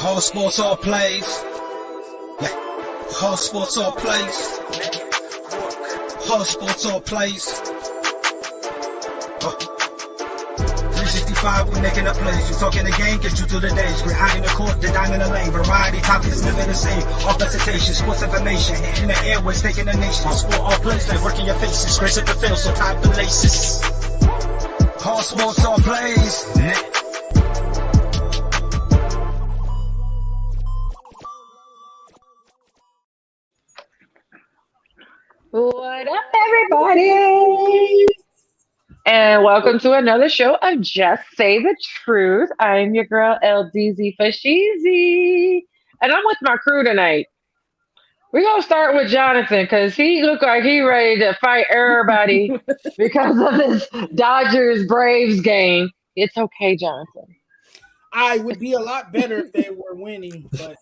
All sports, all plays. Yeah. All sports, all plays. All sports, all plays. 365, we making up plays. You talking the game, get you to the days. We're high in the court, the dime in the lane. Variety topics, living the same. All presentation, sports information. Hitting the airways, taking the nation. All sport, all plays, they working your faces. Grace at the field, so tie the laces. All sports, all plays. What up, everybody? And welcome to another show of Just Say the Truth. I'm your girl, LDZ Fashizi. And I'm with my crew tonight. We're going to start with Jonathan because he looked like he ready to fight everybody because of this Dodgers-Braves game. It's okay, Jonathan. I would be a lot better if they were winning, but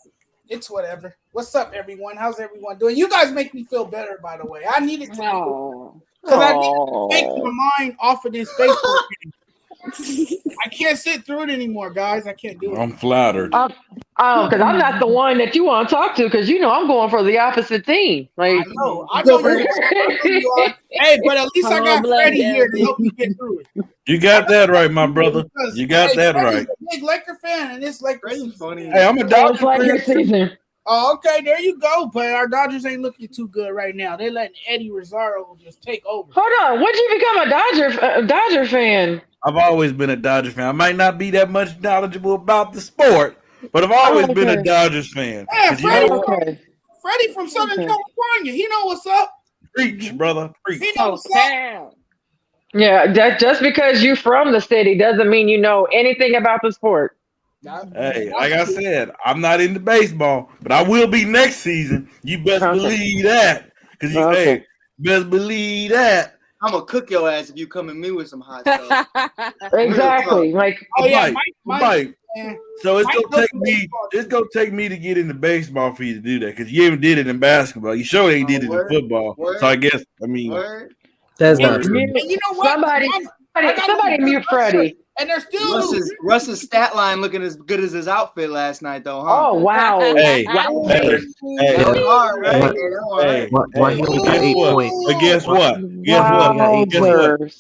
it's whatever. What's up, everyone? How's everyone doing? You guys make me feel better, by the way. I needed to because I need to take my mind off of this Facebook game. I can't sit through it anymore, guys. I can't do it. I'm flattered. Because I'm not the one that you want to talk to because, I'm going for the opposite team. Like, I know you are. Hey, but at least I got Freddie here to help me get through it. You got that right, my brother. You got that right. I'm a big Laker fan, and it's Lakers funny. Hey, I'm a Dodger fan. Oh, okay, there you go. But our Dodgers ain't looking too good right now. They're letting Eddie Rosario just take over. Hold on, when'd you become a Dodger fan? I've always been a Dodger fan. I might not be that much knowledgeable about the sport, but I've always been a Dodgers fan. Yeah, Freddie from Southern California. He know what's up. Preach, brother. Preach. He knows what's up. Yeah, that just because you're from the city doesn't mean you know anything about the sport. Hey, like I said, I'm not into baseball, but I will be next season. You best believe that. Because hey, best believe that. I'm gonna cook your ass if you come at me with some hot stuff. Exactly. Like, Mike. So it's gonna take me to get into baseball for you to do that because you haven't did it in basketball. You sure ain't did it in football. So I guess that's not true. You know what? Somebody mute Freddie. And they're still Russ's stat line looking as good as his outfit last night, though, huh? Oh wow! Hey, Why he only got 8 points? But guess what?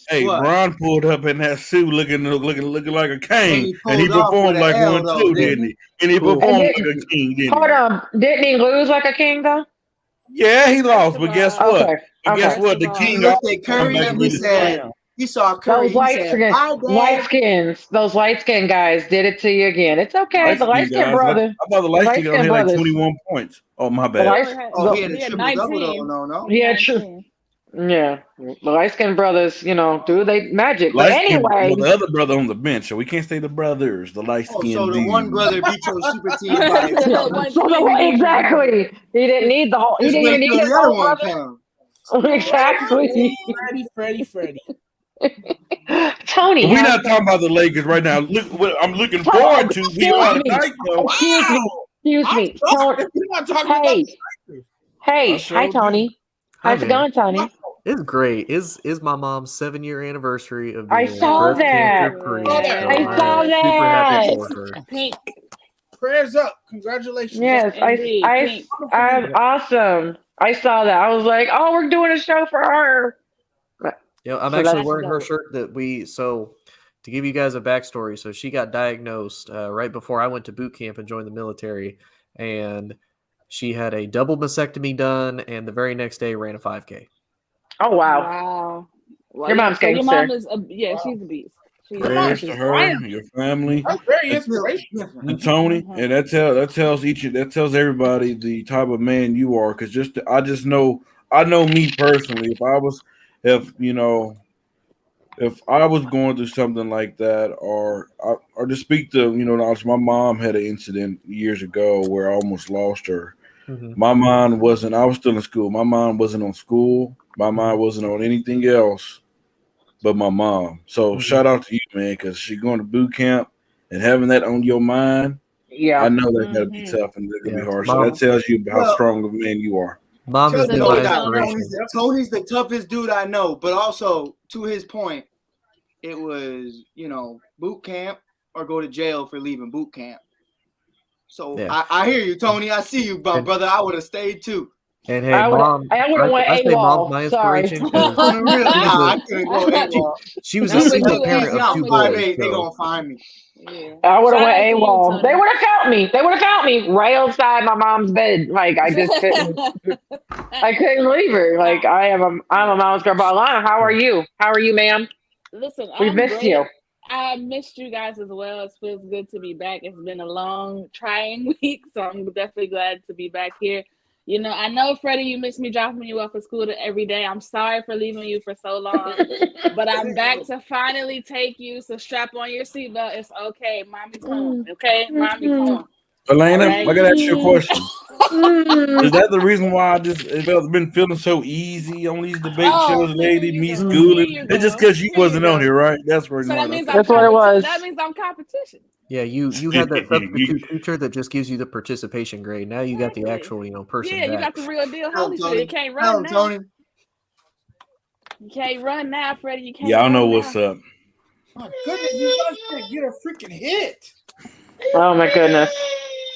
Hey, Bron pulled up in that suit looking like a king, and he performed like one too, didn't he? And he performed like a king, didn't he? Hold on, didn't he lose like a king though? Yeah, he lost, but guess what? Guess what? The king. Curry never said. You saw Curry. Those light skinned guys did it to you again. It's okay. The light skinned brother. I thought the light skinned had like 21 points. Oh my bad. He had a triple double though. No. Yeah, true. Yeah, the light skinned brothers, do they magic? But anyway, the other brother on the bench, so we can't say the brothers. The light skinned. So the one brother beat your super team by exactly. He didn't need the whole. He didn't even need the other brother. Exactly. Freddie. Tony, we're not talking about the Lakers right now. Look, what I'm looking forward to. Excuse me. Hey, hi Tony. How's it going, Tony? It's great. Is my mom's 7-year anniversary of I saw that. I saw that. Super happy for her. Prayers up. Congratulations. Yes, I'm awesome. I saw that. I was like, oh, we're doing a show for her. I'm actually wearing her shirt to give you guys a backstory. So she got diagnosed right before I went to boot camp and joined the military. And she had a double mastectomy done. And the very next day ran a 5K. Oh, wow. Well, your mom's gangster. Your mom is she's a beast. Prayers to her, your family. That's very inspirational. Tony, and that tells everybody the type of man you are. Because I know me personally. If I was going through something like that, or to speak to, my mom had an incident years ago where I almost lost her. Mm-hmm. My mind wasn't, I was still in school. My mind wasn't on school. My mind wasn't on anything else but my mom. So shout out to you, man, because she's going to boot camp and having that on your mind. Yeah. I know that's got to be tough and it's going to be hard. So that tells you how strong of a man you are. Mom is Tony's the toughest dude I know, but also to his point, it was boot camp or go to jail for leaving boot camp. So Yeah. I hear you, Tony. I see you, brother. I would have stayed too. And hey, I would mom, have went I say mom's AWOL. my Sorry. inspiration because On the real, I couldn't go AWOL. she was a I'm with single you, parent Eddie. of I'm two 5'8". boys. They So. gonna find me. Yeah. I would have Shout went out to you, AWOL. They Tony. would have found me. They would have found me right outside my mom's bed. Like I just couldn't. I couldn't leave her. Like I'm a mom's girl. But Alana, how are you? How are you, ma'am? Listen, We I'm missed great. you. I missed you guys as well. It feels good to be back. It's been a long, trying week, so I'm definitely glad to be back here. You know, I know, Freddie, you miss me dropping you off at school every day. I'm sorry for leaving you for so long, but I'm back to finally take you. So strap on your seatbelt. It's okay. Mommy's home. Okay? Mommy's home. Elena, Right. I gotta ask you a question. Is that the reason why I just been feeling so easy on these debate shows, lady? Me schooling. It's just because you wasn't on here, right? That's where. So that means That's what it was. That means I'm competition. Yeah, you had that substitute teacher that just gives you the participation grade. Now you got the actual, person. Yeah, you got back. the real deal. Tell Holy him, shit, you can't run now. Tony. You can't run now, Freddie. You can't. Y'all know run what's now. up. My goodness, you guys can't get a freaking hit. Oh my goodness.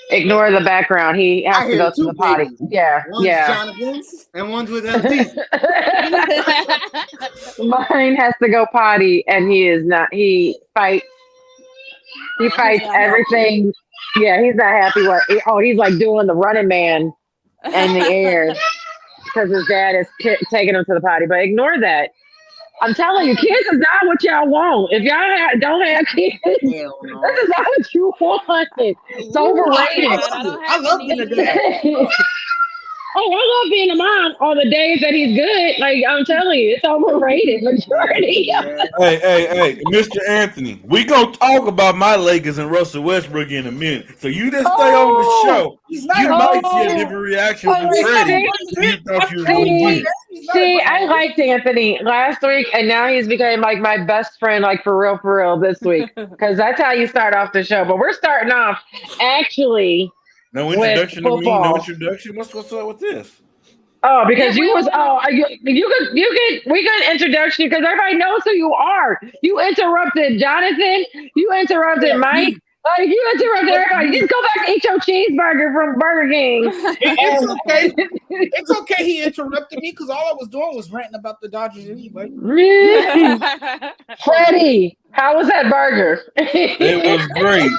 Ignore the background. He I has to hear go to two the potty. babies. Yeah. One's Yeah. Jonathan and one's with LD. Mine has to go potty and he is not he fights not everything. Yeah, he's not happy he's like doing the running man in the air because his dad is taking him to the potty. But ignore that. I'm telling you, kids is not what y'all want. If y'all don't have kids, Hell no. this is not what you want. It's overrated. I love being a dad. Oh, I love being a mom on the days that he's good. Like I'm telling you, it's overrated majority. Hey, Mr. Anthony, we gonna talk about my Lakers and Russell Westbrook in a minute. So you just stay on the show. He's You not might see a different reaction from Freddie. You thought you were gonna win. See, I liked Anthony last week, and now he's becoming like my best friend, like for real this week. Because that's how you start off the show. But we're starting off actually. No introduction to me. No football. introduction. What's up with this? Oh, because we could introduce you because everybody knows who you are. You interrupted Jonathan. You interrupted Mike. Like you interrupted everybody. Just go back and eat your cheeseburger from Burger King. It's okay. It's okay. He interrupted me because all I was doing was ranting about the Dodgers anyway. Freddie, how was that burger? It was great,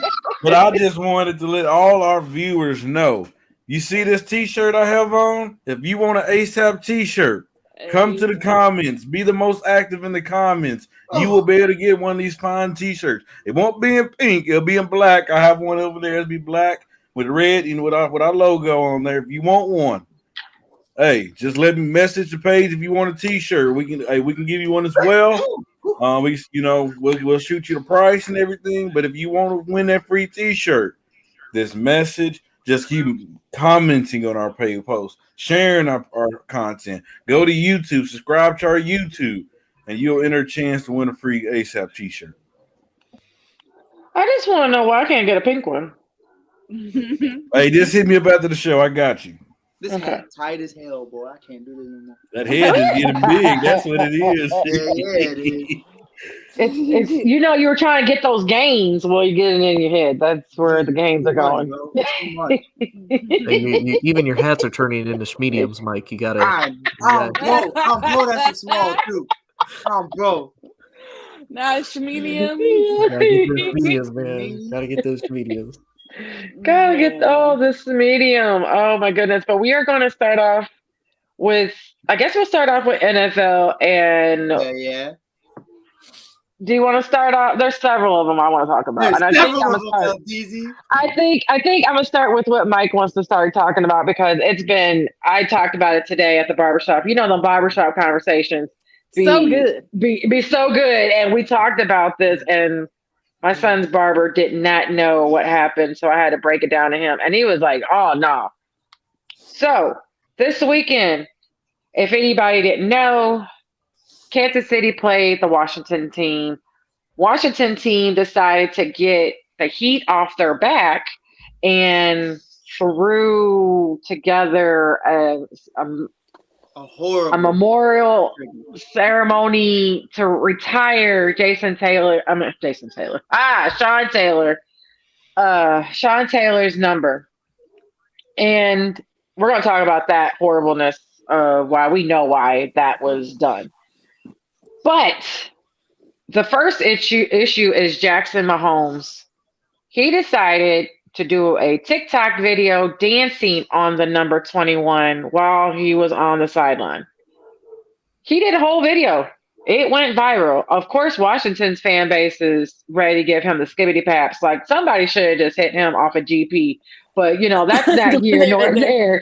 but I just wanted to let all our viewers know. You see this T-shirt I have on? If you want an ASAP T-shirt, come to the comments. Be the most active in the comments. You will be able to get one of these fine T-shirts. It won't be in pink. It'll be in black. I have one over there. It'll be black with red, with our logo on there. If you want one, hey, just let me message the page if you want a T-shirt. We can give you one as well. We'll shoot you the price and everything. But if you want to win that free T-shirt, this message. Just keep commenting on our page post, sharing our content. Go to YouTube, subscribe to our YouTube, and you'll enter a chance to win a free ASAP T-shirt. I just want to know why I can't get a pink one. Hey, just hit me up after the show. I got you. This hat tight as hell, boy. I can't do this anymore. That head is getting big. That's what it is. Yeah, it is. It's you were trying to get those gains. Well, you get it in your head. That's where the gains are going. Even your hats are turning into mediums, Mike. You gotta. I'm bro. That's a small too. I'm bro. Now it's medium. Gotta get those mediums, man. Gotta get those mediums. Gotta get this medium. Oh my goodness! But we are going to start off with. I guess we'll start off with NFL and. Yeah. Do you want to start off? There's several of them I want to talk about. And I think I'm gonna start with what Mike wants to start talking about because I talked about it today at the barbershop. You know, the barbershop conversations be so good. And we talked about this and my son's barber did not know what happened. So I had to break it down to him. And he was like, oh no. So this weekend, if anybody didn't know, Kansas City played the Washington team. Washington team decided to get the heat off their back and threw together a memorial ceremony to retire Sean Taylor Sean Taylor's number. And we're going to talk about that horribleness, why we know why that was done. But the first issue is Jackson Mahomes. He decided to do a TikTok video dancing on the number 21 while he was on the sideline. He did a whole video. It went viral. Of course, Washington's fan base is ready to give him the skibbity paps. Like, somebody should have just hit him off a GP. But, that's not here nor there.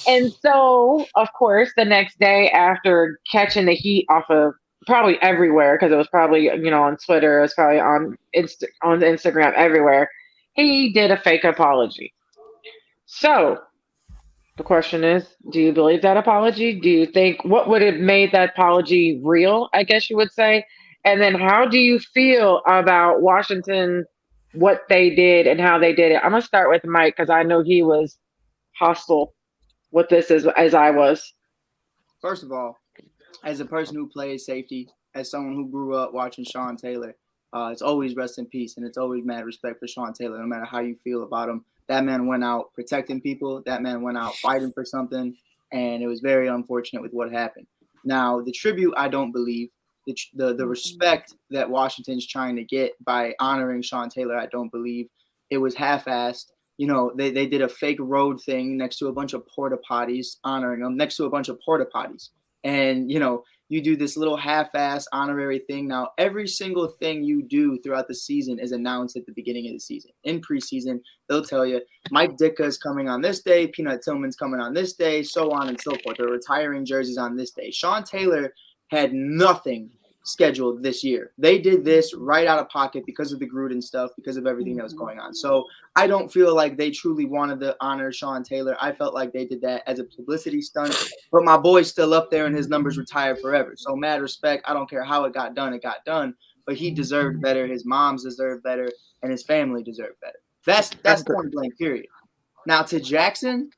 And so, of course, the next day after catching the heat off of probably everywhere, because it was probably, on Twitter, it was probably on Instagram, everywhere, he did a fake apology. So the question is, do you believe that apology? Do you think, what would have made that apology real, I guess you would say? And then how do you feel about Washington, what they did and how they did it? I'm going to start with Mike, because I know he was hostile with this as I was. First of all, as a person who plays safety, as someone who grew up watching Sean Taylor, it's always rest in peace, and it's always mad respect for Sean Taylor, no matter how you feel about him. That man went out protecting people. That man went out fighting for something, and it was very unfortunate with what happened. Now, the tribute, I don't believe. The respect that Washington's trying to get by honoring Sean Taylor, I don't believe. It was half-assed. They did a fake road thing next to a bunch of porta potties, honoring them next to a bunch of porta potties. And, you do this little half-ass honorary thing. Now, every single thing you do throughout the season is announced at the beginning of the season. In preseason, they'll tell you, Mike Ditka is coming on this day, Peanut Tillman's coming on this day, so on and so forth. They're retiring jerseys on this day. Sean Taylor had nothing scheduled this year. They did this right out of pocket because of the Gruden stuff, because of everything that was going on. So I don't feel like they truly wanted to honor Sean Taylor. I felt like they did that as a publicity stunt, but my boy's still up there and his number's retired forever. So mad respect. I don't care how it got done, but he deserved better. His moms deserved better and his family deserved better. That's point blank, period. Now to Jackson,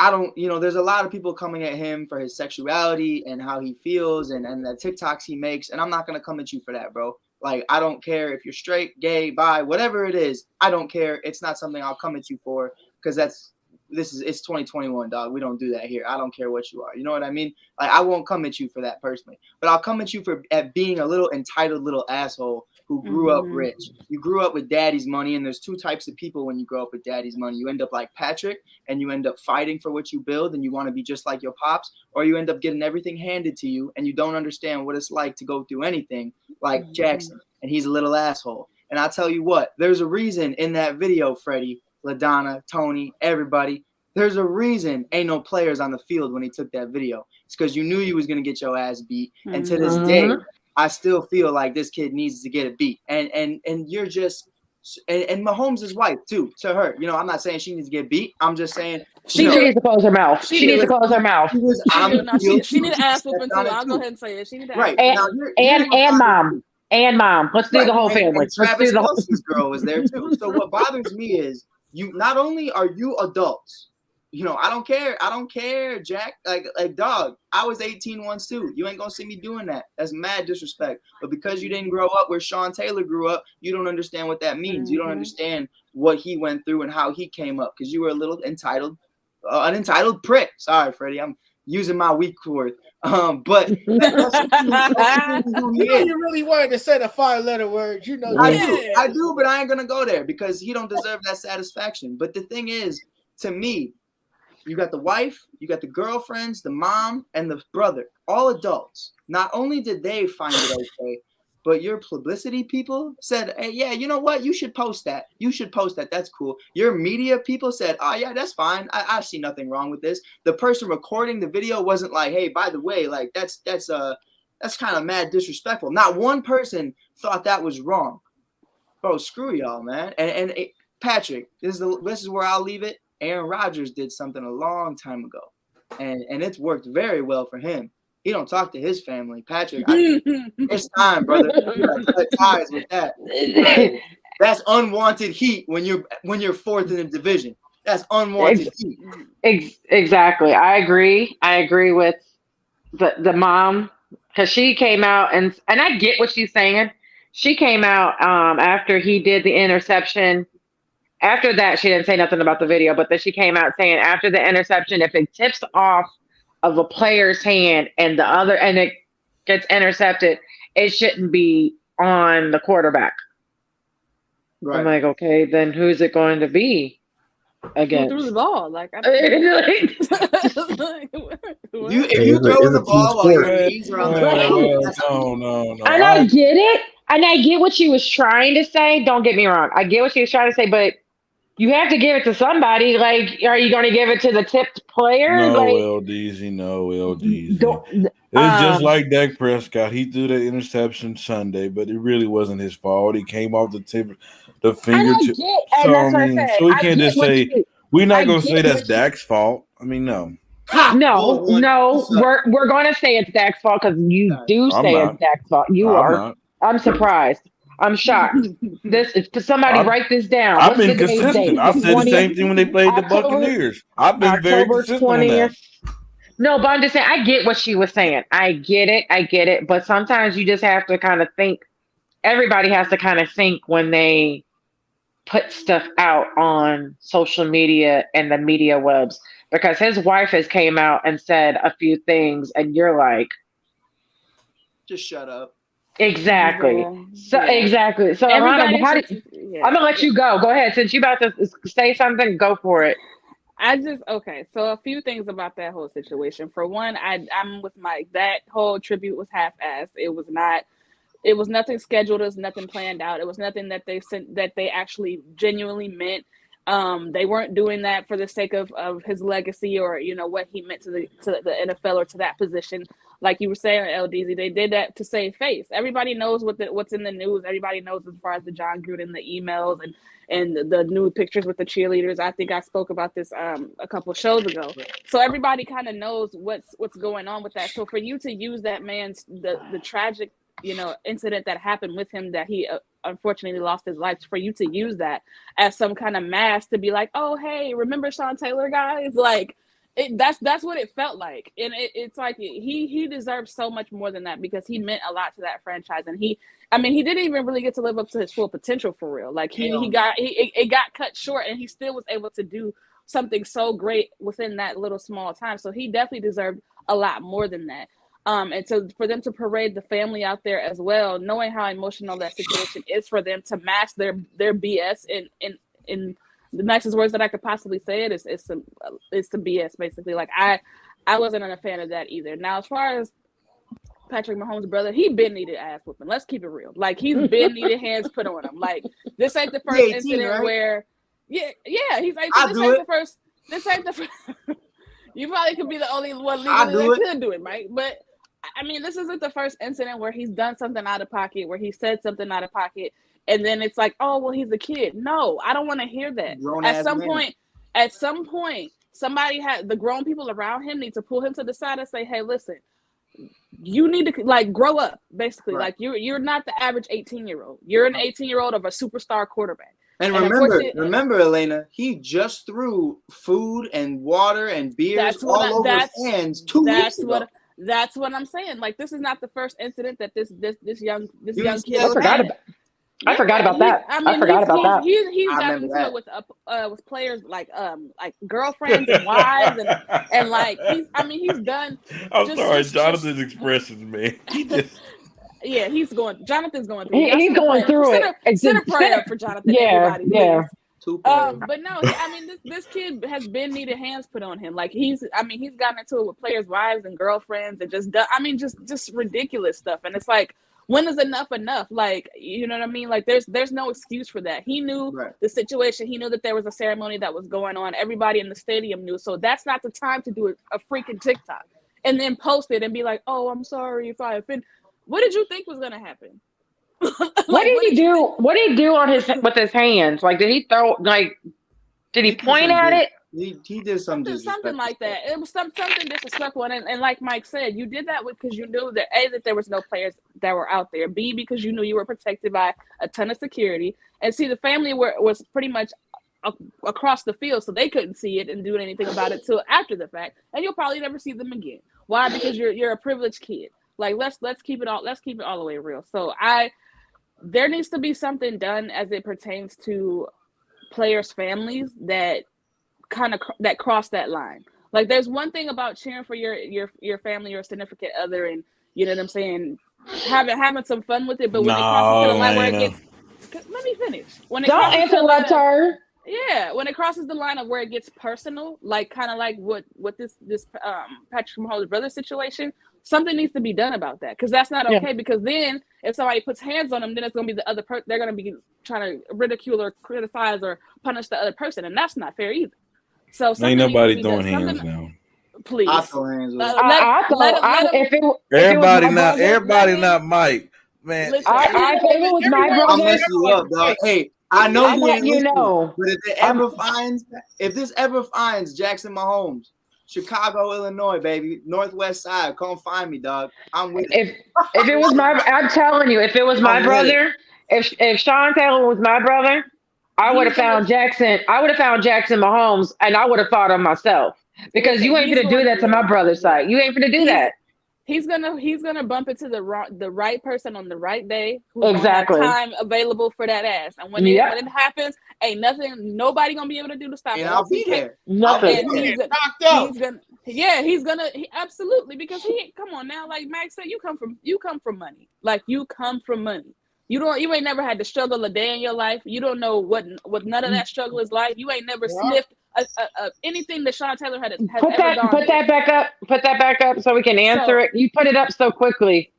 I don't, there's a lot of people coming at him for his sexuality and how he feels and the TikToks he makes. And I'm not going to come at you for that, bro. Like, I don't care if you're straight, gay, bi, whatever it is. I don't care. It's not something I'll come at you for, because it's 2021, dog. We don't do that here. I don't care what you are. You know what I mean? Like, I won't come at you for that personally, but I'll come at you at being a little entitled little asshole who grew up rich. You grew up with daddy's money, and there's two types of people when you grow up with daddy's money. You end up like Patrick, and you end up fighting for what you build, and you want to be just like your pops, or you end up getting everything handed to you, and you don't understand what it's like to go through anything like Jackson, and he's a little asshole. And I'll tell you what, there's a reason in that video, Freddie, LaDonna, Tony, everybody, there's a reason ain't no players on the field when he took that video. It's because you knew you was going to get your ass beat, and to this day, I still feel like this kid needs to get a beat. And you're just and Mahomes' wife too, to her. I'm not saying she needs to get beat. I'm just saying she needs to close her mouth. She needs to close her mouth. She need to ask whooping too. I'll go ahead and say it. She need to right. And mom. Let's do the whole family. And Travis Kelce's girl was there too. So what bothers me is you not only are you adults. I don't care, Jack. Like dog, I was 18 once too. You ain't gonna see me doing that. That's mad disrespect. But because you didn't grow up where Sean Taylor grew up, you don't understand what that means. You don't understand what he went through and how he came up, because you were a little entitled, an entitled prick. Sorry, Freddie, I'm using my weak word. But you really wanted to say the 5-letter word. I do, but I ain't gonna go there because he don't deserve that satisfaction. But the thing is, to me, you got the wife, you got the girlfriends, the mom, and the brother, all adults. Not only did they find it okay, but your publicity people said, hey, yeah, you know what? You should post that. That's cool. Your media people said, oh, yeah, that's fine. I see nothing wrong with this. The person recording the video wasn't like, hey, by the way, like that's kind of mad disrespectful. Not one person thought that was wrong. Bro, screw y'all, man. And Patrick, this is where I'll leave it. Aaron Rodgers did something a long time ago, and it's worked very well for him. He don't talk to his family. Patrick, it's time, brother. You gotta cut ties with that. That's unwanted heat when you're fourth in the division. That's unwanted heat. Exactly. I agree with the mom, because she came out and I get what she's saying. she came out after he did the interception. After that, she didn't say nothing about the video, but then she came out saying after the interception, if it tips off of a player's hand and it gets intercepted, it shouldn't be on the quarterback. Right. I'm like, okay, then who's it going to be again? Who threw the ball? Like, if you throw the ball while your knees are on the ground, no. And I get it. And I get what she was trying to say. Don't get me wrong. I get what she was trying to say, but you have to give it to somebody. Like, are you going to give it to the tipped player? No, like, LDZ. No, LDZ. It's just like Dak Prescott. He threw that interception Sunday, but it really wasn't his fault. He came off the fingertip. So we can't just say we're not going to say that's Dak's fault. I mean, no. No. We're going to say it's Dak's fault because you do say it's Dak's fault. You are. I'm surprised. I'm shocked. Somebody write this down. I've been consistent. I said the same thing when they played the Buccaneers. I've been very consistent on that. No, but I'm just saying, I get what she was saying. I get it. But sometimes you just have to kind of think. Everybody has to kind of think when they put stuff out on social media and the media webs, because his wife has came out and said a few things, and you're like, just shut up. Exactly. Exactly. So Arana, I'm gonna let you go. Go ahead. Since you about to say something, go for it. So a few things about that whole situation. For one, I'm with Mike. That whole tribute was half-assed. It was nothing scheduled. It was nothing planned out. It was nothing that they actually genuinely meant. They weren't doing that for the sake of his legacy or, what he meant to the NFL or to that position. Like you were saying, LDZ, they did that to save face. Everybody knows what's in the news. Everybody knows as far as the John Gruden, the emails and the new pictures with the cheerleaders. I think I spoke about this a couple of shows ago. So everybody kind of knows what's going on with that. So for you to use that man's the tragic incident that happened with him, that he unfortunately lost his life, for you to use that as some kind of mask to be like, oh, hey, remember Sean Taylor, guys? Like, that's what it felt like. And it's like he deserves so much more than that, because he meant a lot to that franchise. And he didn't even really get to live up to his full potential for real. Like it got cut short, and he still was able to do something so great within that little small time. So he definitely deserved a lot more than that. And so for them to parade the family out there as well, knowing how emotional that situation is for them, to mask their BS in the nicest words that I could possibly say it, it's some BS basically. Like I wasn't a fan of that either. Now, as far as Patrick Mahomes' brother, he been needed ass whooping. Let's keep it real. Like, he's been needed hands put on him. Like, this ain't the first incident, right? Where he's like, this ain't the first. You probably could be the only one legally that could do it, Mike. But I mean, this isn't the first incident where he's done something out of pocket, where he said something out of pocket, and then it's like, oh, well, he's a kid. No, I don't want to hear that. At some point, somebody the grown people around him need to pull him to the side and say, hey, listen, you need to like grow up, basically. Right. Like you're not the average 18-year-old. You're an 18-year-old of a superstar quarterback. And remember, Elena, he just threw food and water and beers all over his hands 2 weeks ago. That's what I'm saying. Like, this is not the first incident that this young kid. I forgot about that. He's gotten into it with players like girlfriends and wives and like he's done. I'm sorry, Jonathan's expressions, man. Jonathan's going through. He's going through it. Send a prayer for Jonathan. Yeah. But no, this kid has been needed hands put on him. Like he's gotten into it with players' wives and girlfriends and just ridiculous stuff. And it's like, when is enough? Like, you know what I mean? Like there's no excuse for that. He knew the situation. He knew that there was a ceremony that was going on. Everybody in the stadium knew. So that's not the time to do a freaking TikTok and then post it and be like, oh, I'm sorry if I offend. What did you think was gonna happen? What did he do? What did he do with his hands? Like, did he throw? Like, did he point at it? He did something like that. It was something disrespectful. And like Mike said, you did that because you knew that that there was no players that were out there. B, because you knew you were protected by a ton of security. And C, the family was pretty much across the field, so they couldn't see it and do anything about it till after the fact. And you'll probably never see them again. Why? Because you're a privileged kid. Like let's keep it all the way real. So there needs to be something done as it pertains to players' families that kind of that cross that line. Like, there's one thing about cheering for your family or significant other, and you know what I'm saying, having some fun with it. But when it crosses to the line where it gets, let me finish. When it don't interrupt her. Yeah, when it crosses the line of where it gets personal, like kind of like what this Patrick Mahomes' brother situation, something needs to be done about that, because that's not okay. Because then if somebody puts hands on them, then it's going to be the other person. They're going to be trying to ridicule or criticize or punish the other person, and that's not fair either. So ain't nobody throwing hands now. Please, I throw hands. Everybody not Mike, man. If it was my brother, I'll mess you up, dog. Hey, I know you ain't listening, know. But if this ever finds Jackson Mahomes, Chicago, Illinois, baby, Northwest side, come find me, dog. I'm with you. If it was I'm telling you, if it was my brother, if Sean Taylor was my brother, I would have found Jackson. I would have found Jackson Mahomes, and I would have fought him myself, because you ain't gonna do that to my brother's side. You ain't gonna do that. He's gonna bump into the right person on the right day who's exactly gonna have time available for that ass. And when it happens, ain't nobody gonna be able to do to stop it. I'll be there. Nothing. He's gonna absolutely, because come on now, like Max said, you come from money. Like, you come from money. You ain't never had to struggle a day in your life. You don't know what none of that struggle is like. You ain't never sniffed anything that Sean Taylor has ever gone. Put that back up so we can answer it. You put it up so quickly.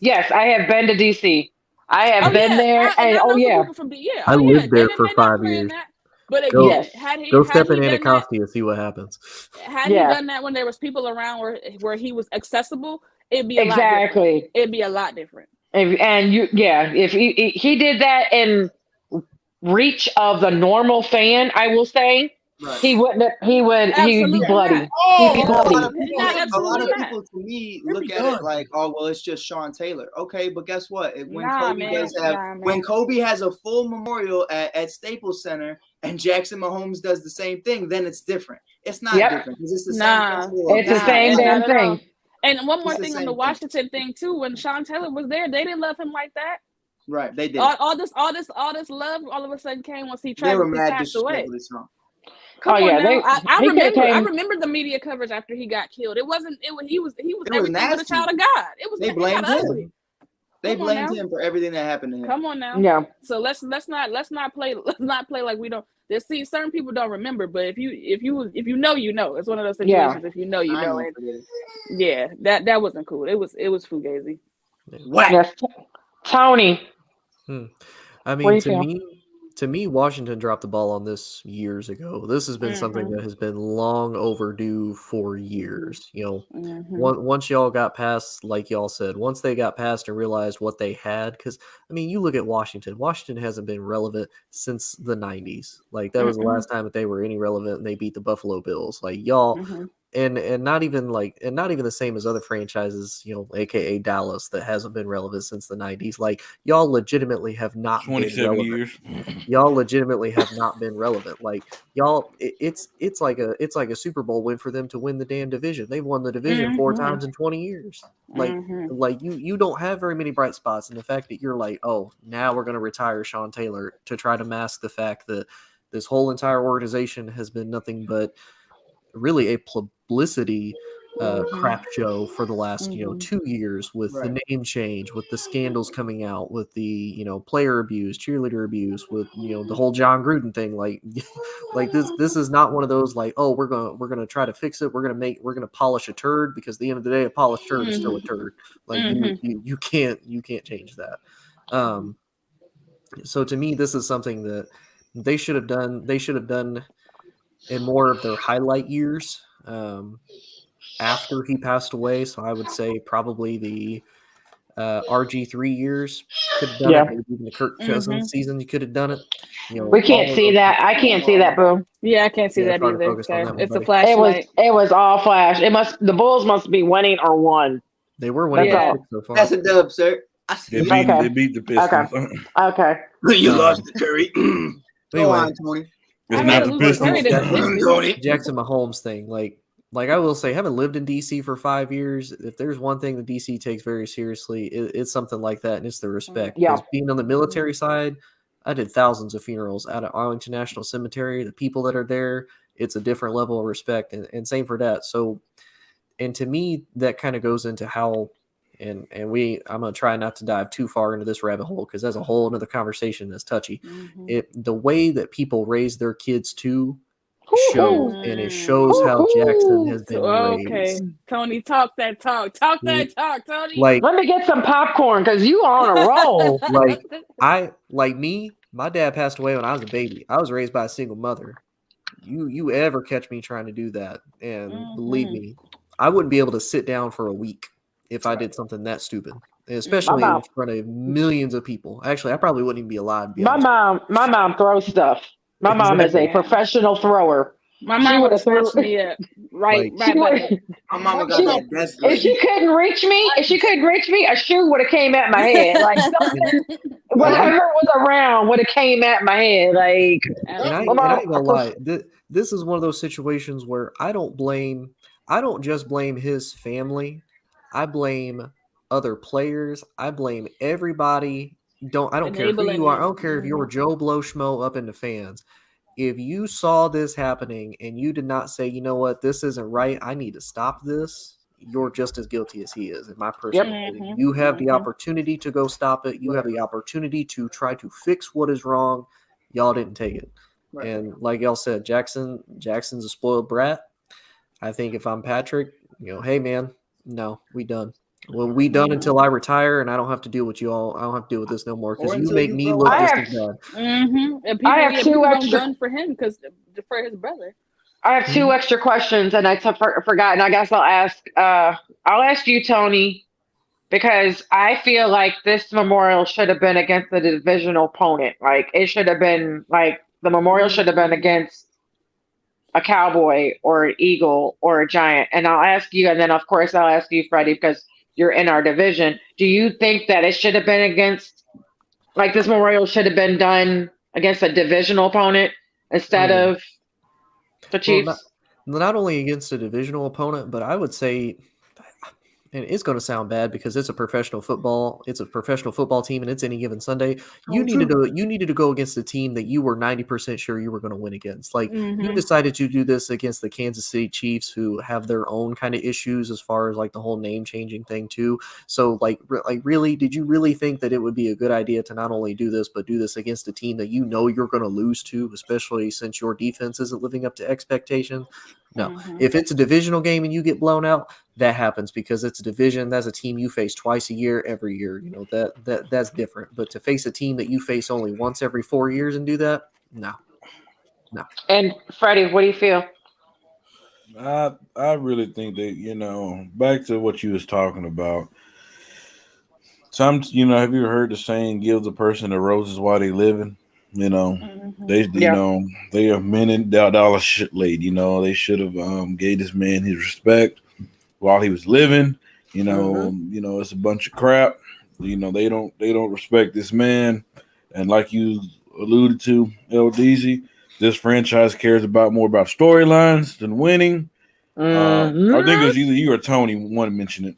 Yes, I have been to DC. I have been there, I lived there for 5 years. But go step in Anacostia and see what happens. Had he done that when there was people around where he was accessible, it'd be a lot different. It'd be a lot different. If he did that in reach of the normal fan, I will say, right, he'd be bloody. He'd be bloody. A lot of people to me look at it like, oh well, it's just Sean Taylor. Okay, but guess what? When Kobe has a full memorial at Staples Center and Jackson Mahomes does the same thing, then it's different. It's not different, because it's the same. It's the same damn thing. And one more thing on the Washington thing too. When Sean Taylor was there, they didn't love him like that. Right, they did. All this love all of a sudden came once he passed away. Come on now. I remember the media coverage after he got killed. He was everything but a child of God. They blamed him. They blamed him for everything that happened to him. Come on now. Yeah. So let's not play like we don't. Certain people don't remember, but if you know, you know. It's one of those situations. Yeah. If you know, you know. That wasn't cool. It was fugazi. Yes. Tony. I mean, to me, Washington dropped the ball on this years ago. This has been something that has been long overdue for years. You know, once y'all got past, like y'all said, once they got past and realized what they had, because I mean, you look at Washington. Washington hasn't been relevant since the 90s. Like, that was the last time that they were any relevant, and they beat the Buffalo Bills. Like, y'all. And not even the same as other franchises, you know, aka Dallas, that hasn't been relevant since the 90s. Like, y'all legitimately have not 27 years. Y'all legitimately have not been relevant. Like, y'all, it's like a Super Bowl win for them to win the damn division. They've won the division 4 times in 20 years. Like you don't have very many bright spots, and the fact that you're like, oh, now we're going to retire Sean Taylor to try to mask the fact that this whole entire organization has been nothing but really a publicity crap show for the last 2 years, with the name change, with the scandals coming out, with the player abuse, cheerleader abuse, with the whole John Gruden thing. Like this is not one of those like, oh, we're gonna try to fix it, we're gonna polish a turd, because at the end of the day, a polished turd is still a turd. Like you can't change that. So to me, this is something that they should have done in more of their highlight years after he passed away. So I would say probably the RG3 years could have done it. Maybe even the Kirk Cousins season, you could have done it. We can't see that. I can't see that, boo. Yeah, I can't see that either. It's a flashlight. It was all flash. The Bulls must be winning or won. They were winning so far. That's a dub, sir. They beat the Pistons. Okay. You lost the Curry. Go on, Tony. It's not the Pistons. Jackson Mahomes thing. Like, like I will say, having lived in DC for 5 years, if there's one thing that DC takes very seriously, it's something like that, and it's the respect. Yeah. Because being on the military side, I did thousands of funerals out at Arlington National Cemetery. The people that are there, it's a different level of respect, and same for that. So, and to me, that kind of goes into how, I'm gonna try not to dive too far into this rabbit hole because that's a whole another conversation that's touchy. The way that people raise their kids to shows, and it shows how Jackson has been raised. Okay, Tony, talk that talk, Tony. Like, let me get some popcorn because you are on a roll. My dad passed away when I was a baby. I was raised by a single mother. You ever catch me trying to do that, and believe me, I wouldn't be able to sit down for a week if I did something that stupid, especially in front of millions of people. Actually, I probably wouldn't even be alive. My mom throws stuff. My mom is a professional thrower. My mom would have snatched me up. Right. My mama got that desk lady. If she couldn't reach me, a shoe would have came at my head. Like something, whatever was around would have came at my head. Like, and I ain't gonna lie. This is one of those situations where I don't just blame his family. I blame other players. I blame everybody. I don't care who you are. I don't care if you're Joe Blow Schmo up in the fans. If you saw this happening and you did not say, you know what, this isn't right, I need to stop this, you're just as guilty as he is, in my personal opinion. You have the opportunity to go stop it. You have the opportunity to try to fix what is wrong. Y'all didn't take it. Right. And like y'all said, Jackson's a spoiled brat. I think if I'm Patrick, hey man, no, we done. Well, we done until I retire, and I don't have to deal with you all. I don't have to deal with this no more because you make me look just as bad. I have two extra done for him because for his brother. I have two extra questions, and I forgot. And I guess I'll ask you, Tony, because I feel like this memorial should have been against the divisional opponent. Like it should have been the memorial should have been against a Cowboy or an Eagle or a Giant. And I'll ask you, and then of course I'll ask you, Freddie, because you're in our division. Do you think that it should have been against, this memorial should have been done against a divisional opponent instead of the Chiefs? Not only against a divisional opponent, but I would say, and it's going to sound bad because it's a professional football team and it's any given Sunday. You needed to go against a team that you were 90% sure you were going to win against. You decided to do this against the Kansas City Chiefs, who have their own kind of issues as far as the whole name changing thing too. So really, did you really think that it would be a good idea to not only do this, but do this against a team that you're going to lose to, especially since your defense isn't living up to expectations? No. If it's a divisional game and you get blown out, that happens because it's a division. That's a team you face twice a year, every year. That's different. But to face a team that you face only once every 4 years and do that, no. And Freddie, what do you feel? I really think that, back to what you was talking about. Have you ever heard the saying, give the person the roses while they living? They are men and dollar shit laid. They should have gave this man his respect while he was living. It's a bunch of crap. They don't respect this man. And like you alluded to, LDZ, this franchise cares more about storylines than winning. I think it was either you or Tony want to mention it.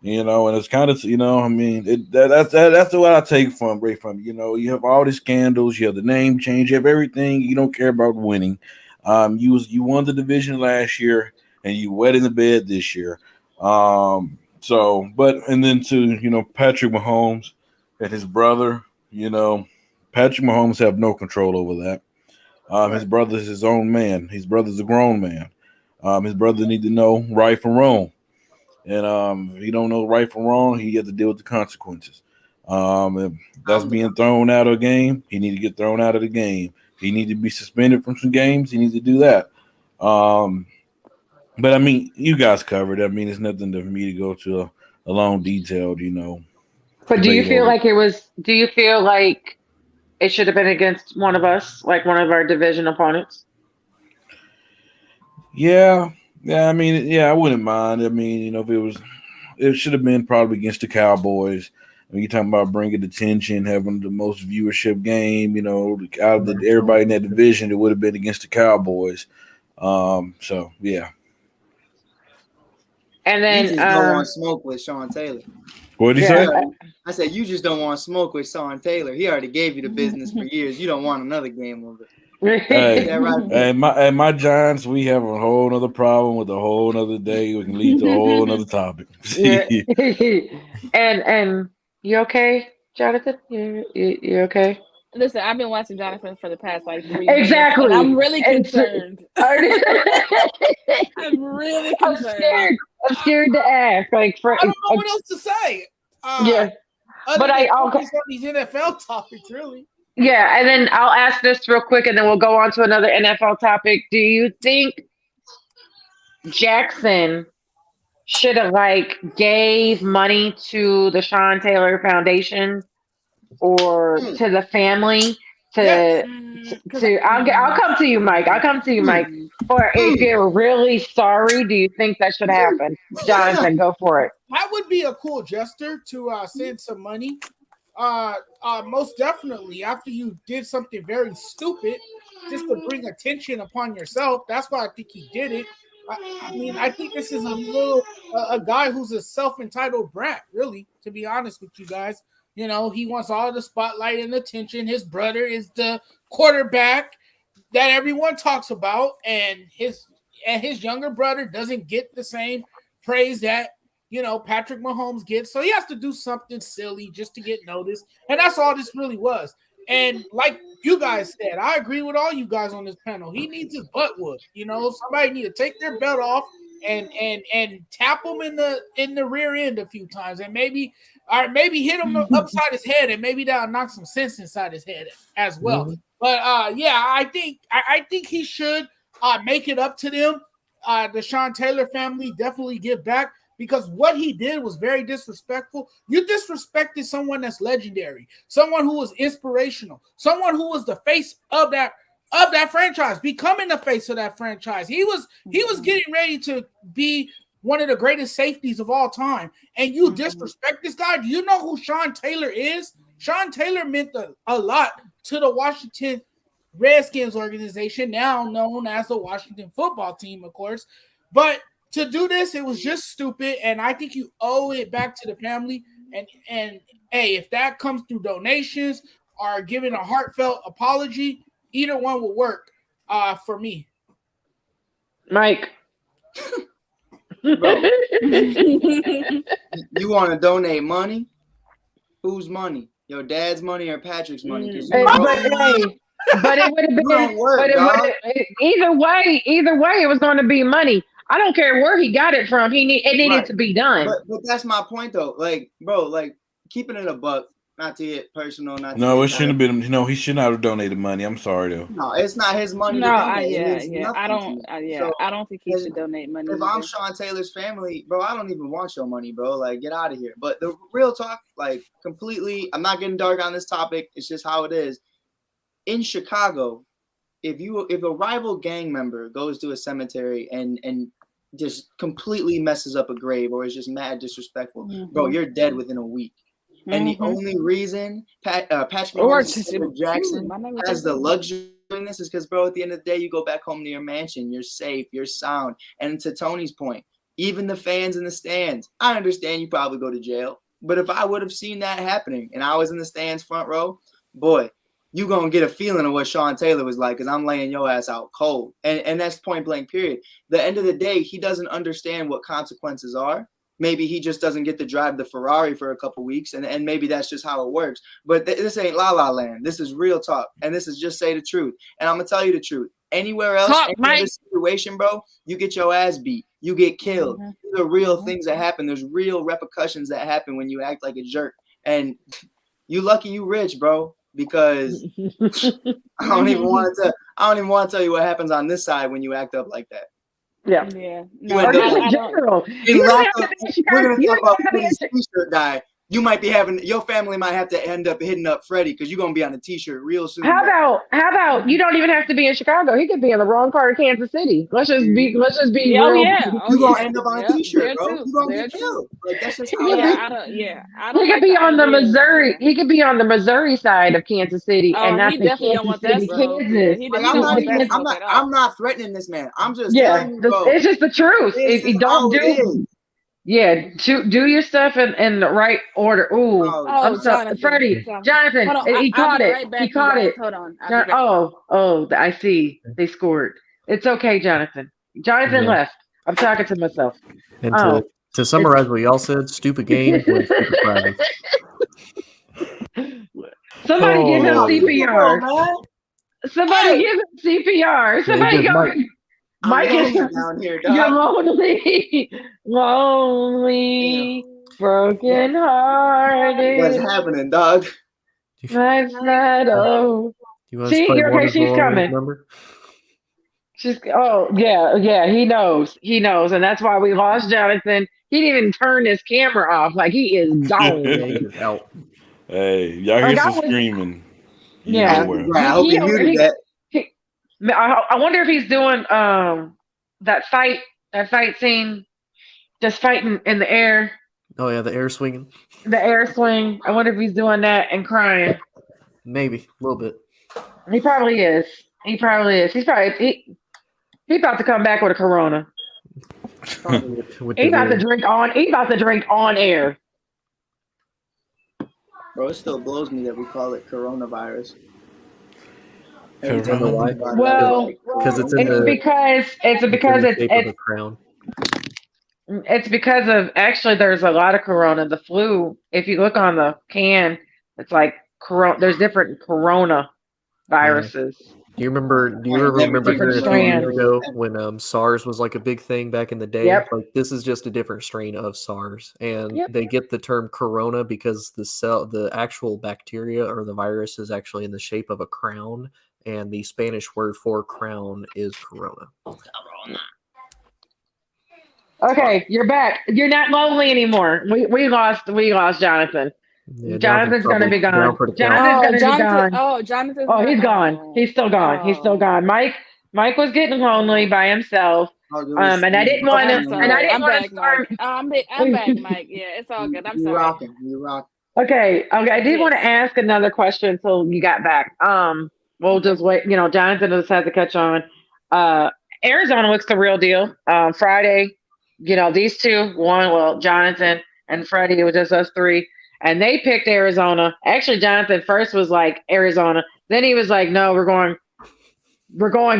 And it's kind of, that's the way I take from. You have all these scandals, you have the name change, you have everything. You don't care about winning. You won the division last year, and you wet in the bed this year. And then to Patrick Mahomes and his brother, Patrick Mahomes have no control over that. His brother's his own man. His brother's a grown man. His brother need to know right from wrong. And if he don't know right from wrong, he has to deal with the consequences. If that's being thrown out of a game, he need to get thrown out of the game. He need to be suspended from some games. He needs to do that. But you guys covered. It's nothing for me to go to a long detailed, But do you feel like do you feel like it should have been against one of us, like one of our division opponents? Yeah. Yeah, I wouldn't mind. If it should have been probably against the Cowboys. You're talking about bringing attention, having the most viewership game, out of everybody in that division, it would have been against the Cowboys. So yeah. And then you just don't want smoke with Sean Taylor. What did he say? I said you just don't want smoke with Sean Taylor. He already gave you the business for years. You don't want another game over. Hey, and my Giants, we have a whole nother problem with a whole nother day. We can lead to a whole nother topic. and you okay, Jonathan? You okay? Listen, I've been watching Jonathan for the past like 3 exactly. minutes, and I'm really concerned. I'm really concerned. I'm scared to ask. Like, I don't know what else to say. But I'll on these NFL topics, really. Yeah, and then I'll ask this real quick, and then we'll go on to another NFL topic. Do you think Jackson should have gave money to the Sean Taylor Foundation or to the family I'll come to you, Mike. Or if you're really sorry, do you think that should happen? Jonathan, go for it. That would be a cool gesture to send some money. Most definitely, after you did something very stupid, just to bring attention upon yourself. That's why I think he did it. I think this is a guy who's a self-entitled brat, really, to be honest with you guys. You know, he wants all the spotlight and attention. His brother is the quarterback that everyone talks about, and his younger brother doesn't get the same praise that, Patrick Mahomes gets. So he has to do something silly just to get noticed. And that's all this really was. And like you guys said, I agree with all you guys on this panel. He needs his butt whooped. Somebody need to take their belt off and tap him in the rear end a few times, and maybe hit him upside his head, and maybe that'll knock some sense inside his head as well. Mm-hmm. But I think he should make it up to them. The Sean Taylor family definitely give back, because what he did was very disrespectful. You disrespected someone that's legendary, someone who was inspirational, someone who was the face of that franchise, becoming the face of that franchise. He was getting ready to be one of the greatest safeties of all time, and you disrespect this guy. Do you know who Sean Taylor is? Sean Taylor meant a lot to the Washington Redskins organization, now known as the Washington football team, of course. But to do this, it was just stupid, and I think you owe it back to the family. And hey, if that comes through donations or giving a heartfelt apology, either one will work for me. Mike. Bro, you want to donate money? Whose money? Your dad's money or Patrick's money? But it would have been either way. It was going to be money. I don't care where he got it from. It needed to be done. But that's my point, though. Keeping it a buck. Not to get personal. No, it shouldn't have been. He should not have donated money. I'm sorry, though. No, it's not his money. No, I don't think he should donate money. If I'm Sean Taylor's family, bro, I don't even want your money, bro. Get out of here. But the real talk, completely, I'm not getting dark on this topic. It's just how it is. In Chicago, if a rival gang member goes to a cemetery and just completely messes up a grave or is just mad disrespectful, bro, you're dead within a week. And the only reason Patrick Jackson has the luxury of doing this is because, bro, at the end of the day, you go back home to your mansion. You're safe. You're sound. And to Tony's point, even the fans in the stands, I understand you probably go to jail. But if I would have seen that happening and I was in the stands front row, boy, you going to get a feeling of what Sean Taylor was like, because I'm laying your ass out cold. And that's point blank, period. The end of the day, he doesn't understand what consequences are. Maybe he just doesn't get to drive the Ferrari for a couple weeks, and maybe that's just how it works. But this ain't La La Land. This is real talk, and this is just say the truth. And I'm going to tell you the truth. Anywhere else, in this situation, bro, you get your ass beat. You get killed. These are real things that happen. There's real repercussions that happen when you act like a jerk. And you lucky you rich, bro, because I don't even want to tell you what happens on this side when you act up like that. Yeah. No, in general. We're gonna talk about this t-shirt guy. you might be having your family might have to end up hitting up Freddie because you're gonna be on a t-shirt real soon. How about you don't even have to be in Chicago? He could be in the wrong part of Kansas City. Let's just be Oh real. yeah, You're gonna end up on a t-shirt, bro. You're You're gonna get killed. Like that's just how I don't He could like be the on the idea of Missouri. that. He could be on the Missouri side of Kansas City, and not he the definitely don't want that Kansas smoke. City, Yeah, Kansas. he Like, don't want that I'm smoke at all. I'm not threatening this man. I'm just Yeah, telling you, bro. it's just the truth. This If is you don't how it is. do, yeah, do your stuff in the right order. Ooh, Oh, I'm sorry, Jonathan. Freddie, Jonathan, Hold on, he I'll caught be it. right back, He you caught guys. it. Hold on. I'll be back. Oh, I see. They scored. It's okay, Jonathan. Jonathan Yeah. left. I'm talking to myself. And Oh. to summarize what y'all said, stupid game with stupid prizes. Somebody give him Oh. CPR. man. Somebody give him CPR. Somebody give go. Mike. Mike is I'm down here, you're dog. lonely, broken What's hearted. happening, dog? Life's not over. You want us See, to play okay, Wonderful she's coming. Number? Yeah, he knows, and that's why we lost Jonathan. He didn't even turn his camera off, like he is gone. Yeah, he is out. Hey, y'all hear Like, I some was- screaming. Yeah. Nowhere. Right, I hope you muted that. I wonder if he's doing that fight scene, just fighting in the air, Oh yeah, the air swinging. the air swing. I wonder if he's doing that and crying. Maybe a little bit. He probably is. He's about to come back with a Corona. With He the about to air. drink on. He about to drink on air. Bro, it still blows me that we call it coronavirus. You know why? Well, Because it's in It's the because shape of a crown. it's because of actually there's a lot of Corona. The flu. If you look on the can, it's like Corona. There's different Corona viruses. Do you ever remember hearing a few Different years ago when SARS was like a big thing back in the day? Yep. Like this is just a different strain of SARS, and Yep. they get the term corona because the actual bacteria or the virus is actually in the shape of a crown, and the Spanish word for crown is corona. Okay, you're back. You're not lonely anymore. We lost Jonathan. Yeah, Jonathan's gonna be gone. down for the count. Jonathan's gonna be Jonathan. gone. Oh, Jonathan's Oh, he's gone. gone. He's still gone. He's still gone. Mike was getting lonely by himself. And I didn't want to. I'm sorry. And I didn't I'm want to back, start. Mike. I'm back, Mike. Yeah, it's all good. I'm You sorry. rocking. You rocking. Okay. I did Yes. want to ask another question until you got back. We'll just wait. Jonathan just has to catch on. Arizona looks the real deal. Friday, these two won. Well, Jonathan and Freddie, it was just us three. And they picked Arizona. Actually, Jonathan first was like Arizona. Then he was like, no, we're going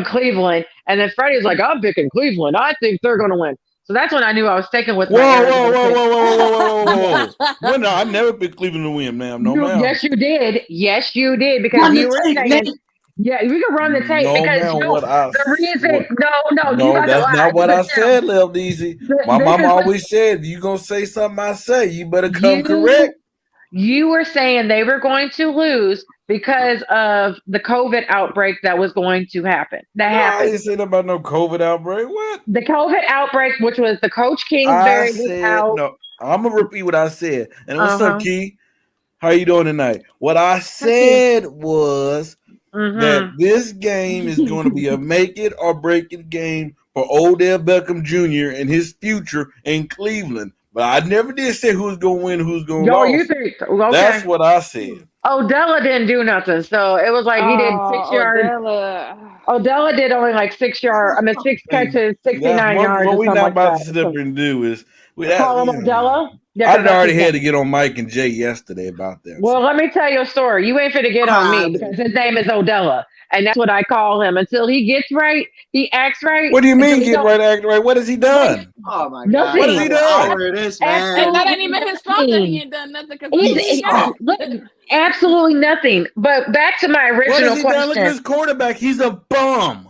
Cleveland. And then Freddie was like, I'm picking Cleveland. I think they're going to win. So that's when I knew I was sticking with my Arizona pick. Well, no, I never picked Cleveland to win, ma'am. No, ma'am. Yes, you did. Yes, you did. Because you were saying, yeah, we can run the tape No, because ma'am, what I the reason, no, you No, got that's to not what I Listen, said, Lil Deezy. My this mama is- always said, you gonna say something I say, you better come correct. You were saying they were going to lose because of the COVID outbreak that was going to happen. That I happened. didn't say nothing about no COVID outbreak. What? The COVID outbreak, which was the Coach I Kingsbury was said out. no. I'm gonna repeat what I said. And what's Uh-huh. up, Key? How you doing tonight? What I said was Mhm. that this game is going to be a make it or break it game for Odell Beckham Jr. and his future in Cleveland. But I never did say who's going to win, who's going to Yo, lose. you think? Okay. That's what I said. Odella didn't do nothing, so it was like he did 6 yards. Odella did only like 6 yards. 6 catches, 69 yards. What or we something not like about that. to sit up here and do is Call him Odella. Yeah, I 'cause had already that's had his to get on Mike and Jay yesterday about that. Well, let me tell you a story. You ain't finna get on me because his name is Odella, and that's what I call him. Until he gets right, he acts right. What do you mean Until he get don't- right, act right? What has he done? Oh my Nothing. God! What has he done? Hour of this, man. And that ain't even his fault that he ain't done nothing because Look, absolutely nothing. But back to my What original has he done? Look at question. his quarterback. He's a bum.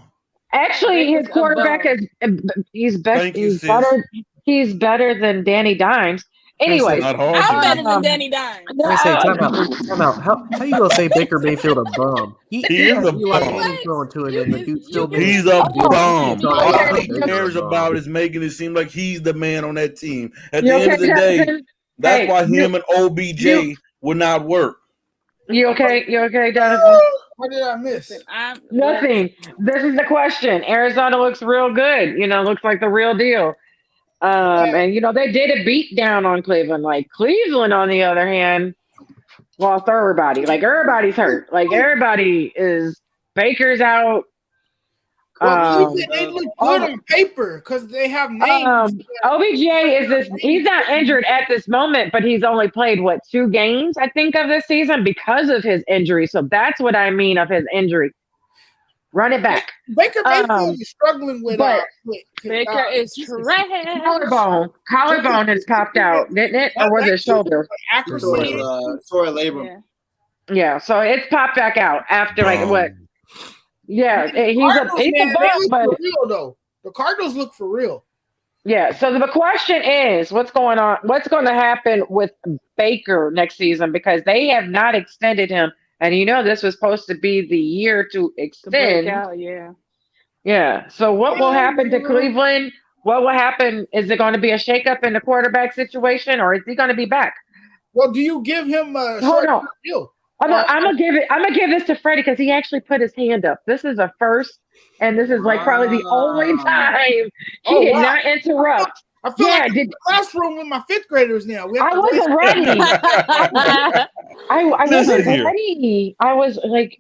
Actually, his quarterback is he's Thank you, he's sis. better. He's better than Danny Dimes. Anyway, That's not hard I'm to better do. than Danny Dimes. Let me say, time out. How you gonna say Baker Mayfield a bum? He is a Eli bum. Manning throwing to him, and the dude still He's being- a bum. He's All he a cares bum. about is making it seem like he's the man on that team. At You the end okay, of the day, Jonathan? That's why him and OBJ would not work. You okay? You okay, Jonathan? What did I miss? Nothing. This is the question. Arizona looks real good. Looks like the real deal. And they did a beat down on Cleveland. Like Cleveland, on the other hand, lost everybody. Like everybody's hurt. Like everybody is. Baker's out. They look good on paper because they have names. OBJ is this. He's not injured at this moment, but he's only played 2 games, I think, of this season because of his injury. So that's what I mean of his injury. Run it back. Baker Mayfield is struggling with. Baker is trash. Collarbone has popped out, didn't it? Or was it shoulder? Accuracy. Sore labrum. Yeah, so it's popped back out after what? Yeah, he's a bum, but for real though. The Cardinals look for real. Yeah. So the question is, what's going on? What's going to happen with Baker next season? Because they have not extended him, and this was supposed to be the year to extend. Yeah. So what will happen to Cleveland? What will happen? Is it going to be a shakeup in the quarterback situation, or is he going to be back? Well, do you give him a short deal? I'm gonna give this to Freddie because he actually put his hand up. This is a first, and this is probably the only time he did not interrupt. I feel like I'm in the classroom with my 5th graders now. I wasn't ready. I wasn't ready. I was like,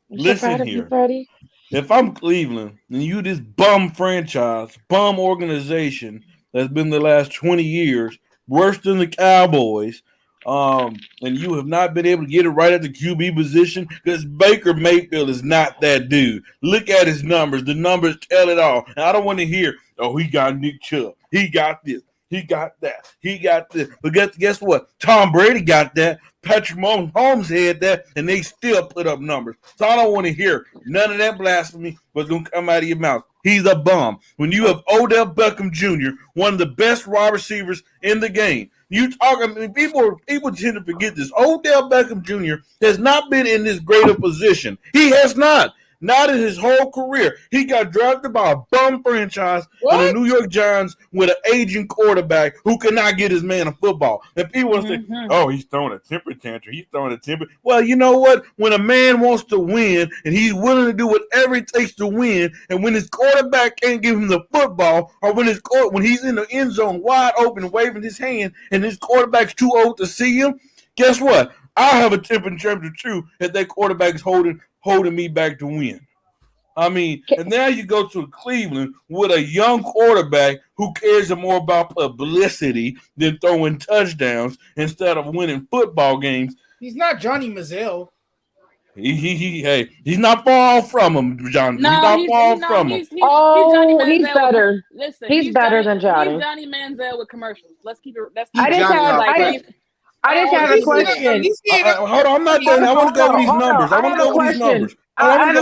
listen here, Freddie. If I'm Cleveland and you this bum franchise, bum organization that's been the last 20 years, worse than the Cowboys. And you have not been able to get it right at the QB position because Baker Mayfield is not that dude. Look at his numbers. The numbers tell it all. And I don't want to hear, he got Nick Chubb. He got this. He got that. He got this. But guess what? Tom Brady got that. Patrick Mahomes had that, and they still put up numbers. So I don't want to hear none of that blasphemy what's going to come out of your mouth. He's a bum. When you have Odell Beckham Jr., one of the best wide receivers in the game, people tend to forget this. Odell Beckham Jr. has not been in this great a position. He has not. Not in his whole career. He got drafted by a bum franchise and the New York Giants with an aging quarterback who cannot get his man a football. And people want to say, he's throwing a temper tantrum. He's throwing a temper. Well, you know what? When a man wants to win and he's willing to do whatever it takes to win, and when his quarterback can't give him the football, or when he's in the end zone wide open waving his hand and his quarterback's too old to see him, guess what? I'll have a temper tantrum too if that quarterback is holding me back to win. I mean, and now you go to Cleveland with a young quarterback who cares more about publicity than throwing touchdowns instead of winning football games. He's not Johnny Manziel. He's not far from him, John. No, he's not far from him. He's better. He's better than Johnny. He's Johnny Manziel with commercials. Let's keep it. I just have a question. Hold on, I'm not done. I want to go over these numbers. I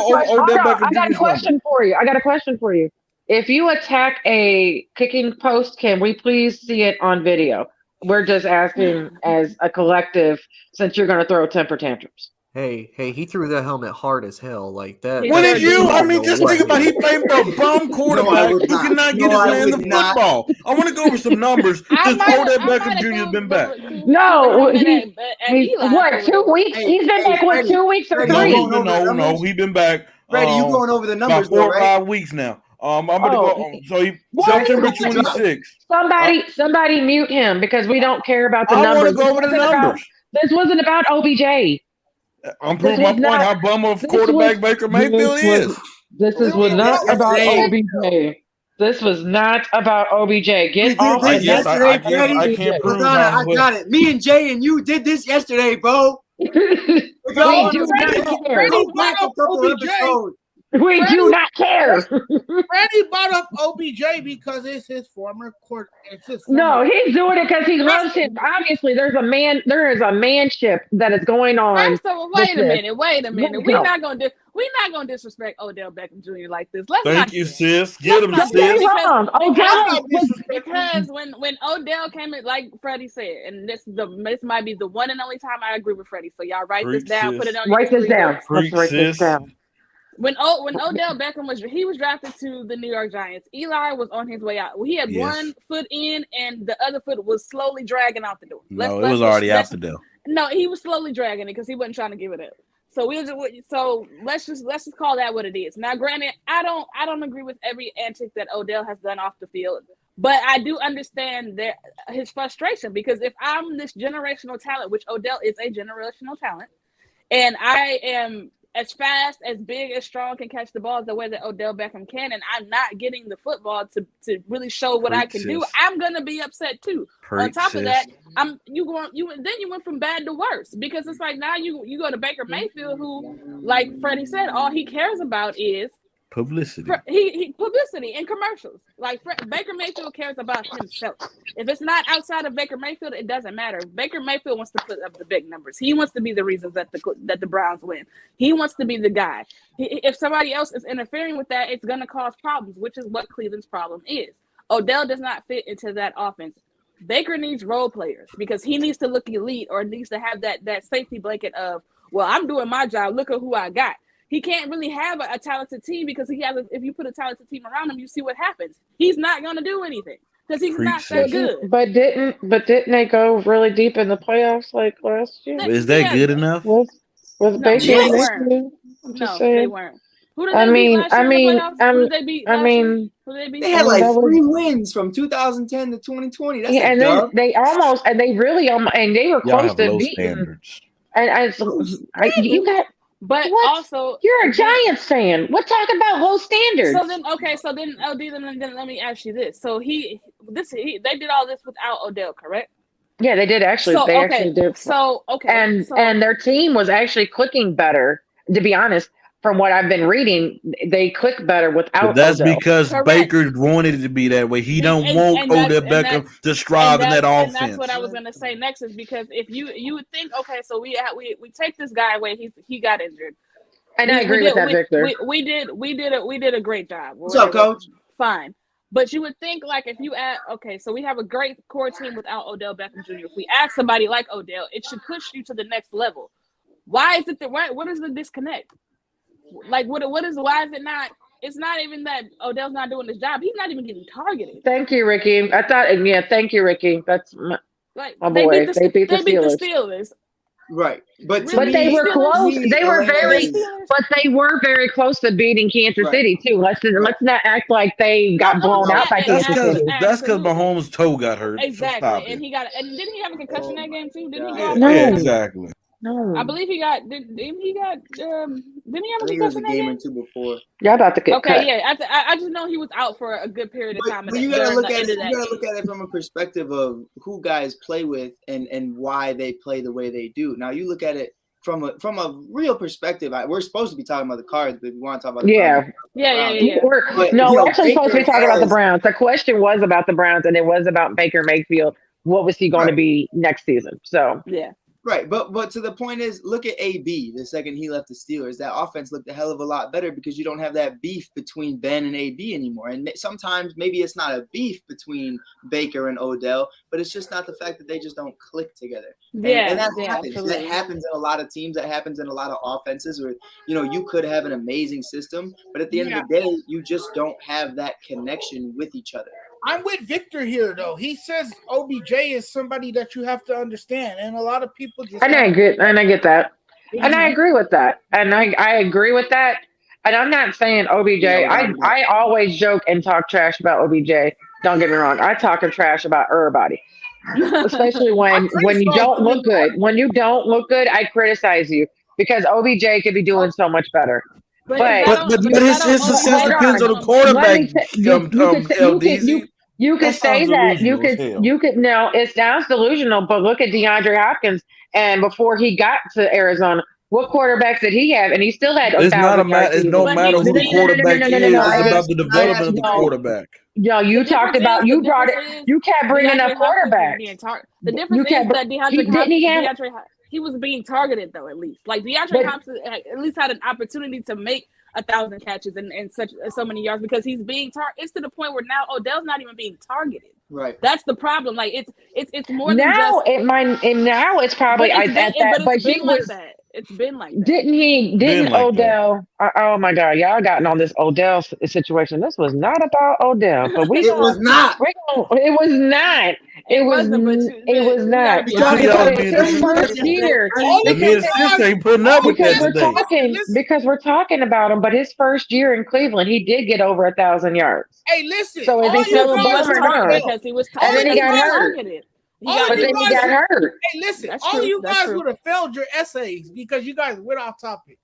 got a question for you. I got a question for you. If you attack a kicking post, can we please see it on video? We're just asking as a collective, since you're going to throw temper tantrums. Hey, he threw that helmet hard as hell like that. What did you? I mean, just think about he playing for a bum quarterback who cannot get his man the football. I want to go over some numbers since Odell Beckham Jr. has been back. No, what, 2 weeks? He's been back, 2 weeks or 3? No, he's been back. Brady, you going over the numbers about 4 or 5 weeks now. I'm going to go. So September 26th. Somebody mute him because we don't care about the numbers. I want to go over the numbers. This wasn't about OBJ. I'm proving my point how bum of quarterback Baker Mayfield is. This was not about OBJ. This was not about OBJ. Get off. I can't prove I got it. Me and Jay and you did this yesterday, bro. We do not care. Freddie brought up OBJ because it's his former court. No, he's doing it because he loves him. Obviously, there is a manship that is going on. First of all, wait a minute. We're not gonna disrespect Odell Beckham Jr. like this. Thank you, sis. Get him, sis. Because when Odell came in, like Freddie said, and this might be the one and only time I agree with Freddie. So y'all write this down. Put it on. Write this down. Let's write this down. When Odell Beckham was drafted to the New York Giants, Eli was on his way out. He had one foot in, and the other foot was slowly dragging out the door. It was already out the door. No, he was slowly dragging it because he wasn't trying to give it up. So let's just call that what it is. Now, granted, I don't agree with every antic that Odell has done off the field, but I do understand his frustration because if I'm this generational talent, which Odell is a generational talent, and I am as fast, as big, as strong, can catch the ball the way that Odell Beckham can, and I'm not getting the football to really show what I can do, I'm gonna be upset too. On top of that, you went from bad to worse because it's like now you go to Baker Mayfield, who, like Freddie said, all he cares about is publicity. He publicity and commercials. Like Baker Mayfield cares about himself. If it's not outside of Baker Mayfield, it doesn't matter. Baker Mayfield wants to put up the big numbers. He wants to be the reasons that the Browns win. He wants to be the guy. If somebody else is interfering with that, it's going to cause problems, which is what Cleveland's problem is. Odell does not fit into that offense. Baker needs role players because he needs to look elite or needs to have that safety blanket of, well, I'm doing my job. Look at who I got. He can't really have a talented team because if you put a talented team around him, you see what happens. He's not going to do anything because he's not that good. But didn't they go really deep in the playoffs like last year? Is that good enough? Was Baker? They weren't. They weren't. Who did they beat last year in the playoffs? Who did they beat last year? Who did they beat? They had like 3 wins from 2010 to 2020. That's and then they were close to beating. You got. But also, you're a Giants fan. What talk about low standards? So then, LD, then let me ask you this. So they did all this without Odell, correct? Yeah, they did actually. Actually did. So and their team was actually clicking better. To be honest, from what I've been reading, they click better without. But that's Odell. because Baker wanted it to be that way. He don't want Odell Beckham to strive in that offense. And that's what I was going to say next is because if you would think, okay, so we take this guy away, he got injured, and I agree with that, Victor. We did a great job. What's up, Coach? Fine. But you would think like if you add, okay, so we have a great core team without Odell Beckham Jr. If we add somebody like Odell, it should push you to the next level. Why is it what is the disconnect? Like why is it not? It's not even that Odell's not doing his job. He's not even getting targeted. Thank you, Ricky. Thank you, Ricky. That's my boy. They beat the Steelers. Right. But they were close. They were very close to beating Kansas City too. Let's not act like they got blown out by Kansas City. That's because Mahomes' toe got hurt. Exactly. And didn't he have a concussion that game too? Didn't he go? No. Yeah, exactly. No. I believe he got. Didn't he have a concussion that game? Or two before. Y'all about to get cut. Yeah. I just know he was out for a good period of time. But you gotta look at it from a perspective of who guys play with and why they play the way they do. Now you look at it from a real perspective. We're supposed to be talking about the Cards, but we want to talk about the Browns. Yeah. We're actually supposed to be talking about the Browns. The question was about the Browns, and it was about Baker Mayfield. What was he going to be next season? So yeah. Right, but to the point is, look at AB. The second he left the Steelers, that offense looked a hell of a lot better because you don't have that beef between Ben and AB anymore. And sometimes maybe it's not a beef between Baker and Odell, but it's just not the fact that they just don't click together. And that happens. Absolutely. That happens in a lot of teams. That happens in a lot of offenses where you could have an amazing system, but at the end of the day, you just don't have that connection with each other. I'm with Victor here, though. He says OBJ is somebody that you have to understand, and a lot of people just. And I get that, and I agree with that, and I agree with that. And I'm not saying OBJ. I always joke and talk trash about OBJ. Don't get me wrong. I talk trash about everybody, especially when you don't look good. When you don't look good, I criticize you because OBJ could be doing so much better. But his success depends on the quarterback. You could say that. You could. No, it sounds delusional, but look at DeAndre Hopkins. And before he got to Arizona, what quarterbacks did he have? And he still had. It's not a matter. It don't matter who the quarterback is. It's about the development of the quarterback. No, you talked about. You brought it. You kept bringing up quarterbacks. The difference is that DeAndre he was being targeted though. At least like DeAndre Hopkins at least had an opportunity to make 1,000 catches and so many yards because he's being targeted. It's to the point where now Odell's not even being targeted. Right. That's the problem. Like it's more than now just now it's probably at that. But he was. It's been like that. Didn't like Odell? Oh my God, y'all gotten on this Odell situation. This was not about Odell, but It was not. it was not. It was wasn't, but it was we not. gotta be Y'all Because being it's his first year. The me and sis ain't putting up with that today. Because we're talking about him, but his first year in Cleveland, he did get over 1,000 yards. Hey, listen. So is he still a bum or not? because he was And then he got hurt. But then he got hurt. Hey, listen. That's All true. of you That's guys true. would have failed your essays because you guys went off topic.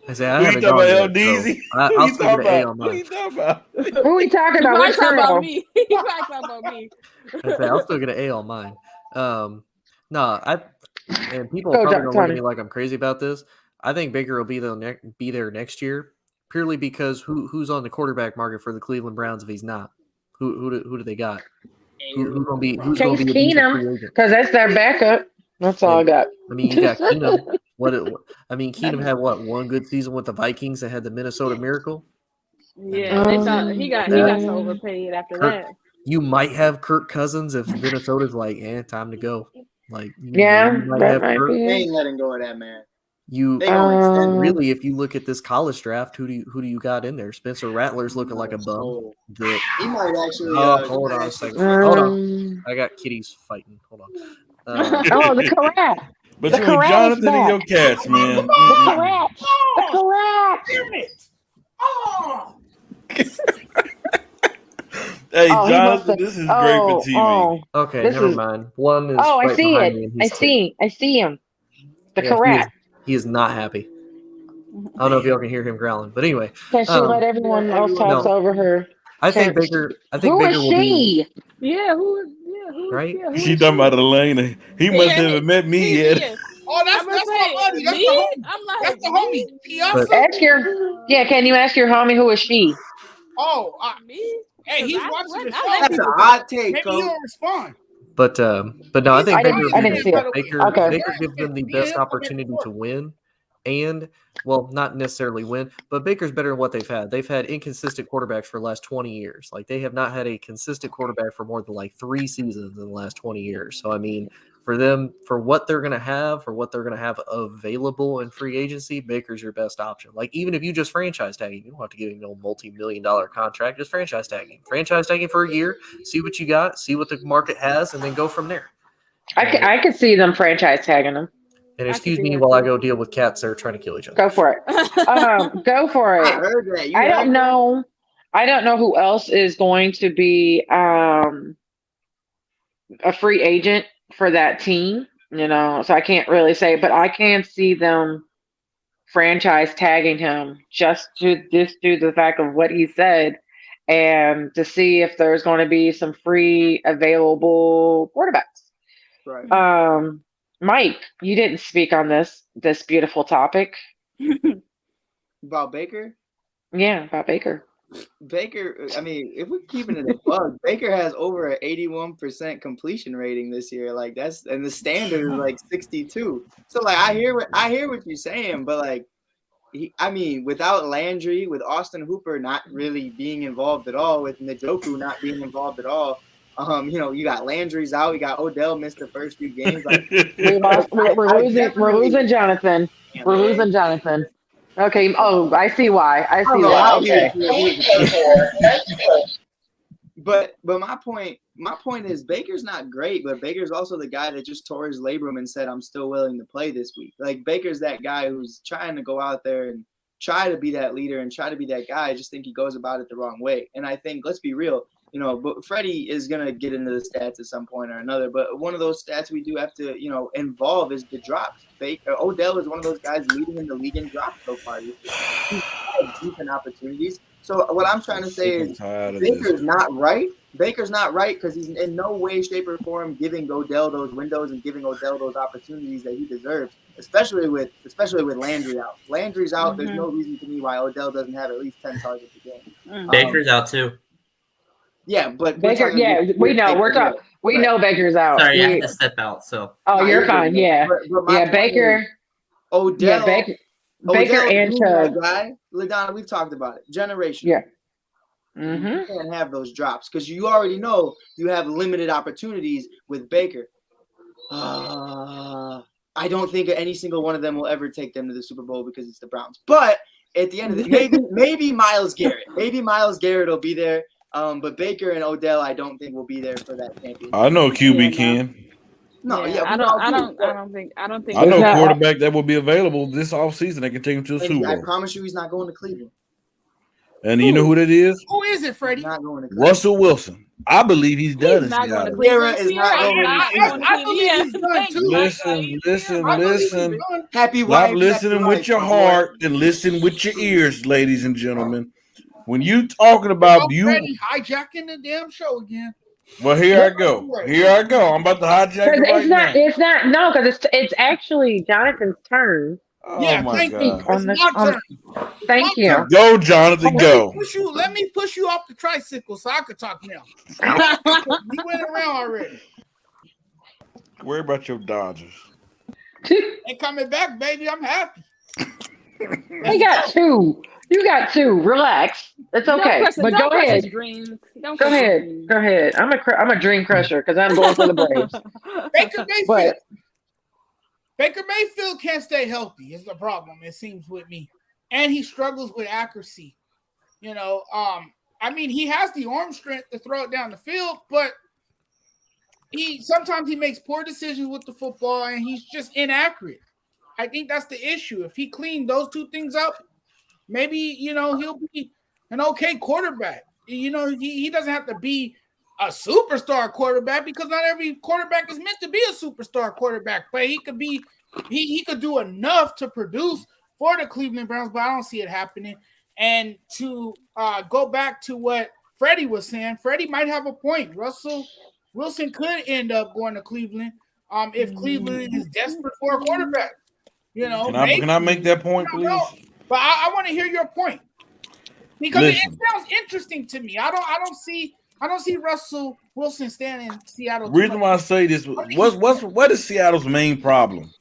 I say I Who you haven't talking gone about, yet, LDZ? so I'll still get an A on Who you mine. talking about? Who we talking about? He Which talking girl? about me. He talking about me. I say I'll still get an A on mine. And people Go, are probably gonna look Tony. at me like I'm crazy about this. I think Baker will be there next year, purely because who's on the quarterback market for the Cleveland Browns if he's not? Who do they got? Who's gonna be Case a decent free Keenum, agent? because that's their backup. That's all I got. I mean, you got Keenum. Keenum had one good season with the Vikings that had the Minnesota Miracle. Yeah, they thought he got so overpaid after that. You might have Kirk Cousins if Minnesota's like, time to go. Like, Yeah, you might that have might Kirk. be They it. ain't letting go of that man. You They gonna extend really, if you look at this college draft, who do you got in there? Spencer Rattler's looking like a bum. He might actually. Hold on a second. Hold on. I got kitties fighting. Hold on. Oh, the Karat. But The you and Karat is Jonathan and back. your cats, man. The Karat. The Karat. Damn it! Oh, Hey, Oh, he must Jonathan, have- this is great for TV. Oh, Okay, This never is- mind. One is oh, I right see behind it. me and I he's see him. The Yeah, Karat. He is not happy. I don't know if y'all can hear him growling, but anyway, Can she let everyone else talk over her? I think Baker. Who is Baker will be she? right. She talking about Elena. He must haven't met me yet. oh, that's my buddy. That's the homie. I'm like, That's the homie. Piazza. Ask can you ask your homie who is she? Oh, me? hey, he's watching the show. That's a hot take, Maybe Coach. he'll respond. But no, I think I didn't see it. Baker. Okay. Baker gives them the best opportunity to win, and not necessarily win, but Baker's better than what they've had. They've had inconsistent quarterbacks for the last 20 years. Like, they have not had a consistent quarterback for more than like 3 seasons in the last 20 years. So I mean, for them, for what they're gonna have available in free agency, Baker's your best option. Like, even if you just franchise tag him, you don't have to give him no multi-million-dollar contract. Just franchise tag him. Franchise tag him for a year, see what you got, see what the market has, and then go from there. I could see them franchise tagging him. And excuse me while I go deal with cats that are trying to kill each other. Go for it. Go for it. I heard that. I don't know. I don't know who else is going to be a free agent for that team, so I can't really say, but I can see them franchise tagging him just due to the fact of what he said, and to see if there's going to be some free available quarterbacks. Right. Mike, you didn't speak on this beautiful topic. About Baker? Yeah, about Baker. Baker, I mean, if we're keeping it a bug, Baker has over an 81% completion rating this year. Like, and the standard is like 62. So like, I hear what you're saying, but like, without Landry, with Austin Hooper not really being involved at all, with Njoku not being involved at all, you got Landry's out, you got Odell missed the first few games. Like, we're losing Jonathan. We're losing Jonathan. Okay. Oh, I see why. I see why. Okay. But my point is Baker's not great, but Baker's also the guy that just tore his labrum and said, I'm still willing to play this week. Like, Baker's that guy who's trying to go out there and try to be that leader and try to be that guy. I just think he goes about it the wrong way. And I think, let's be real, but Freddie is going to get into the stats at some point or another. But one of those stats we do have to, involve is the drops. Odell is one of those guys leading in the league in drops so far. He's had decent opportunities. So what I'm trying to say is Baker's not right. Baker's not right because he's in no way, shape, or form giving Odell those windows and giving Odell those opportunities that he deserves, especially with Landry out. Landry's out. There's no reason to me why Odell doesn't have at least 10 targets a game. Baker's out too. Yeah, but Baker. Yeah, we know. We're talking. We know Baker's out. Sorry, I have to step out. So. Oh, you're fine. Yeah. Yeah, Baker. Odell. Yeah, Baker and Chubb. Guy, LaDonna, we've talked about it. Generation. Yeah. You can't have those drops because you already know you have limited opportunities with Baker. I don't think any single one of them will ever take them to the Super Bowl because it's the Browns. But at the end of the day, maybe Myles Garrett. Maybe Myles Garrett will be there. But Baker and Odell, I don't think will be there for that championship. I know QB can. No, I don't think. I know a quarterback that will be available this offseason. They can take him to the Super Bowl. I promise you, he's not going to Cleveland. And you know who that is? Who is it, Freddie? Not going to Cleveland. Russell Wilson. I believe he's done. He's not going to Cleveland. Cleveland. I believe he's done too. Listen. Happy Stop wife. listening with your heart and listen with your ears, ladies and gentlemen. When you talking about you, Freddie hijacking the damn show again. well, here I go. I'm about to hijack it right now. It's not. No, because it's actually Jonathan's turn. Oh Yeah, my thank God. you. It's my turn. Thank you. Go, Jonathan, go. Let me push you off the tricycle so I could talk now. We went around already. Worry about your Dodgers. They coming back, baby. I'm happy. I got two. You got two. Relax. It's okay. But go ahead. Go ahead. Go ahead. I'm a dream crusher because I'm going for the Braves. Baker Mayfield can't stay healthy is the problem, it seems, with me. And he struggles with accuracy. You know, I mean, he has the arm strength to throw it down the field, but sometimes he makes poor decisions with the football and he's just inaccurate. I think that's the issue. If he cleaned those two things up, maybe, you know, he'll be an okay quarterback. You know, he doesn't have to be a superstar quarterback because not every quarterback is meant to be a superstar quarterback, but he could be, he could do enough to produce for the Cleveland Browns, but I don't see it happening. And to go back to what Freddie was saying, Freddie might have a point. Russell Wilson could end up going to Cleveland if Cleveland is desperate for a quarterback. You know, can I make that point, please? But I want to hear your point because it sounds interesting to me. I don't see Russell Wilson staying in Seattle. The reason why I say this, what is Seattle's main problem?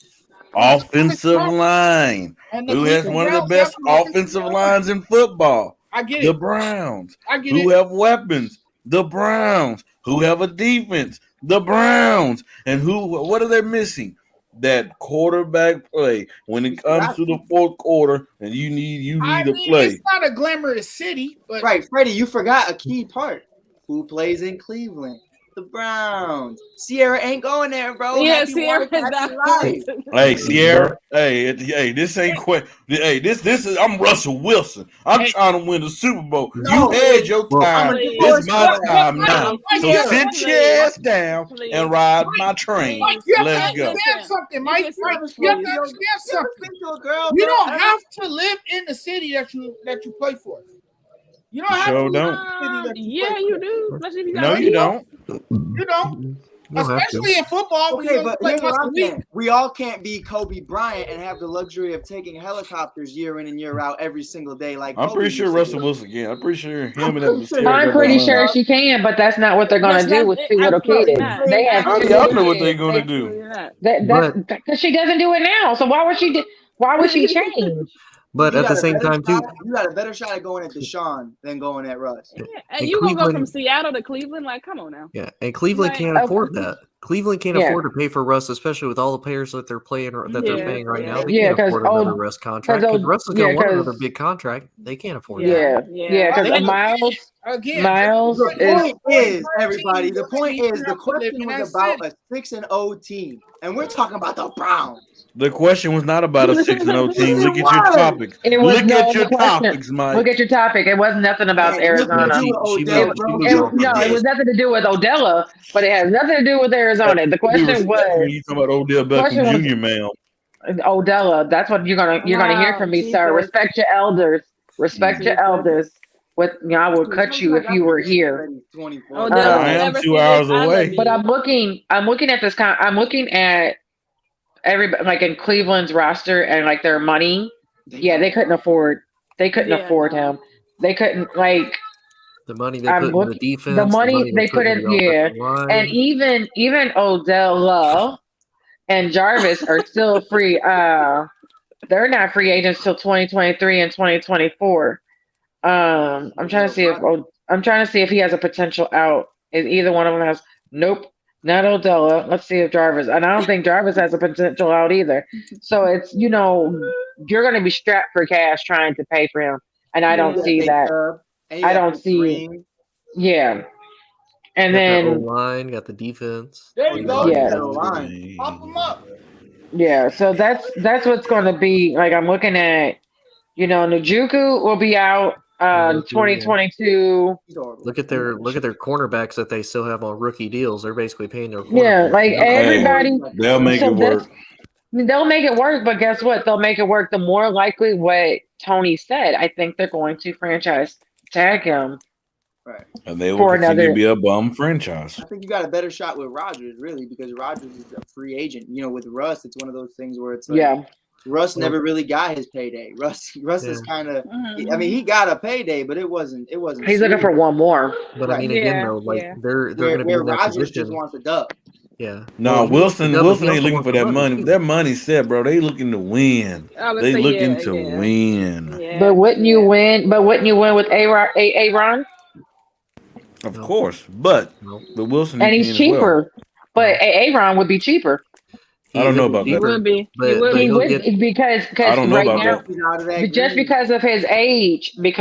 Offensive line. Who has one of the best offensive lines in football? I get it. The it. Browns. I get who it. have weapons? The Browns. Who have a defense? The Browns. And what are they missing? That quarterback play when it comes to the fourth quarter, and you need a play. It's not a glamorous city, but right, Freddie, you forgot a key part. Who plays in Cleveland? The Browns. Sierra ain't going there, bro. Yeah, Sierra is not. Hey, Sierra. Hey, this ain't quick. Hey, this is. I'm Russell Wilson. I'm trying to win the Super Bowl. You had your time. It's my time now. So sit your ass down and ride my train. Let's go. Mike, you have to understand something. You don't have to live in the city that you play for. You don't have to. Yeah, you do. No, you don't. You don't. Especially in football. Okay, but here's what I'm saying. We all can't be Kobe Bryant and have the luxury of taking helicopters year in and year out every single day. Like I'm pretty sure Russell Wilson can. I'm pretty sure him and that. I'm pretty sure she can, but that's not what they're going to do with two little kids. They have. I know what they're going to do. Because she doesn't do it now. So why would she? Why would she change? But at the same time, too, you got a better shot at going at Deshaun than going at Russ. Yeah. And you gonna go from Seattle to Cleveland? Like, come on now. Yeah, and Cleveland can't afford that. Cleveland can't afford to pay for Russ, especially with all the players that they're paying paying right now. They can't afford another Russ contract. Because Russ is going to want another big contract. They can't afford that. Because Miles. The point is, everybody. The point is, the question was about a 6-0 team, and we're talking about the Browns. The question was not about a 6-0 team. Look at your topics. Look at your topics, Mike. Look at your topic. It was nothing about Arizona. It was nothing to do with Odella, but it has nothing to do with Arizona. The question was. You talking about Odell Beckham Jr., man? Odella. That's what you're gonna hear from me, sir. Respect your elders. Respect your elders. I would cut you if you were here. I am 2 hours away. But I'm looking at this. I'm looking at everybody like in Cleveland's roster and like their money. Yeah, they couldn't afford. They couldn't afford him. They couldn't like the money they put in the defense. The money they put in, and even Odella and Jarvis are still free. They're not free agents till 2023 and 2024. I'm trying to see if he has a potential out. Is either one of them has? Nope. Not Odella. Let's see if Jarvis. And I don't think Jarvis has a potential out either. So it's you're going to be strapped for cash trying to pay for him, and I don't see that. I don't see. Yeah, and then line got the defense. There you go. Yeah. Pop them up. Yeah, so that's what's going to be like. I'm looking at, Njoku will be out 2022. Look at their cornerbacks that they still have on rookie deals. They're basically paying their Yeah, like everybody. They'll make it work. They'll make it work, but guess what? They'll make it work. The more likely what Tony said, I think they're going to franchise tag him. Right. And they will continue to be a bum franchise. I think you got a better shot with Rodgers, really, because Rodgers is a free agent. With Russ, it's one of those things where it's like, Russ never really got his payday. Russ is kind of. I mean, he got a payday, but it wasn't. He's looking for one more. But I mean, again, though, they're going to be in that Rodgers position. just wants a dub. Yeah. No, Wilson ain't looking for that money. That money's set, bro. They looking to win. They looking to win. Yeah. But wouldn't you win? With Aaron? Of course, but Wilson and he's cheaper. But Aaron would be cheaper. I don't know about that. He would be. He would because I don't know right about now, that. just because of his age. What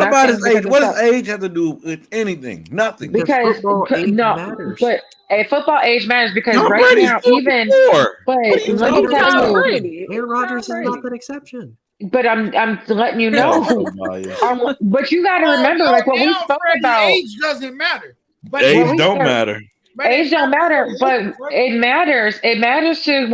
about his age? What does age have to do with anything? Nothing. Because matters. But football age matters because Tom right Brady's now, even. But let me tell you, Aaron Rodgers is not that exception. But I'm letting you know. But you got to remember, like what we spoke about. Age doesn't matter. But age don't matter. Age don't matter, but it matters. It matters to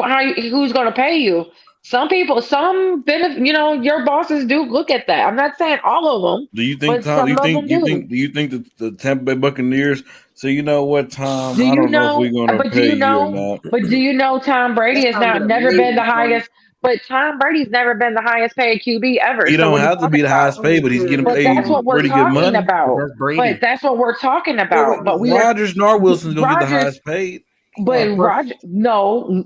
who's going to pay you. Some people, your bosses do look at that. I'm not saying all of them. Do you think Tom? Do you think that the Tampa Bay Buccaneers? So you know what, Tom? I don't know if we're going to pay you or not. But do you know Tom Brady has never been the highest? But Tom Brady's never been the highest paid QB ever. He don't have to be the highest paid, but he's getting paid pretty good money. But that's what we're talking about. But Rodgers nor Wilson's gonna get the highest paid. But Rodgers, no.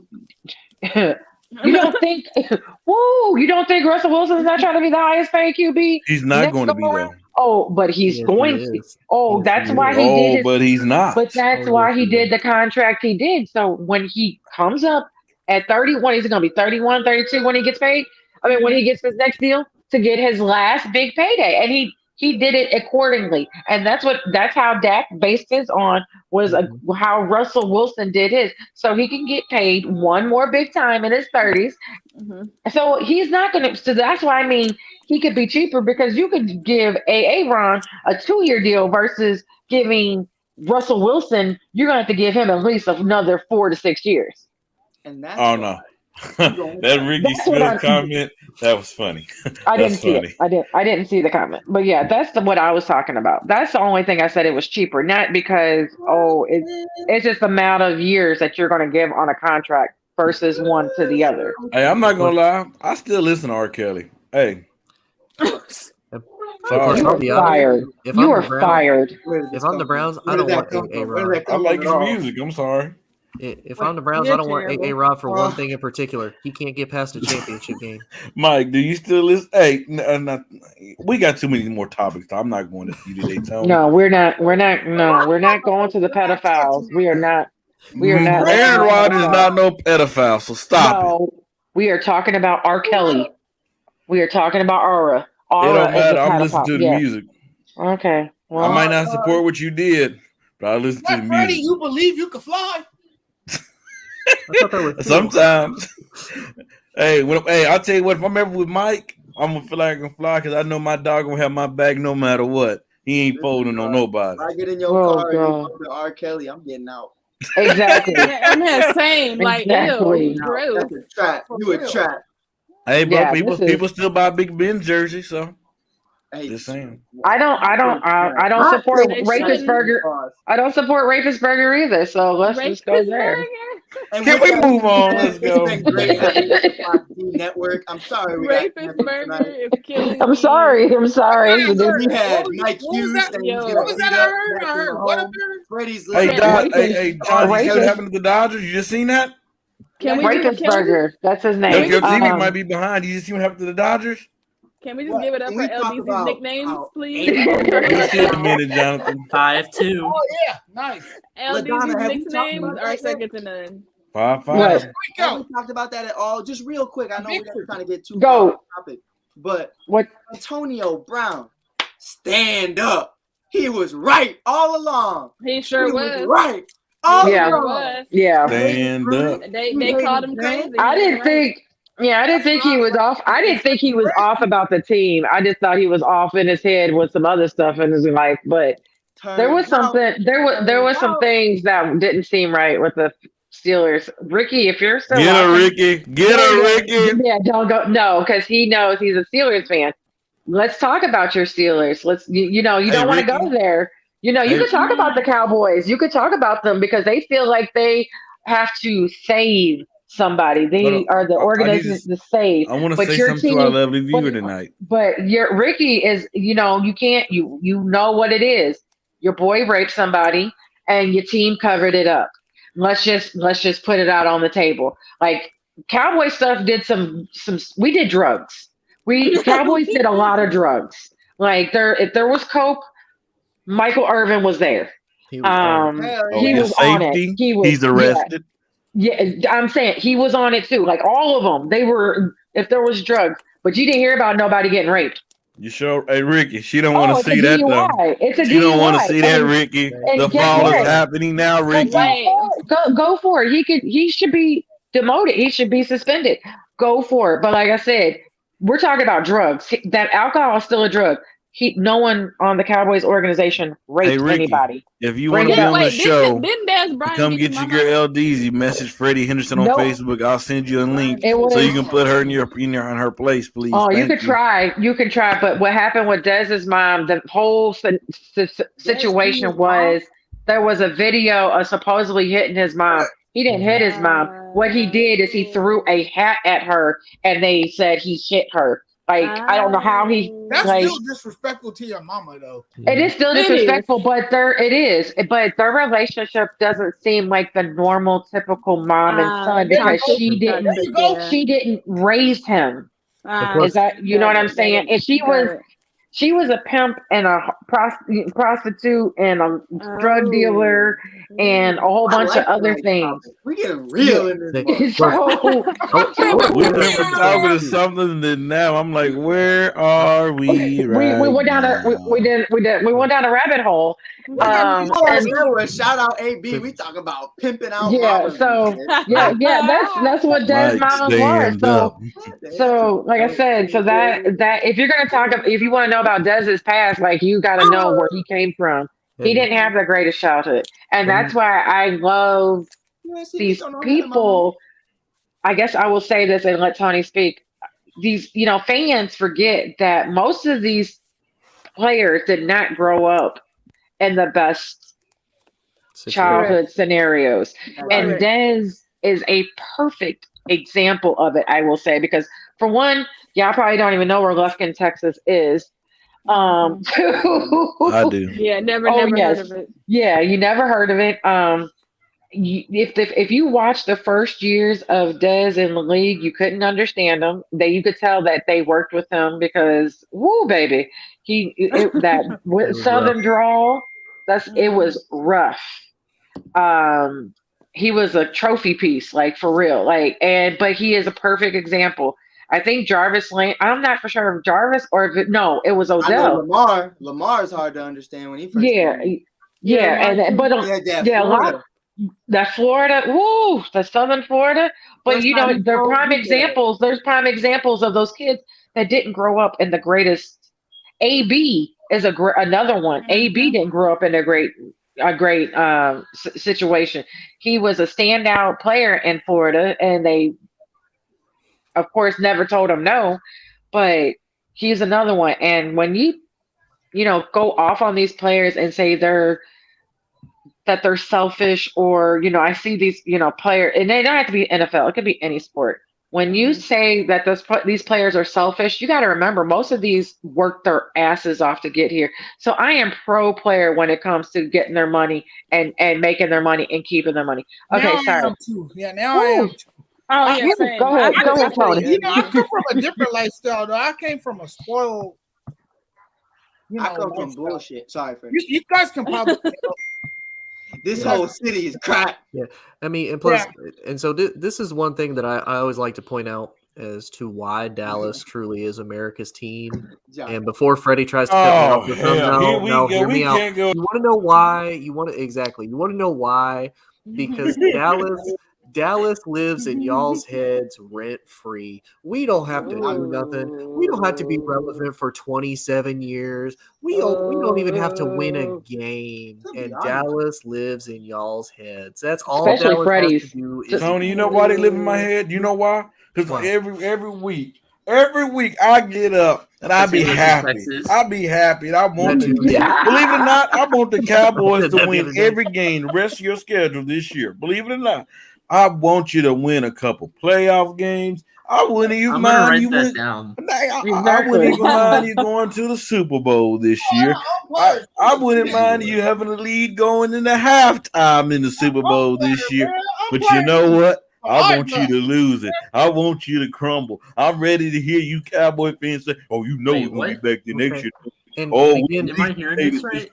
You don't think? Woo! You don't think Russell Wilson's not trying to be the highest paid QB? He's not going to be there. Oh, but he's going to. Oh, that's why he did. But he's not. But that's why he did the contract he did. So when he comes up at 31, he's going to be 31, 32 when he gets paid. I mean, when he gets his next deal to get his last big payday, and he did it accordingly, and that's how Dak based his on was how Russell Wilson did his, so he can get paid one more big time in his 30s. Mm-hmm. So he's not going to. So that's why I mean he could be cheaper because you could give Aaron a 2-year deal versus giving Russell Wilson. You're going to have to give him at least another 4 to 6 years. And that's no. That Ricky Smith comment, that was funny. I didn't see it. I didn't see the comment. But yeah, that's what I was talking about. That's the only thing I said it was cheaper. Not because, it's just the amount of years that you're going to give on a contract versus one to the other. Hey, I'm not going to lie. I still listen to R. Kelly. Hey. Sorry. You are fired. You are fired. If I'm the Browns, I don't want A-Rod. I like his music. I'm sorry. If I'm the Browns, I don't want A-Rod for one thing in particular. He can't get past the championship game. Mike, do you still listen? Hey, we got too many more topics. I'm not going to you today, Tony. No, we're not. We're not going to the pedophiles. We are not. Aaron Rodgers is not no pedophile, so stop it. We are talking about R. Kelly. We are talking about Aura. It don't matter. I'm listening to the music. Okay. Well, I might not support what you did, but I listen to the music. Freddie, you believe you can fly? Sometimes. Hey, I'll tell you what, if I'm ever with Mike, I'm gonna feel like I can fly because I know my dog gonna have my back no matter what. He ain't folding on nobody. If I get in your car and you go to R. Kelly, I'm getting out. Exactly. I'm the same. Like, exactly. Ew, that's a trap. You a trap. Hey, bro, people still buy Big Ben jersey, so just saying. I don't support Rapist Burger. I don't support Rapist Burger either. So let's just go there. Can we move on? Let's go. Network. I'm sorry. Rapist Burger is killing. I'm sorry. We had Mike Hughes. What was that I heard? What Freddie's. Hey, John, you see what happened to the Dodgers? You just seen that? Rapist Burger. That's his name. Your TV might be behind. You just see what happened to the Dodgers? Can we just give it up for LDC's nicknames, please? Just a minute, Jonathan. 5-2. Oh yeah, nice. LDC's nicknames are second to none. 5-5. Have we talked about that at all? Just real quick. I know we're not trying to get too far off the topic, but what? Antonio Brown, stand up. He was right all along. He sure was. Right. Yeah. Stand up. They called him crazy. I didn't think he was off. I didn't think he was off about the team. I just thought he was off in his head with some other stuff in his life. But there was something. There was some things that didn't seem right with the Steelers. Ricky, if you're still get her, Ricky. Get her, Ricky. Yeah, don't go. No, because he knows he's a Steelers fan. Let's talk about your Steelers. You don't want to go there. You could talk about the Cowboys. You could talk about them because they feel like they have to save somebody. They are the organization to save. I want to say something to our lovely viewer tonight. But your Ricky is, you can't. You know what it is. Your boy raped somebody, and your team covered it up. Let's just put it out on the table. Like Cowboy stuff did some. We did drugs. Cowboys did a lot of drugs. Like if there was coke, Michael Irvin was there. He was on it. He's arrested. Yeah, I'm saying he was on it too. Like all of them, they were. If there was drugs, but you didn't hear about nobody getting raped. You sure? Hey, Ricky, she don't want to see that though. She don't want to see that, Ricky. The fall is happening now, Ricky. Go for it. He should be demoted. He should be suspended. Go for it. But like I said, we're talking about drugs. That alcohol is still a drug. No one on the Cowboys organization raped anybody. If you want to be on the show, come get your girl LDZ. Message Freddie Henderson on Facebook. I'll send you a link so you can put her in her place, please. Oh, you could try. You can try. But what happened with Dez's mom? The whole situation was there was a video of supposedly hitting his mom. He didn't hit his mom. What he did is he threw a hat at her, and they said he hit her. Like, I don't know how he. That's still disrespectful to your mama, though. It is still disrespectful, but it is. But their relationship doesn't seem like the normal, typical mom and son because she didn't raise him. Is that you know what I'm saying? And she was a pimp and a prostitute and a drug dealer and a whole bunch of other things. We getting real in this. We remember talking to something, and now I'm like, where are we? We went down we went down a rabbit hole. Shout out AB. We talk about pimping out. Yeah, that's what Des Miles was. So like I said, so that if you're gonna if you want to know about Dez's past, like you got to know where he came from. He didn't have the greatest childhood, and that's why I love these people. I guess I will say this and let Tony speak. These, fans forget that most of these players did not grow up in the best childhood scenarios, and Dez is a perfect example of it. I will say because for one, y'all probably don't even know where Lufkin, Texas is. I do. Yeah, never heard of it. Yeah, you never heard of it. If you watch the first years of Dez in the league, you couldn't understand them. You could tell that they worked with him because, woo, baby, that Southern drawl. It was rough. He was a trophy piece, like for real, but he is a perfect example. I think Jarvis Lane. I'm not for sure if Jarvis or if it was Odell. Lamar is hard to understand when he first. That Florida, woo, the Southern Florida. But they're prime examples. There's prime examples of those kids that didn't grow up in the greatest. AB is another one. AB didn't grow up in a great situation. He was a standout player in Florida, and they, of course, never told him no, but he's another one. And when you go off on these players and say they're selfish, or, I see these, players, and they don't have to be NFL. It could be any sport. When you say that these players are selfish, you got to remember most of these work their asses off to get here. So I am pro player when it comes to getting their money and making their money and keeping their money. Okay, now sorry. I am too. Yeah, now I am too. Oh yeah, same. Go ahead, Tony. You know, I come from a different lifestyle, though. I came from a spoiled. I come from bullshit. Sorry for you guys can probably. This whole city is crap. Yeah, I mean, and plus, and so this is one thing that I always like to point out as to why Dallas truly is America's team. And before Freddie tries to cut me off with hear me out. You want to know why? You want to know why? Because Dallas lives in y'all's heads rent free. We don't have to do nothing. We don't have to be relevant for 27 years. We don't even have to win a game. And Dallas lives in y'all's heads. That's all. Especially Dallas Freddie's. has to do is Tony, you know why they live in my head? You know why? Because every week I get up and I be happy. I be happy. And I want to, believe it or not, I want the Cowboys to win every game the rest of your schedule this year. Believe it or not. I want you to win a couple playoff games. I wouldn't even mind you win. I wouldn't even mind you going to the Super Bowl this year. I wouldn't mind you having a lead going into halftime in the Super Bowl this year. But you know what? I want you to lose it. I want you to crumble. I'm ready to hear you Cowboy fans say, "Oh, you know we're gonna be back the next year." And again, am I hearing this right?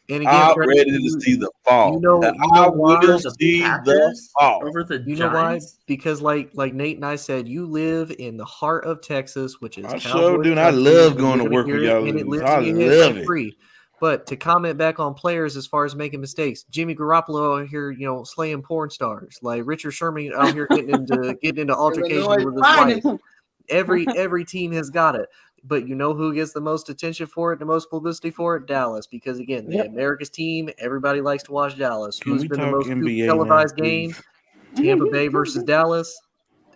And again, I'm ready to see the fall. You know I will see the fall. Over the you know why? Because like Nate and I said, you live in the heart of Texas, which is I sure do. I love going to work with y'all. I love it. Free. But to comment back on players as far as making mistakes, Jimmy Garoppolo out here, slaying porn stars. Like Richard Sherman out here getting into altercations with his wife. Every team has got it. But you know who gets the most attention for it, the most publicity for it? Dallas. Because again, the America's team, everybody likes to watch Dallas. Who's been the most televised game? Tampa Bay versus Dallas,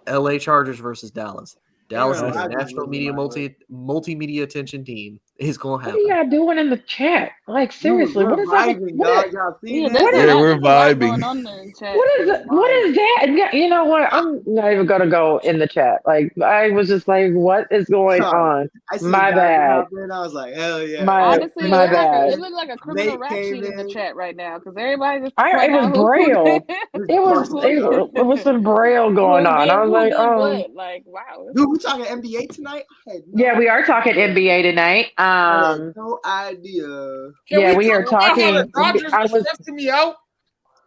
LA Chargers versus Dallas. Dallas is a national media multimedia attention team. Is going to happen. What are y'all doing in the chat? Like seriously, what is that? We're vibing. What is that? You know what? I'm not even gonna go in the chat. Like I was just like, what is going on? My bad. I was like, hell yeah. Honestly, my bad. It looked like a criminal rap sheet in the chat right now because everybody just. It was Braille. It was some Braille going on. I was like, oh, like wow. Dude, we talking NBA tonight? Yeah, we are talking NBA tonight. No idea. We are talking. I was testing me out.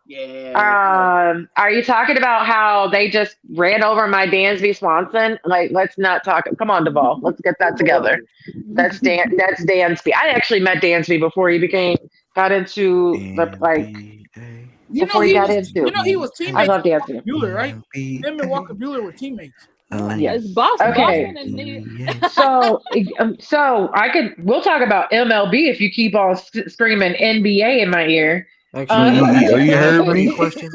Yeah. Are you talking about how they just ran over my Dansby Swanson? Like, let's not talk. Come on, Duvall. Let's get that together. That's Dansby. I actually met Dansby before he got into the he was teammates. I love Dansby. With Bueller, right? Him and Walker Bueller were teammates. Yes, Boston. Okay. We'll talk about MLB if you keep on screaming NBA in my ear. Actually, you heard me? Question.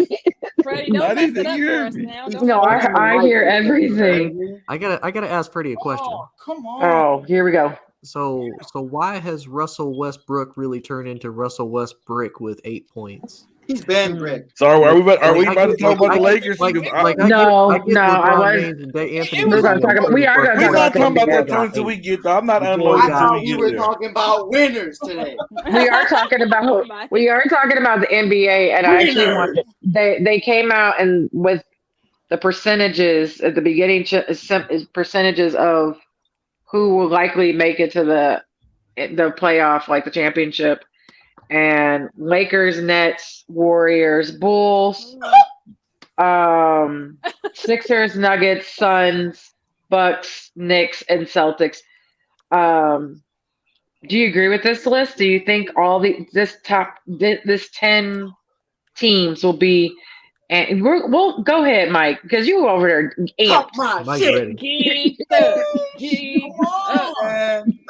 Freddie, don't mess it up for us now. No, I hear everything. I gotta ask Freddie a question. Oh, come on. Oh, here we go. So why has Russell Westbrook really turned into Russell Westbrook with 8 points? He's been Brick. So are we about to talk about the Lakers? We are going to talk about that turn until we get there. I'm not unloading until we get there. We were talking about winners today. We are talking about the NBA, and I actually wanted they came out and with the percentages at the beginning, percentages of who will likely make it to the playoff, like the championship. And Lakers, Nets, Warriors, Bulls, Sixers, Nuggets, Suns, Bucks, Knicks, and Celtics. Do you agree with this list? Do you think all this 10 teams will be? And we'll go ahead, Mike, because you were over there. Let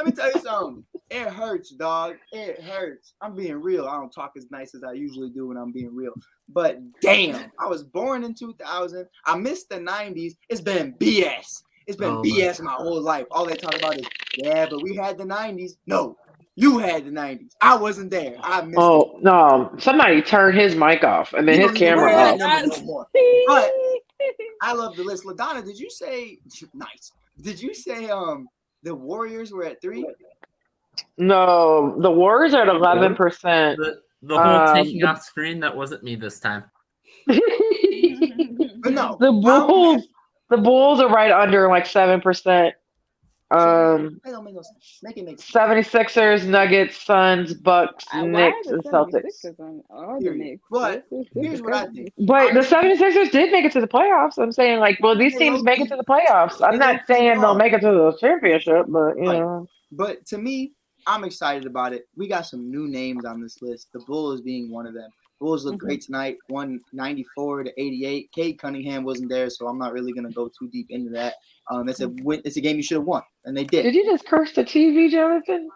me tell you something. It hurts, dog. It hurts. I'm being real. I don't talk as nice as I usually do when I'm being real. But damn, I was born in 2000. I missed the 90s. It's been BS. It's been BS my whole life. All they talk about is, but we had the 90s. No, you had the 90s. I wasn't there. I missed it. No. Somebody turned his mic off and then his camera off. But I love the list. LaDonna, did you say nice? Did you say the Warriors were at 3? No, the Warriors are at 11%. The whole taking off screen, that wasn't me this time. But no, the Bulls. The Bulls are right under like 7%. That don't make no sense. Make it make sense. 76ers, Nuggets, Suns, Bucks, Why Knicks, are and the Celtics. 76ers on all the Period. Knicks? But This here's is what I crazy. think. But the 76ers did make it to the playoffs. I'm saying, like, well, these teams make it to the playoffs. I'm not saying they'll make it to the championship, but, you know. But to me, I'm excited about it. We got some new names on this list, the Bulls being one of them. Bulls look great tonight, won 94-88. Cade Cunningham wasn't there, so I'm not really going to go too deep into that. It's a game you should have won, and they did. Did you just curse the TV, Jonathan?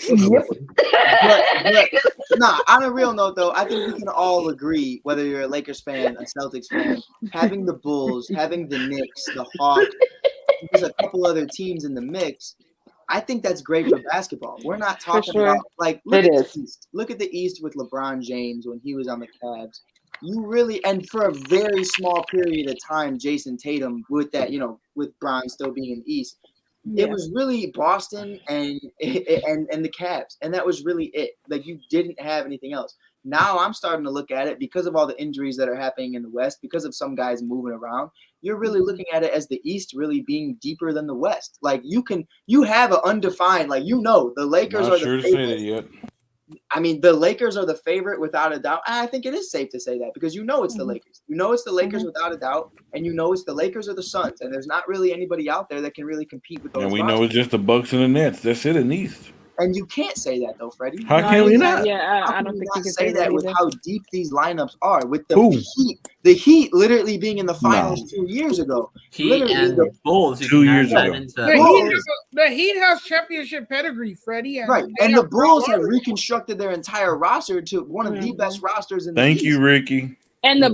Yep. But on a real note, though, I think we can all agree, whether you're a Lakers fan, a Celtics fan, having the Bulls, having the Knicks, the Hawks, there's a couple other teams in the mix. I think that's great for basketball. We're not talking about look at the East with LeBron James when he was on the Cavs. And for a very small period of time, Jason Tatum with that, with Bron still being in the East. It was really Boston and the Cavs, and that was really it. Like, you didn't have anything else. Now I'm starting to look at it because of all the injuries that are happening in the West, because of some guys moving around. You're really looking at it as the East really being deeper than the West. Like, you have an undefined, the Lakers are the favorite. I mean, the Lakers are the favorite without a doubt. I think it is safe to say that because it's the Lakers. It's the Lakers without a doubt, and it's the Lakers or the Suns, and there's not really anybody out there that can really compete with those. And we know it's just the Bucks and the Nets. That's it in the East. And you can't say that though, Freddie. How can we not? Yeah, I don't think you can say that with how deep these lineups are. With the Who? Heat, the Heat literally being in the finals 2 years ago. Heat and the Bulls 2 years ago. The Heat has championship pedigree, Freddie. Right, and the Bulls have reconstructed their entire roster to one of the best rosters in the Thank East. you, Ricky. And the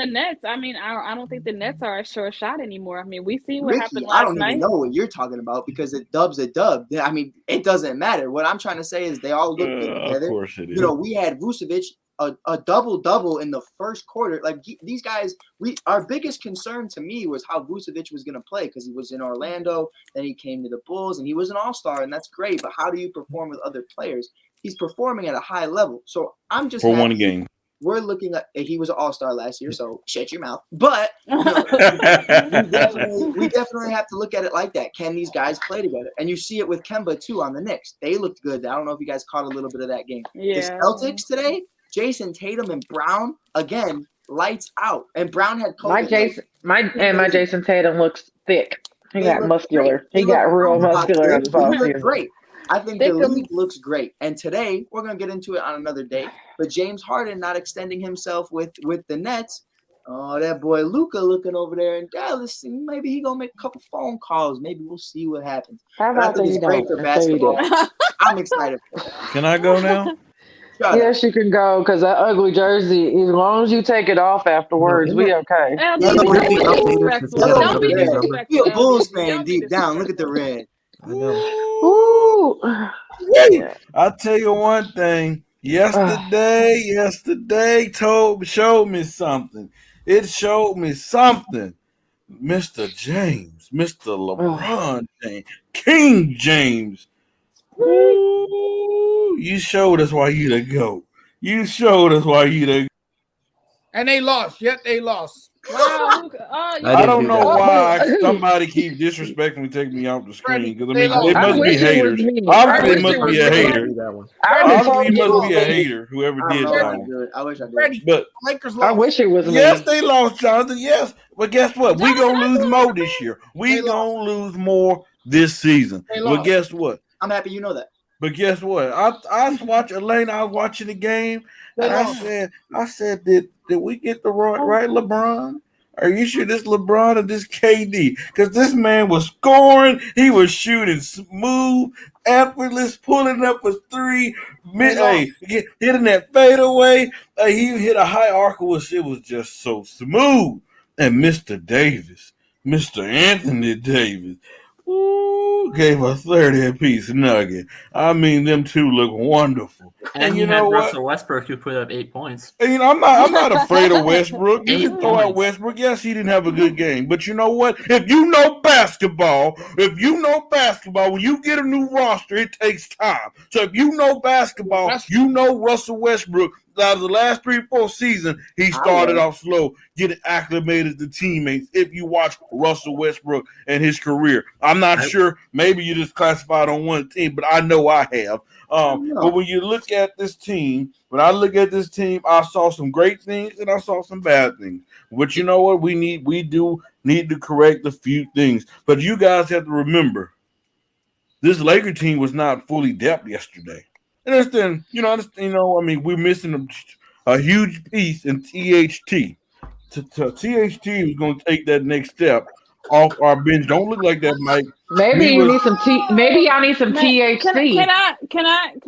Nets, I mean, I don't think the Nets are a sure shot anymore. I mean, we see what happened last I don't night. even know what you're talking about because a dub's a dub. I mean, it doesn't matter. What I'm trying to say is they all look good together. Of course it is. We had Vucevic a double-double in the first quarter. Like, these guys, our biggest concern to me was how Vucevic was going to play because he was in Orlando, then he came to the Bulls, and he was an all-star, and that's great. But how do you perform with other players? He's performing at a high level. So I'm just for one game. We're looking at he was an all-star last year, so shut your mouth. But we definitely have to look at it like that. Can these guys play together? And you see it with Kemba too on the Knicks. They looked good. I don't know if you guys caught a little bit of that game. Yeah. The Celtics today, Jason Tatum and Brown again, lights out. And Brown had COVID. My Jason Tatum looks thick. He got muscular. Great. He got real muscular in the look great. I think the league looks great. And today, we're going to get into it on another day. But James Harden not extending himself with the Nets. Oh, that boy Luka looking over there in Dallas. Maybe he going to make a couple phone calls. Maybe we'll see what happens. How about it's great for basketball. I'm excited. Can I go now? Yes, you can go because that ugly jersey, as long as you take it off afterwards, we okay. Don't be disrespectful. You're a Bulls fan deep down. Look at the red. I know. Ooh. I'll tell you one thing. Yesterday showed me something. It showed me something. Mr. James, Mr. LeBron James, King James. Ooh, you showed us why you the GOAT. You showed us why you the. And they lost. Yet they lost. Wow. I don't know why somebody keep disrespecting me, taking me off the screen. Because it must be haters. Obviously, it must be a hater. Obviously, it must be a hater. Whoever did that one. I wish I did. But Lakers lost. I wish it was me. Yes, they lost, Jonathan. Yes, but guess what? We gonna lose more this year. We gonna lose more this season. But guess what? I'm happy you know that. But guess what? I was watching Elena. I was watching the game, and I said, did we get the right LeBron? Are you sure this LeBron or this KD? Because this man was scoring. He was shooting smooth, effortless, pulling up a three, hitting that fadeaway. He hit a high arc. It was just so smooth. And Mr. Davis, Mr. Anthony Davis, gave a 30-piece nugget. I mean, them two look wonderful. And you know what? Russell Westbrook, who put up 8 points. And I'm not afraid of Westbrook. You can throw out Westbrook. Yes, he didn't have a good game. But you know what? If you know basketball, when you get a new roster, it takes time. So if you know basketball, you know Russell Westbrook out of the last 3-4 seasons, he started off slow, getting acclimated to teammates. If you watch Russell Westbrook and his career, I'm not sure. Maybe you just classified on one team, but I know I have. But when you look at this team, I saw some great things and I saw some bad things. But you know what? We do need to correct a few things. But you guys have to remember, this Laker team was not fully depth yesterday. And then, we're missing a huge piece in THT. THT is going to take that next step off our bench. Don't look like that, Mike. Maybe y'all need some THC. Can I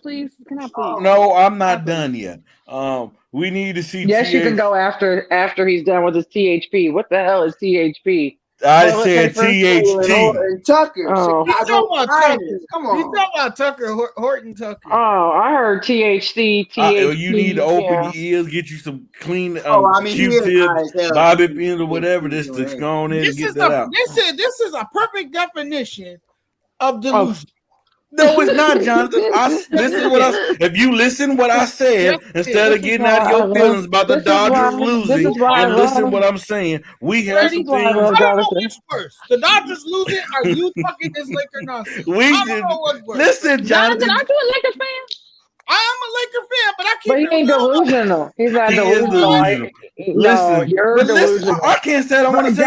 please? No, I'm not done yet. We need to see. Yes, you can go after he's done with his THP. What the hell is THP? I said THT. Tucker. Oh. He's talking about Tucker. Come on. He's talking about Tucker, Horton Tucker. Oh, I heard THC. You need to open your ears, get you some clean Q-tips, bobby pins, or whatever. Just go on in and get that out. This is a perfect definition of delusion. No, it's not, Jonathan. If you listen what I said, instead of getting out of your feelings about the Dodgers losing, and listen what I'm saying, we have some things. I don't know what's worse. The Dodgers losing, or you fucking this Laker nonsense? I don't know what's worse. Listen, Jonathan. Aren't you a Lakers fan? I am a Laker fan, but I keep. But he ain't delusional. He's not delusional. Listen, you're delusional. I can't say I don't want to say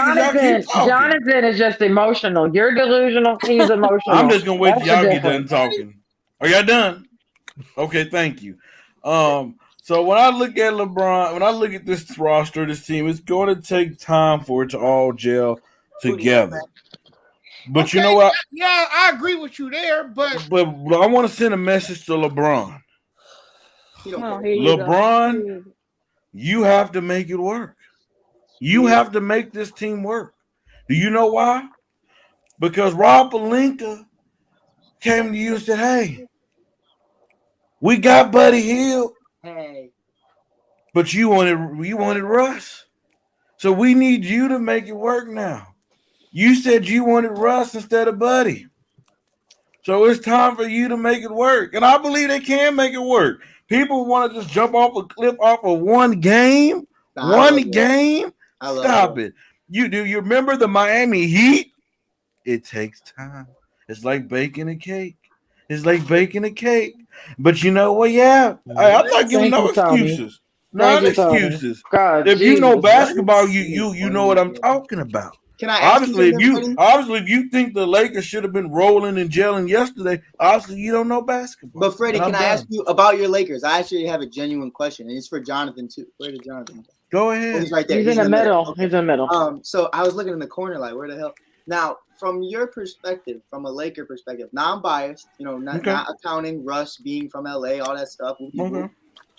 Jonathan is just emotional. You're delusional. He's emotional. I'm just gonna wait till y'all get done talking. Are y'all done? Okay, thank you. So when I look at LeBron, when I look at this roster, this team, it's going to take time for it to all gel together. But you know what? Yeah, I agree with you there. But I want to send a message to LeBron. LeBron, you have to make it work. You have to make this team work. Do you know why? Because Rob Pelinka came to you and said, "Hey, we got Buddy Hield, but you wanted Russ, so we need you to make it work now. You said you wanted Russ instead of Buddy, so it's time for you to make it work." And I believe they can make it work. People want to just jump off a cliff off of one game. Stop it. You remember the Miami Heat? It takes time. It's like baking a cake. But you know what? Yeah, I'm not giving no excuses. No excuses. God, if you know basketball, you know what I'm talking about. Can I ask obviously if you think the Lakers should have been rolling and gelling yesterday, obviously you don't know basketball. But Freddie, can I ask you about your Lakers? I actually have a genuine question, and it's for Jonathan too. Where did Jonathan go? Go ahead. Oh, he's right there. He's in the middle. Okay. He's in the middle. So I was looking in the corner, like, where the hell? Now, from your perspective, from a Laker perspective, non-biased, not accounting Russ being from LA, all that stuff.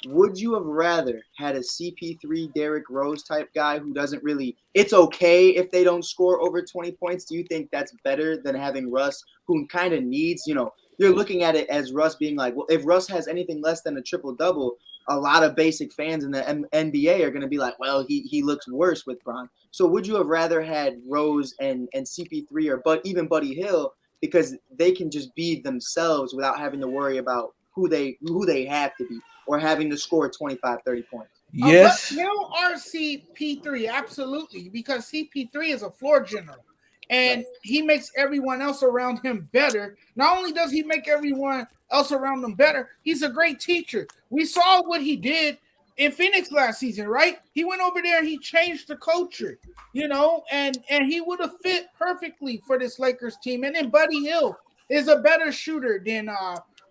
Would you have rather had a CP3 Derrick Rose type guy who doesn't really – it's okay if they don't score over 20 points? Do you think that's better than having Russ who kind of needs – you're looking at it as Russ being like, well, if Russ has anything less than a triple-double, a lot of basic fans in the NBA are going to be like, well, he looks worse with Bron. So would you have rather had Rose and CP3 or even Buddy Hield because they can just be themselves without having to worry about who they have to be or having to score 25, 30 points? Yes. Hill or CP3, absolutely, because CP3 is a floor general. And he makes everyone else around him better. Not only does he make everyone else around him better, he's a great teacher. We saw what he did in Phoenix last season, right? He went over there, he changed the culture, and he would have fit perfectly for this Lakers team. And then Buddy Hield is a better shooter than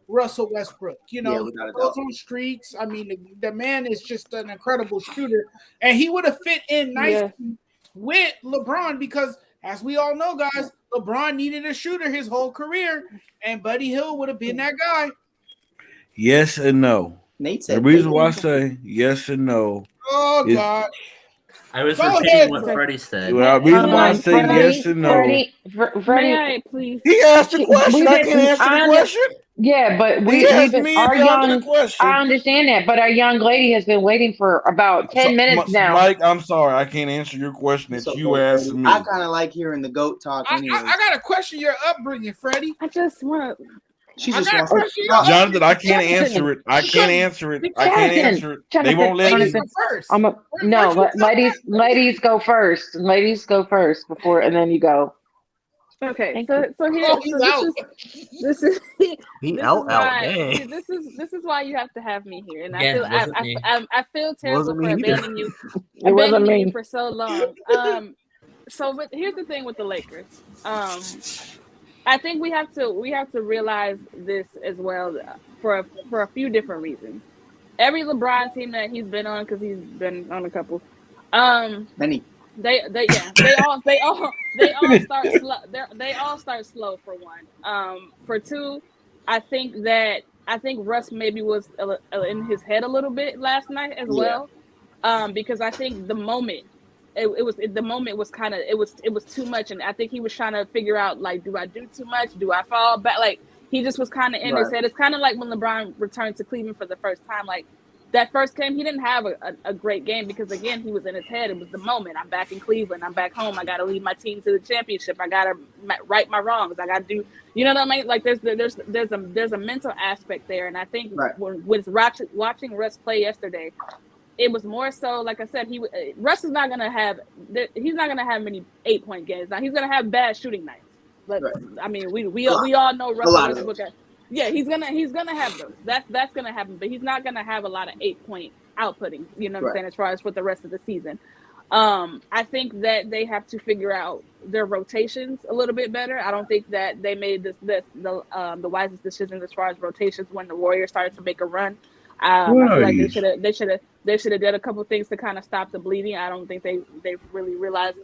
Russell Westbrook. Goes on streaks. I mean, the man is just an incredible shooter. And he would have fit in nicely with LeBron because – as we all know, guys, LeBron needed a shooter his whole career, and Buddy Hield would have been that guy. Yes and no. Nate said the reason why I say yes and no. Oh, God. I was repeating what Freddie said. Well, the reason why I say yes and no. Freddie, please. He asked a question. I can't answer the question. Yeah, but I understand that, but our young lady has been waiting for about 10 minutes now. Mike, I'm sorry, I can't answer your question that you asked me. I kind of like hearing the GOAT talk anyway. I got to question your upbringing, Freddie. I just want to. She just wants to. Jonathan, I can't answer it. I can't answer it. I can't answer it. They won't let me. No, ladies go first. Ladies go first before, and then you go. Okay, so here, this is why you have to have me here, and I feel terrible for abandoning you for so long. But here's the thing with the Lakers. I think we have to realize this as well for a few different reasons. Every LeBron team that he's been on, because he's been on a couple, many. They all start slow. They all start slow for one. For two, I think Russ maybe was in his head a little bit last night as well, because I think the moment was too much, and I think he was trying to figure out, like, do I do too much? Do I fall back? Like, he just was kind of in his head. It's kind of like when LeBron returned to Cleveland for the first time. Like, that first game, he didn't have a great game because, again, he was in his head. It was the moment. I'm back in Cleveland. I'm back home. I got to lead my team to the championship. I got to right my wrongs. I got to do, you know what I mean? Like, there's a mental aspect there. And I think when watching Russ play yesterday, it was more so, like I said, Russ is not going to have many 8-point games. Now, he's going to have bad shooting nights. But I mean, we all know Russell Westbrook. Yeah, he's gonna have those. That's gonna happen, but he's not gonna have a lot of 8-point outputting. You know what I'm saying? As far as for the rest of the season, I think that they have to figure out their rotations a little bit better. I don't think that they made the wisest decisions as far as rotations when the Warriors started to make a run. I feel like they should have done a couple things to kind of stop the bleeding. I don't think they really realized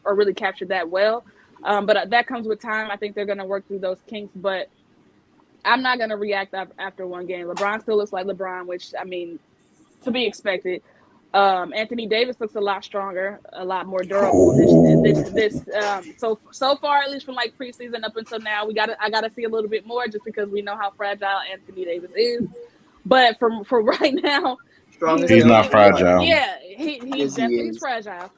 or really captured that well. But that comes with time. I think they're gonna work through those kinks, but I'm not going to react after one game. LeBron still looks like LeBron, which, I mean, to be expected. Anthony Davis looks a lot stronger, a lot more durable. So far, at least from like preseason up until now, I got to see a little bit more just because we know how fragile Anthony Davis is. But for right now, he's not fragile. Yeah, he's definitely fragile.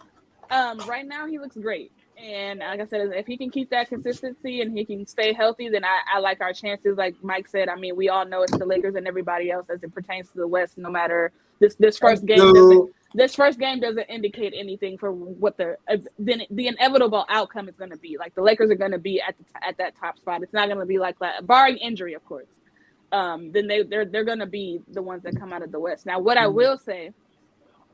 Right now, he looks great. And like I said, if he can keep that consistency and he can stay healthy, then I like our chances. Like Mike said, I mean, we all know it's the Lakers and everybody else as it pertains to the West. No matter this first game doesn't indicate anything for what the inevitable outcome is going to be. Like the Lakers are going to be at that top spot. It's not going to be like that, barring injury, of course. Then they're going to be the ones that come out of the West. Now, what I will say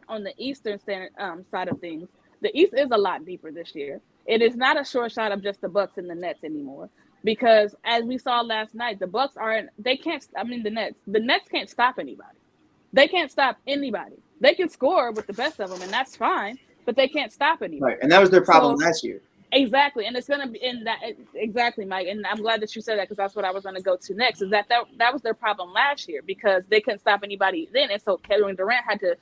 on the Eastern side of things, the East is a lot deeper this year. It is not a short shot of just the Bucks and the Nets anymore, because as we saw last night, the Bucks the Nets can't stop anybody. They can't stop anybody. They can score with the best of them, and that's fine, but they can't stop anybody. Right, and that was their problem last year. Exactly, and it's going to be in that exactly, Mike. And I'm glad that you said that because that's what I was going to go to next. Is that was their problem last year because they couldn't stop anybody then, and so Kevin Durant had to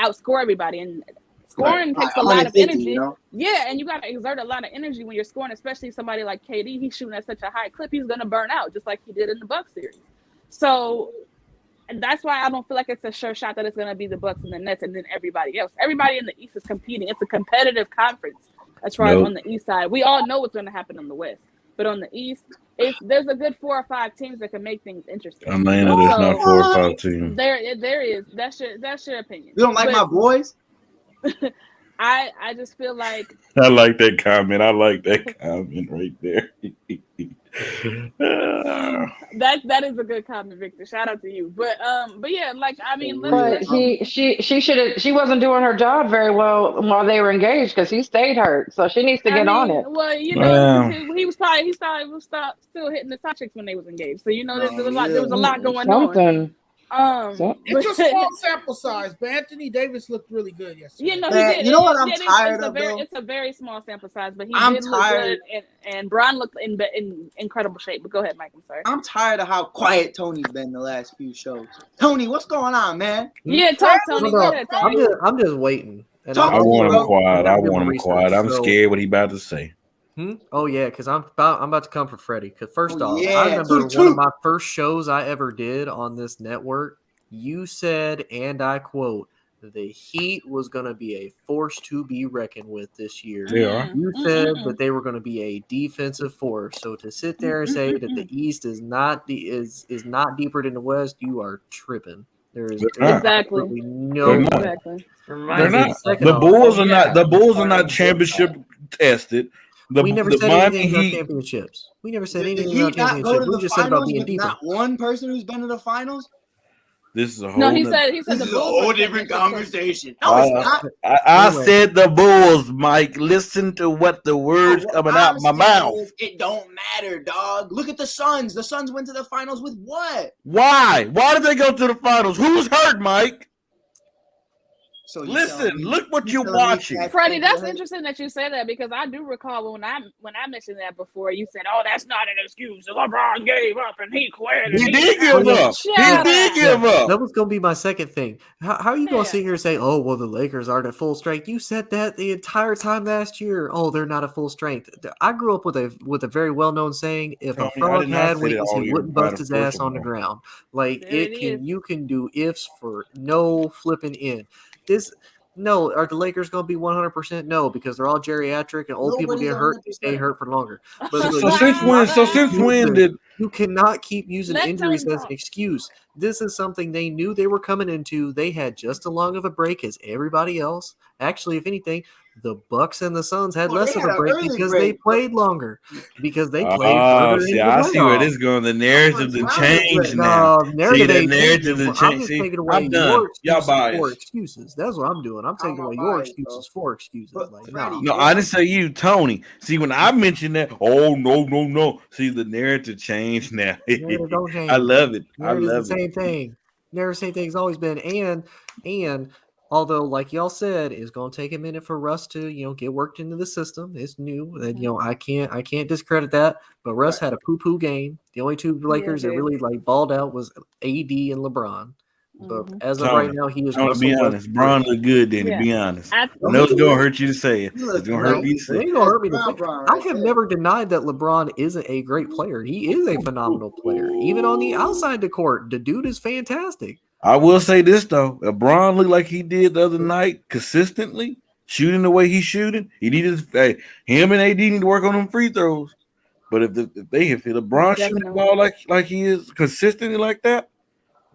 outscore everybody and. Scoring takes a lot of energy. You know? Yeah, and you got to exert a lot of energy when you're scoring, especially somebody like KD. He's shooting at such a high clip, he's going to burn out, just like he did in the Bucks series. So that's why I don't feel like it's a sure shot that it's going to be the Bucks and the Nets and then everybody else. Everybody in the East is competing. It's a competitive conference as far as on the East side. We all know what's going to happen on the West. But on the East, there's a good 4 or 5 teams that can make things interesting. Atlanta, there's not 4 or 5 teams. There is. That's your opinion. You don't like my boys? I just feel like I like that comment. I like that comment right there. that is a good comment, Victor. Shout out to you. But yeah, like I mean, she wasn't doing her job very well while they were engaged because he stayed hurt, so she needs to get on it. Well, you know, he was still hitting the top chicks when they was engaged. So you know, there was a lot going on. It's a small sample size, but Anthony Davis looked really good yesterday. You know, he did. You know what I'm tired of? It's a very small sample size, but he did look good, and Bron looked in incredible shape. But go ahead, Mike. I'm sorry. I'm tired of how quiet Tony's been the last few shows. Tony, what's going on, man? Yeah, talk, Tony. Go ahead, Tony. I'm just waiting. I want him quiet. I'm scared what he about to say. Oh yeah, because I'm about to come for Freddie. Because first off, I remember one of my first shows I ever did on this network. You said, and I quote, the Heat was going to be a force to be reckoned with this year. They are. You said that they were going to be a defensive force. So to sit there and say that the East is not deeper than the West, you are tripping. There is exactly no. Exactly. They're not. The Bulls are not. The Bulls are not championship tested. We never said anything about championships. We never said anything about championships. We just said about being deeper. Not one person who's been to the finals. This is a whole. No, he said this the is a Bulls whole are different championship conversation. No, it's not. I said the Bulls, Mike. Listen to what the words coming out my mouth. It don't matter, dog. Look at the Suns. The Suns went to the finals with what? Why? Why did they go to the finals? Who's hurt, Mike? So listen, look what you're watching, Freddie. That's interesting that you say that because I do recall when I mentioned that before. You said, "Oh, that's not an excuse. LeBron gave up and he quit." He did give up. He did give up. That was going to be my second thing. How are you going to sit here and say, "Oh, well, the Lakers aren't at full strength"? You said that the entire time last year. Oh, they're not at full strength. I grew up with a very well known saying: "If a frog had wings, he wouldn't bust his ass on the ground." Like you can do ifs for no flipping end. Are the Lakers going to be 100%? No, because they're all geriatric and old people get hurt. They stay hurt for longer. But since when did you cannot keep using injuries as an excuse? This is something they knew they were coming into. They had just as long of a break as everybody else. Actually, if anything, the Bucks and the Suns had less of a break because they played longer. Because they played further see, I see where this is going. The narrative to change now. See, the narrative to change. I'm just taking away your excuses for excuses. That's what I'm doing. I'm taking away your excuses for excuses. No, I didn't say you, Tony. See, when I mentioned that, no. See, the narrative changed now. I love it. I love it. Same thing. Never same thing. It's always been and although, like y'all said, it's going to take a minute for Russ to, get worked into the system. It's new, and I can't discredit that. But Russ had a poo-poo game. The only two Lakers that really balled out was AD and LeBron. But as of right now, he is. To be honest, Bron looked good. Then to be honest, I know it's going to hurt you to say it. It's going to hurt me to say it. It ain't going to hurt me to say it. I have never denied that LeBron isn't a great player. He is a phenomenal player, even on the outside the court. The dude is fantastic. I will say this though, if Bron looked like he did the other night, consistently shooting the way he's shooting, he needed him and AD need to work on them free throws. But if LeBron shooting the ball like he is consistently like that,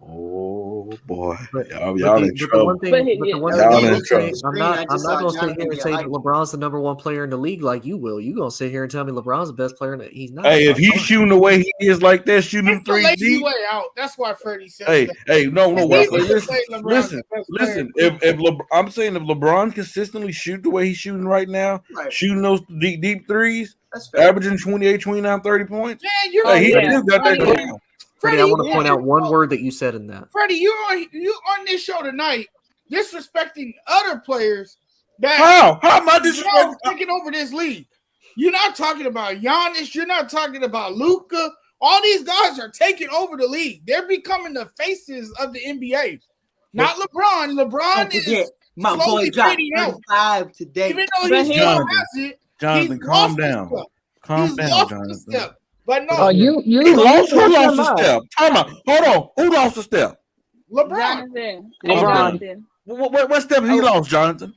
oh boy, y'all in trouble. Y'all in trouble. I'm not going to sit here and say that LeBron's the number one player in the league like you will. You're going to sit here and tell me LeBron's the best player. He's not. Hey, if he's shooting the way he is like that, shooting three deep. Way out. That's why Freddie said. No. Listen. I'm saying if LeBron consistently shoot the way he's shooting right now, shooting those deep threes, averaging 28, 29, 30 points, he got that ground. Freddie, I want to point out one word that you said in that. Freddie, you on this show tonight disrespecting other players that how am I disrespecting taking over this league? You're not talking about Giannis. You're not talking about Luka. All these guys are taking over the league. They're becoming the faces of the NBA. Not LeBron. LeBron is my boy dropped 35 today. Even though he still has it, Jonathan, calm down. Calm down, Jonathan. But no, you lost. Who lost a step? Time out. Hold on. Who lost a step? LeBron. What step he lost, Jonathan?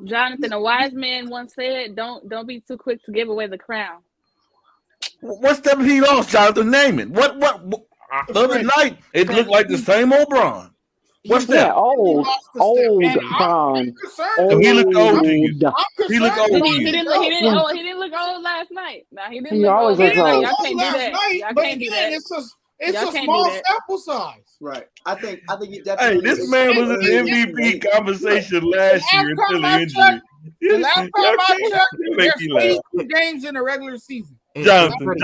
Jonathan, a wise man once said, "Don't be too quick to give away the crown." What step he lost, Jonathan? Name it. What? The other night it looked like the same old Bron. What's that? Yeah, old Bron. He looked old to you. He looked old to you. He didn't look old last night. No, he didn't. He always looks old. Y'all can't do that. Y'all can't do that. It's a small sample size. Right. I think you definitely. Hey, this man was in the MVP conversation last year until the injury. The last time I checked, there's 82 games in the regular season. Jonathan,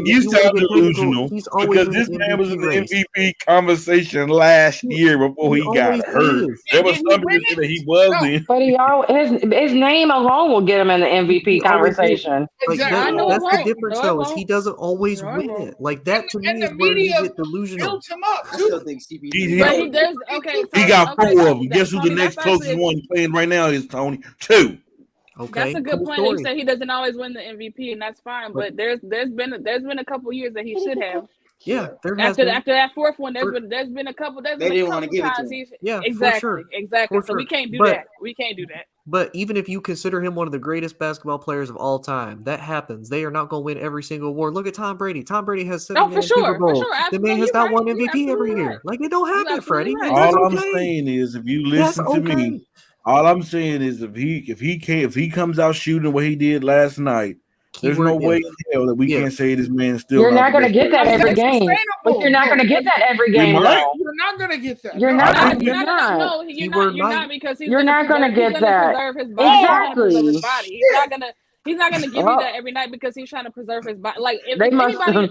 you sound delusional because this man was in the MVP conversation last year before he got hurt. There was something that he was in. But his name alone will get him in the MVP conversation. That's the difference, though, is he doesn't always win it. Like that to me is where you get delusional. I still think CP. He got 4 of them. Guess who the next closest one playing right now is, Tony? 2. Okay, that's a good point. He said he doesn't always win the MVP, and that's fine. But there's been a couple years that he should have. Yeah, there has after been. after that fourth one, there's been a couple. They didn't want to give it to him. Yeah, exactly, exactly. For So we sure. can't do But- that. We can't do that. But even if you consider him one of the greatest basketball players of all time, that happens. They are not going to win every single award. Look at Tom Brady. Tom Brady has 7 for sure, Super Bowls. for sure. The man has You're got right. one You're MVP every absolutely year. right. Like, it don't You're happen, Freddie. absolutely Like, right. that's All I'm okay. saying is, if you That's listen to me, okay. all I'm saying is, if he comes out shooting what he did last night, there's no Keyword way if. in hell that we If. can't say this man still. You're not not the going to best get that player. every That's game. But you're not going to get that every game, might. though. You're not gonna get that. You're No, not. no, I think You're You're not. not. No, you're Keyword not might. because he's You're not gonna get that. preserve his body. He's gonna preserve Exactly. his body. He's not gonna give you that every night because he's trying to preserve his body. Like if They must- anybody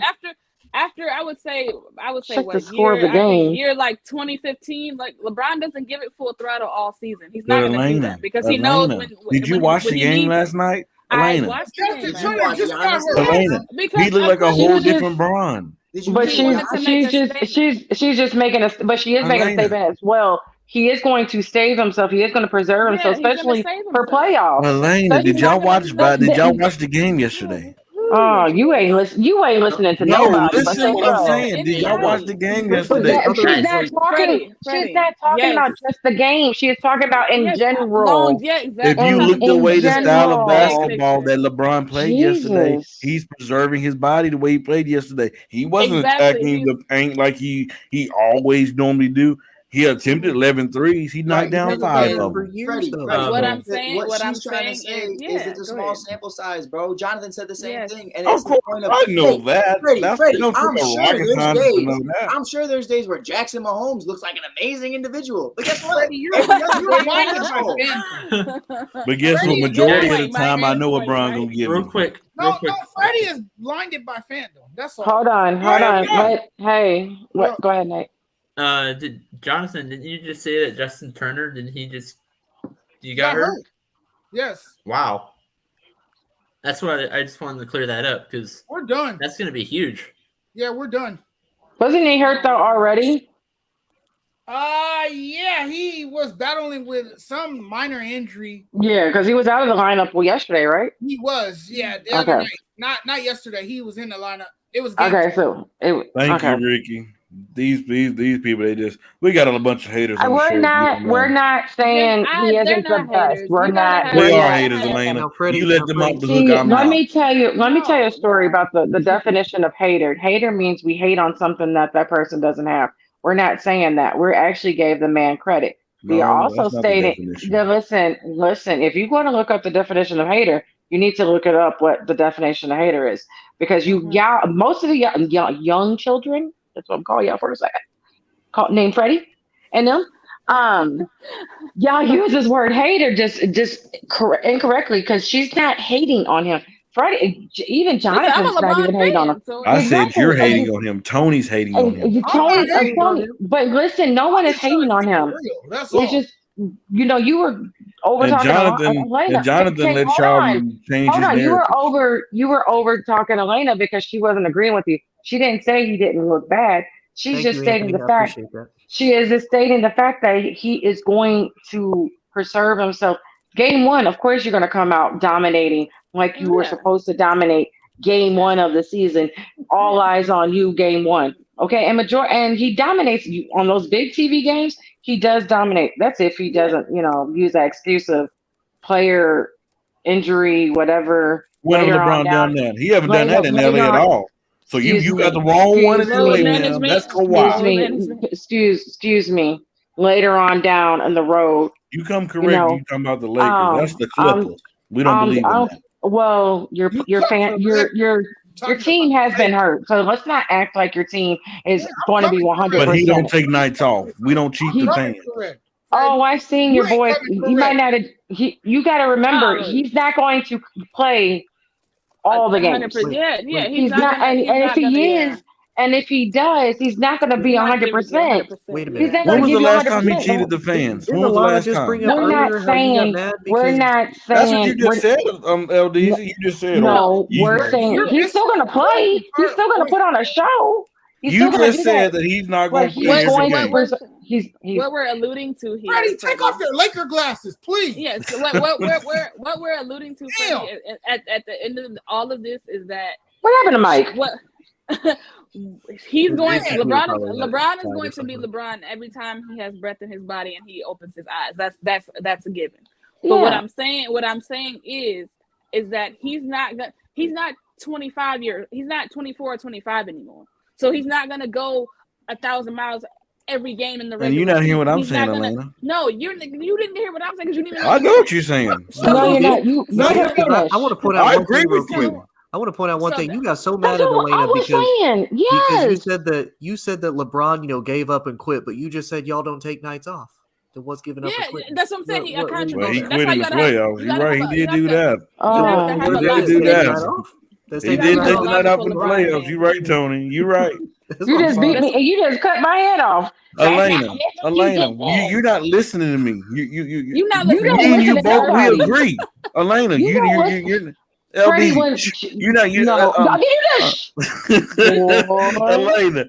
after I would say Check what the score of the year, I think game. year like 2015, like LeBron doesn't give it full throttle all season. He's not But gonna do Elena, that because he knows Elena, when. did you when watch when the he game needs- last night? I Elena, watched the game. Justin man. Turner just got hurt. Elena, Because he looked like a of course whole you just- different Bron. Did you But really she's watch to make a statement. she's just making a but she is making a Elena. statement as well. He is going to save himself. He is going to preserve himself, he's gonna especially save for himself. playoffs. Elena, But did he's y'all not gonna watch? do that. Did y'all watch the game yesterday? Oh, you ain't listening to No, nobody. But listen what I'm y'all. saying. Did y'all watch the game But yesterday? she's not talking. Freddie, She's not talking yes. about just the game. She is talking about in Yes, general. exactly. If you In- look the in way the style of general. basketball that LeBron played yesterday, Jesus. he's preserving his body the way he played yesterday. He wasn't Exactly. attacking the paint like he always normally do. He attempted 11 threes. He knocked down 5 of them. Freddie, What I'm saying, what I'm she's trying to saying say is, is it's a go small ahead. sample size, bro. Jonathan said the same Yes. thing, and Of it's the course, point of I know that. Freddie, That's Freddie, don't I'm take a sure rocket there's scientist to days. know that. I'm sure there's days where Jackson Mahomes looks like an amazing individual, but guess what? Freddie, you're Every other you're day, blinded he's by asshole. FanDuel. But guess Freddie, what? Majority good of the point, time, Mike. I know what Good Bron point, gonna give Real me. quick. No, Freddie is blinded by FanDuel. That's all. Hold on. Hey, what? Go ahead, Nate. Did Jonathan? Didn't you just say that Justin Turner? Didn't he just? You got Got hurt? hurt. Yes, Wow. That's what I just wanted to clear that up because we're done. that's going to be huge. Yeah, we're done. Wasn't he hurt though already? Yeah, he was battling with some minor injury. Yeah, because he was out of the lineup yesterday, right? He was, yeah, the other night. Not yesterday. He was in the lineup. It was game Okay, so Thank you, Ricky. These people, we got a bunch of haters. On the show. We're not saying he They're isn't the not best. haters. We're You gotta not. have- We We're are not. haters, Elena. Now, Freddie, You let them off the See, hook. I'm let not. me tell you a story about the definition of hater. Hater means we hate on something that person doesn't have. We're not saying that. We actually gave the man credit. We are No, also that's not the stating definition. that listen, if you want to look up the definition of hater, you need to look it up what the definition of hater is. Because most of the young children, that's what I'm calling y'all for a second, named Freddie and them, y'all use this word hater just incorrectly because she's not hating on him. Freddie, even Jonathan's not even hating on him. I said you're Exactly. hating on him. Tony's hating on him. Tony, but listen, no one is hating on him. That's all. It's just, you were over And talking Jonathan let y'all change his narrative. You were over talking Elena because she wasn't agreeing with you. She didn't say he didn't look bad. She's just stating the fact. She is just stating the fact that he is going to preserve himself. Game 1, of course, you're going to come out dominating like you were supposed to dominate. Game 1 of the season, all eyes on you. Game 1, okay, and he dominates you on those big TV games. He does dominate. That's if he doesn't, use that excuse of player injury, whatever. When LeBron done that? He haven't done that in LA at all. So you got the wrong one. That's Kawhi. Excuse me. Later on down in the road. You come correct. You come about the Lakers. That's the Clippers. We don't believe in that. Well, your team has been hurt, so let's not act like your team is going to be 100%. But he don't take nights off. We don't cheat the fans. Oh, I've seen your boy. He might not. You got to remember, he's not going to play all the games. Yeah, he's not. And if he is, and if he does, he's not going to be 100%. Wait a minute. When was the last time he cheated the fans? When was the last time? We're not saying. That's what you just said, LDZ. You just said. No, we're saying he's still going to play. He's still going to put on a show. You just said that he's not going to play every game. What we're alluding to here. Freddie, take off your Laker glasses, please. Yes. So what we're alluding to, Freddie, at the end of all of this is that what happened to Mike? He's going. Basically, LeBron probably is that going to be LeBron every time he has breath in his body and he opens his eyes. That's a given. But what I'm saying is that he's not 25 years. He's not 24 or 25 anymore. So he's not gonna go 1,000 miles every game in the regular. And you're not hearing what I'm He's saying, not gonna- Elena. No, you didn't hear what I'm saying because you didn't even. I know what you're saying. No, you're not. You No, let her finish. I want to point out. I one agree thing real with quick. you. I want to point out one So thing. You got so That's mad at what I Elena was because saying. you Yes. said that LeBron, gave up and quit, but you just said y'all don't take nights off. Then what's giving up? Yeah, and quitting? that's what I'm saying. He What- contradicted. Well, he That's quit why in you the gotta have- playoffs. you You're gotta right. have He a- you did have do to- that. You have to have What a did lot he of take that. night patience. off? That's He You taking did gotta night take have the a off. night off in logical the LeBron playoffs. fan. You're right, Tony. You're right. That's You what I'm just beat saying. me. You just cut my head off. Elena, you're not listening to me. You're not You listening. don't Me and you listen to both, we nobody. agree. Elena, You don't listen. you're Freddie LD. went. You're not. You No, give you this. Elena,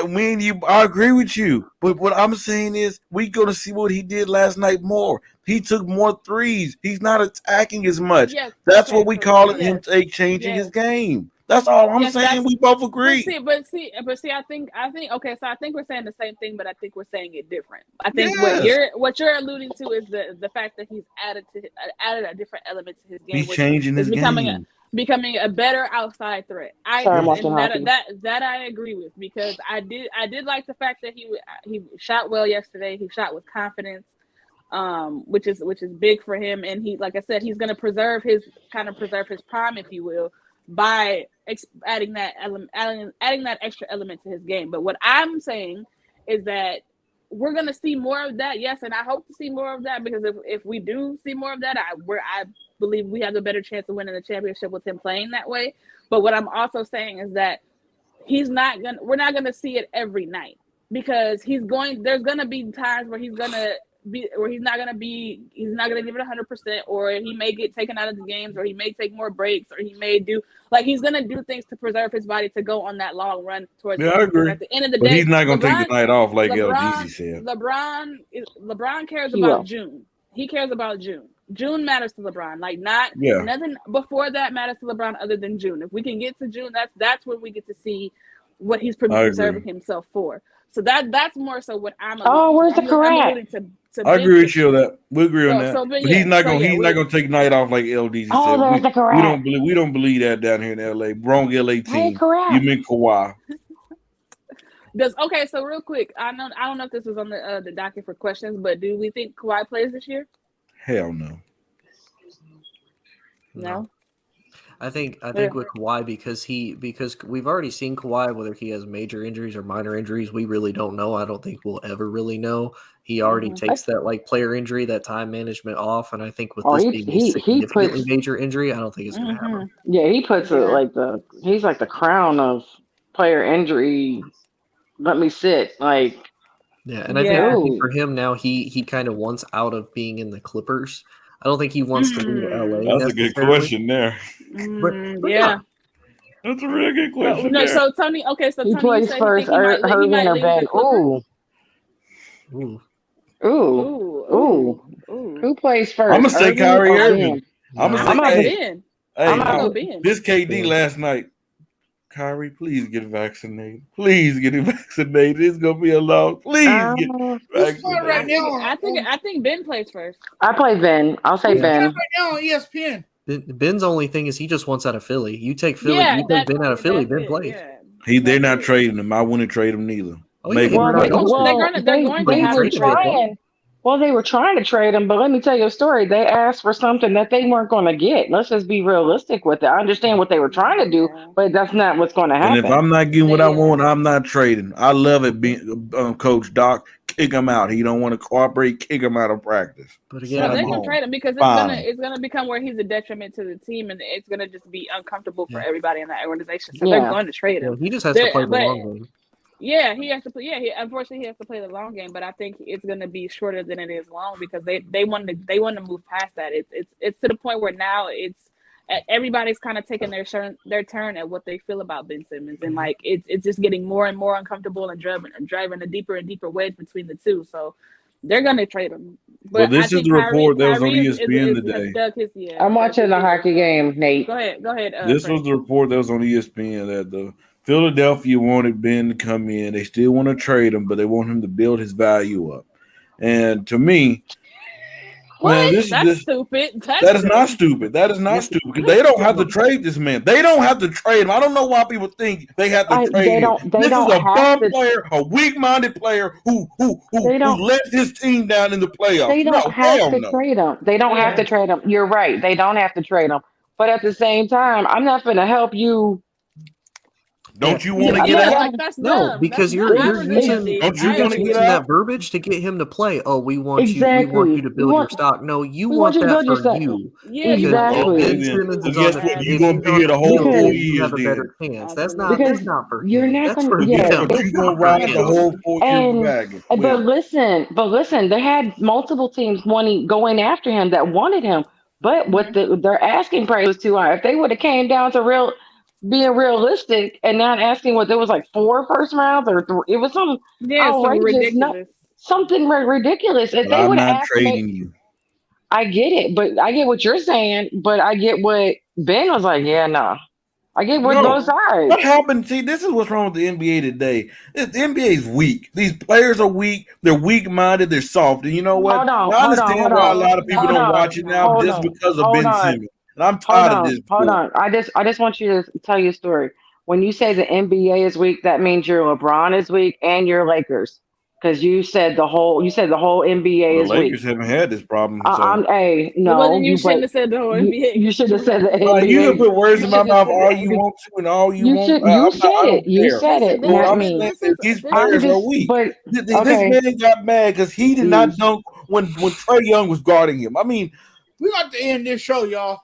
me and you, I agree with you. But what I'm saying is, we gonna see what he did last night more. He took more threes. He's not attacking as much. Yes, That's okay, what we so call it. yes, Him changing his yes. game. That's all I'm Yes, saying. that's- We both agree. But see, I think okay. So I think we're saying the same thing, but I think we're saying it different. I think Yes. what you're alluding to is the fact that he's added a different element to his game. He's which changing is his game. becoming a better outside threat. Sorry, I'm watching hockey. That I agree with because I did like the fact that he shot well yesterday. He shot with confidence, which is big for him. And he, like I said, he's going to preserve his prime, if you will, by adding that extra element to his game. But what I'm saying is that we're going to see more of that. Yes, and I hope to see more of that because if we do see more of that, I believe we have a better chance of winning the championship with him playing that way. But what I'm also saying is that we're not gonna see it every night because there's gonna be times where he's not gonna give it 100%, or he may get taken out of the games, or he may take more breaks, or he may he's gonna do things to preserve his body to go on that long run towards. Yeah, I agree. At the end of the But day, he's not gonna take the night off like LGC said. LeBron cares about June. He cares about June. June matters to LeBron. Nothing before that matters to LeBron other than June. If we can get to June, that's when we get to see what he's preserving himself for. So that's more so what I'm. Where's the correct? I agree with you on that. We agree on that. But he's not gonna take night off like LDC said. That's the correct. We don't believe that down here in LA. Wrong LA team. You mean Kawhi. So real quick, I don't know if this was on the docket for questions, but do we think Kawhi plays this year? Hell no. No. I think with Kawhi because we've already seen Kawhi, whether he has major injuries or minor injuries, we really don't know. I don't think we'll ever really know. He already takes that player injury, that time management off, and I think with this being a significantly major injury, I don't think it's going to happen. Yeah, he puts he's like the crown of player injury. Let me sit Yeah, and I think for him now, he kind of wants out of being in the Clippers. I don't think he wants to leave LA. That's a good question there. Yeah. That's a really good question. So Tony, so he Tony plays first. Irving or Ben. Ooh. Who plays first? I'm gonna say Kyrie Irving. I'm gonna say Ben. Hey, this KD last night. Kyrie, please get vaccinated. Please get vaccinated. It's gonna be a long. Please get vaccinated. Right now, I think Ben plays first. I play Ben. I'll say Ben. Right now on ESPN. Ben's only thing is he just wants out of Philly. You take Philly, you take Ben out of Philly, Ben plays. Yeah. They're not trading him. I wouldn't trade him neither. They're going to try. Well, they were trying to trade him, but let me tell you a story. They asked for something that they weren't going to get. Let's just be realistic with it. I understand what they were trying to do, but that's not what's going to happen. And if I'm not getting what I want, I'm not trading. I love it being Coach Doc. Kick him out. He don't want to cooperate. Kick him out of practice. But again, they're going to trade him because it's gonna become where he's a detriment to the team, and it's gonna just be uncomfortable for everybody in that organization. So they're going to trade him. He just has to play the long game. Yeah, he has to play. Yeah, unfortunately, he has to play the long game. But I think it's going to be shorter than it is long because they want to move past that. It's to the point where now everybody's kind of taking their turn at what they feel about Ben Simmons, and it's just getting more and more uncomfortable and driving a deeper and deeper wedge between the two. So they're going to trade him. But this is the report that was on ESPN today. I'm watching the hockey game, Nate. Go ahead. This was the report that was on ESPN that Philadelphia wanted Ben to come in. They still want to trade him, but they want him to build his value up. And to me, man, That's stupid. That is not stupid. That is not stupid because they don't have to trade this man. They don't have to trade him. I don't know why people think they have to trade him. This is a bum player, a weak-minded player who let his team down in the playoffs. They don't have to trade him. They don't have to trade him. You're right. They don't have to trade him. But at the same time, I'm not going to help you. Don't you want to get out? No, because you're using that verbiage to get him to play. Oh, we want you to build your stock. No, you want that for you. Yeah, exactly. Guess what? You're gonna be here the whole 4 years. You have a better chance. That's not for you're him. not That's going to. Yeah, you're gonna ride the whole 4 years wagon. But listen, they had multiple teams going after him that wanted him. But what their asking price was too high. If they would have came down to being realistic and not asking what there was like 4 first rounds or 3, it was some outrageous, something ridiculous. If they would have trading you. I get it, but I get what you're saying, but I get what Ben was like. Yeah, no. I get what both sides. What happened? See, this is what's wrong with the NBA today. The NBA is weak. These players are weak. They're weak-minded. They're soft. And you know what? I understand why a lot of people don't watch it now just because of Ben Simmons. And I'm tired of this. Hold on. I just want you to tell you a story. When you say the NBA is weak, that means your LeBron is weak and your Lakers. Because you said the whole NBA is weak. The Lakers haven't had this problem. No. Well, then you shouldn't have said the whole NBA. You should have said the NBA. You can put words in my mouth all you want to and all you want. You said it. Not me. These players are weak. This man got mad because he did not dunk when Trae Young was guarding him. I mean, we got to end this show, y'all.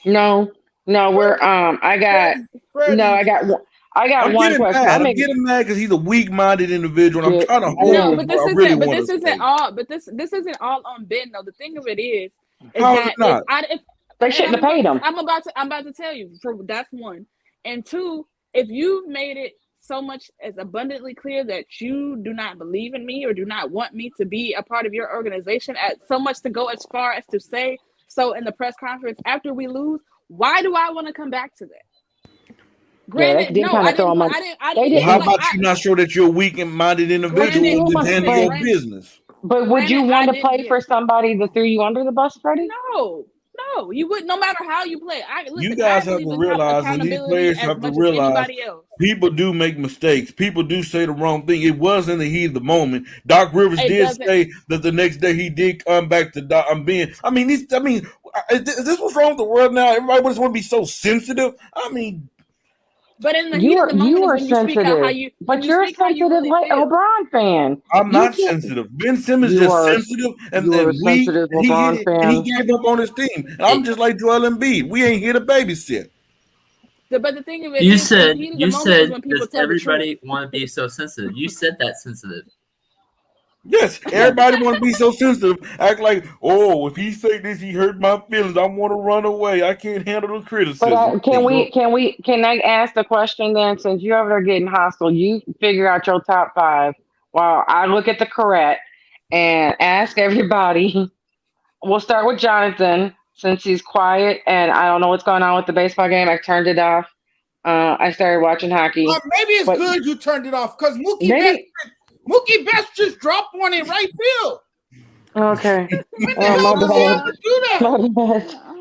No, we're I got one question. I'm getting mad because he's a weak-minded individual. And I'm trying to hold him. But this isn't all on Ben though. The thing of it is that they shouldn't have paid him. I'm about to tell you. That's one, and two. If you've made it so much as abundantly clear that you do not believe in me or do not want me to be a part of your organization, so much to go as far as to say so in the press conference after we lose, why do I want to come back to that? Granted, I didn't. How about you not show that you're a weak and minded individual and handle your business? But would you want to play for somebody that threw you under the bus, Freddie? No, you wouldn't. No matter how you play, you guys have to realize, and these players have to realize, people do make mistakes. People do say the wrong thing. It was in the heat of the moment. Doc Rivers did say that the next day he did come back to Ben. Is this what's wrong with the world now? Everybody just want to be so sensitive. But in the heat of the moment, when you speak out how you, you're a sensitive LeBron fan. I'm not sensitive. Ben Simmons is just sensitive and weak. He gave up on his team. And I'm just like Joel Embiid. We ain't here to babysit. But the thing of it, you said, does everybody want to be so sensitive? You said that sensitive. Yes, everybody want to be so sensitive. Act like, if he say this, he hurt my feelings. I want to run away. I can't handle the criticism. But can I ask the question then? Since you're over there getting hostile, you figure out your top 5 while I look at the correct and ask everybody. We'll start with Jonathan since he's quiet and I don't know what's going on with the baseball game. I turned it off. I started watching hockey. Maybe it's good you turned it off because Mookie Betts just dropped one in right field. Okay.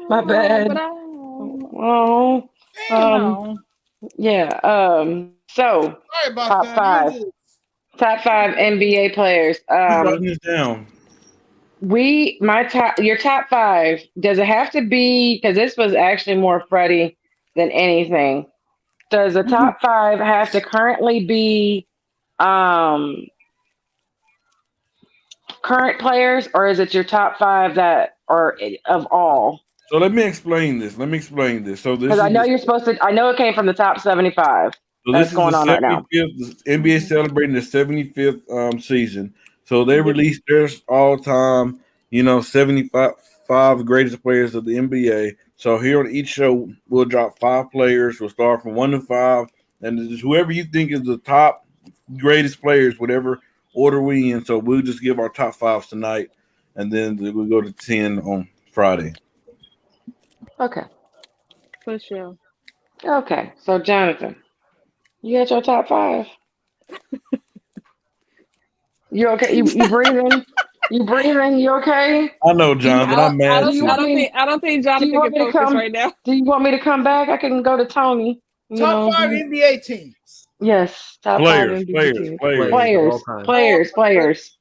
My bad. So top 5 NBA players. This down. Your top 5. Does it have to be? Because this was actually more Freddie than anything. Does the top 5 have to currently be current players, or is it your top 5 that are of all? So let me explain this. So this, I know you're supposed to. I know it came from the top 75. So that's going on right now. The NBA is celebrating the 75th season. So they released their all-time, 75 greatest players of the NBA. So here on each show, we'll drop 5 players. We'll start from 1 to 5, and whoever you think is the top greatest players, whatever order we in. So we'll just give our top 5s tonight, and then we'll go to 10 on Friday. Okay. For sure. Okay. So Jonathan, You got your top 5. You okay? You breathing? You breathing? You okay? I know, Jonathan. I'm mad Do you too. want me? I don't think Do Jonathan you want can me to focus come? right now. Do you want me to come back? I can go to Tony. Top 5 NBA teams. Yes, top 5 Players, NBA players, teams. players. Players.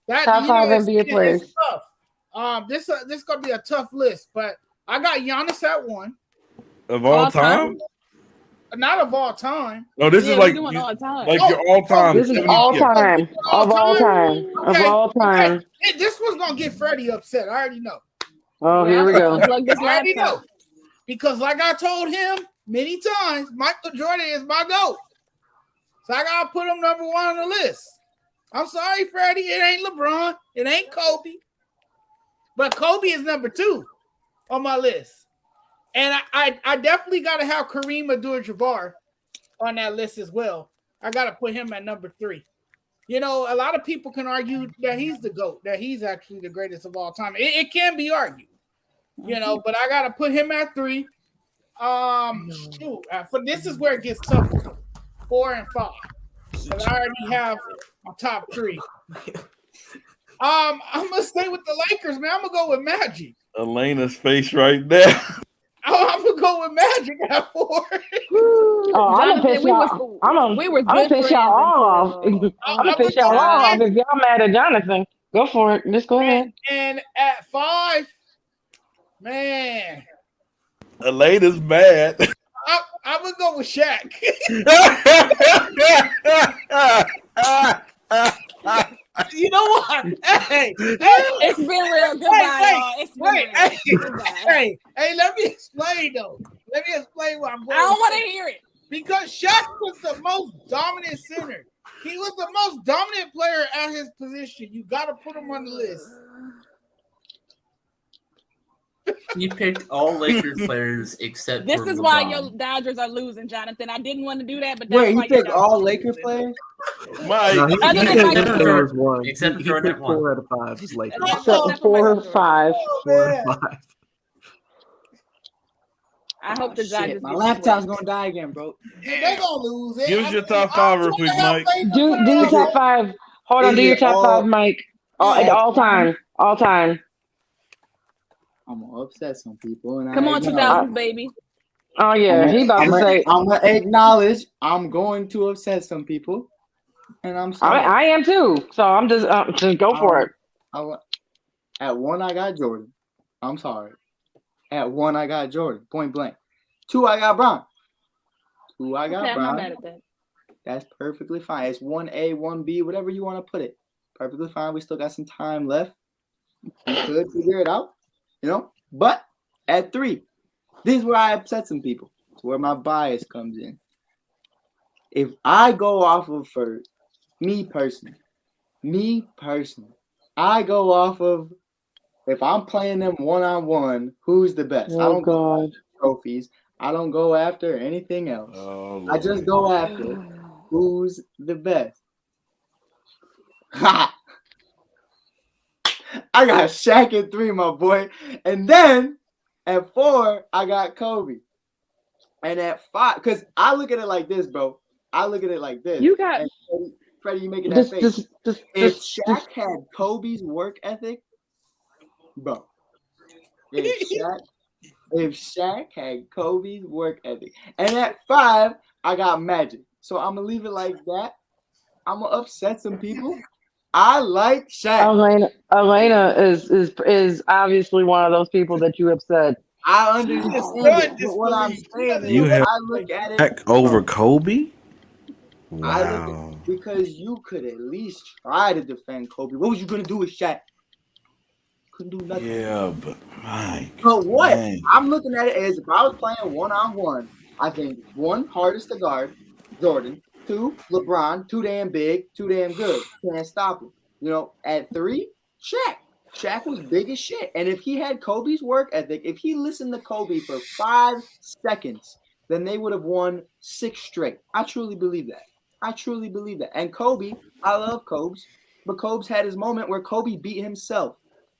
That, Top 5 NBA it's players. tough. This is gonna be a tough list, but I got Giannis at 1. Of all time? Not of all time. No, this is like all time. Like your all time. This is all time. Of all time. Of all time. Okay. This was gonna get Freddie upset. I already know. Oh, here we go. I already know. Because like I told him many times, Michael Jordan is my GOAT. So I gotta put him number 1 on the list. I'm sorry, Freddie. It ain't LeBron. It ain't Kobe. But Kobe is number 2 on my list. And I definitely got to have Kareem Abdul-Jabbar on that list as well. I got to put him at number 3. You know, a lot of people can argue that he's the GOAT, that he's actually the greatest of all time. It can be argued, you know, but I got to put him at 3. For this is where it gets tough. 4 and 5. Because I already have my top 3. I'm going to stay with the Lakers, man. I'm going to go with Magic. Elena's face right there. I'm gonna go with Magic at 4. I'm gonna piss y'all. I'm gonna piss y'all all off. I'm gonna piss y'all all off. If y'all mad at Jonathan, go for it. Just go ahead. And at 5, man, Elena's mad. I'm gonna go with Shaq. You know what? Hey, it's been real. Goodbye, y'all. It's been real. Hey, let me explain though. Let me explain what I'm going. I don't want to hear it. Because Shaq was the most dominant center. He was the most dominant player at his position. You got to put him on the list. You picked all Lakers players except this for is LeBron. why your Dodgers are losing, Jonathan. I didn't want to do that, but wait, you picked all Lakers players? Mike, no, he picked one. Except he Jordan picked at 1. 4 out of 5 is Lakers. So 4 or 5. 4 out of 5. I hope the Dodgers. My laptop's gonna die again, bro. They're gonna lose it. give us your top 5 real quick, Mike. Do your top 5. Hold on. Do your top 5, Mike. All time. All time. I'm gonna upset some people. And Come on, 2000s, baby. Oh yeah, he about to say. I'm gonna acknowledge I'm going to upset some people, and I'm sorry. I am too. So I'm just go for it. At 1, I got Jordan. I'm sorry. At 1, I got Jordan. Point blank. 2, I got Bron. 2, I got Okay, I'm not Bron. mad at that. That's perfectly fine. It's 1A, 1B, whatever you want to put it. Perfectly fine. We still got some time left. We could figure it out, you know. But at 3, this is where I upset some people. It's where my bias comes in. If I go off of for me personally, I go off of if I'm playing them one-on-one, who's the best? I don't go after trophies. I don't go after anything else. Oh, I just go after who's the best. Ha! I got Shaq at 3, my boy. And then at 4, I got Kobe. And at 5, because I look at it like this, bro. I look at it like this. You got Freddie, you making that face. If Shaq had Kobe's work ethic, bro. If Shaq had Kobe's work ethic. And at 5, I got Magic. So I'm gonna leave it like that. I'm gonna upset some people. I like Shaq. Elena is obviously one of those people that you upset. I understand it, what I'm saying is You have I look at it Shaq over Kobe? Wow. I look at it because you could at least try to defend Kobe. What was you gonna do with Shaq? Couldn't do nothing. Yeah, but Mike. But what? Man. I'm looking at it as if I was playing one-on-one, I think 1, hardest to guard, Jordan. 2, LeBron, too damn big, too damn good. Can't stop him. You know, at 3, Shaq. Shaq was big as shit. And if he had Kobe's work ethic, if he listened to Kobe for 5 seconds, then they would have won 6 straight. I truly believe that. And Kobe, I love Kobe, but Kobe's had his moment where Kobe beat himself.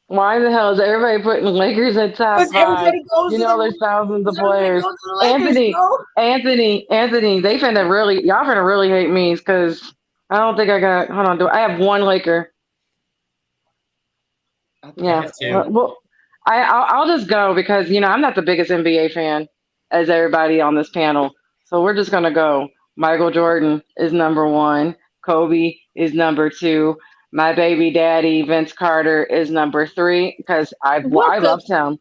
Why the hell is everybody putting the Lakers at top Because 5? everybody goes You to know, the there's thousands of everybody players. goes to the Lakers, Anthony, they finna really, y'all finna really hate me because I don't think I got. Hold on, I have one Laker. Yeah, well, I'll just go because I'm not the biggest NBA fan as everybody on this panel, so we're just gonna go. Michael Jordan is number 1. Kobe is number 2. My baby daddy Vince Carter is number 3 because I loved him.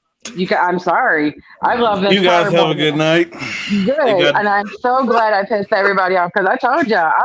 I'm sorry, I love Vince You guys Carter. have a good night. Good, and I'm so glad I pissed everybody off because I told y'all I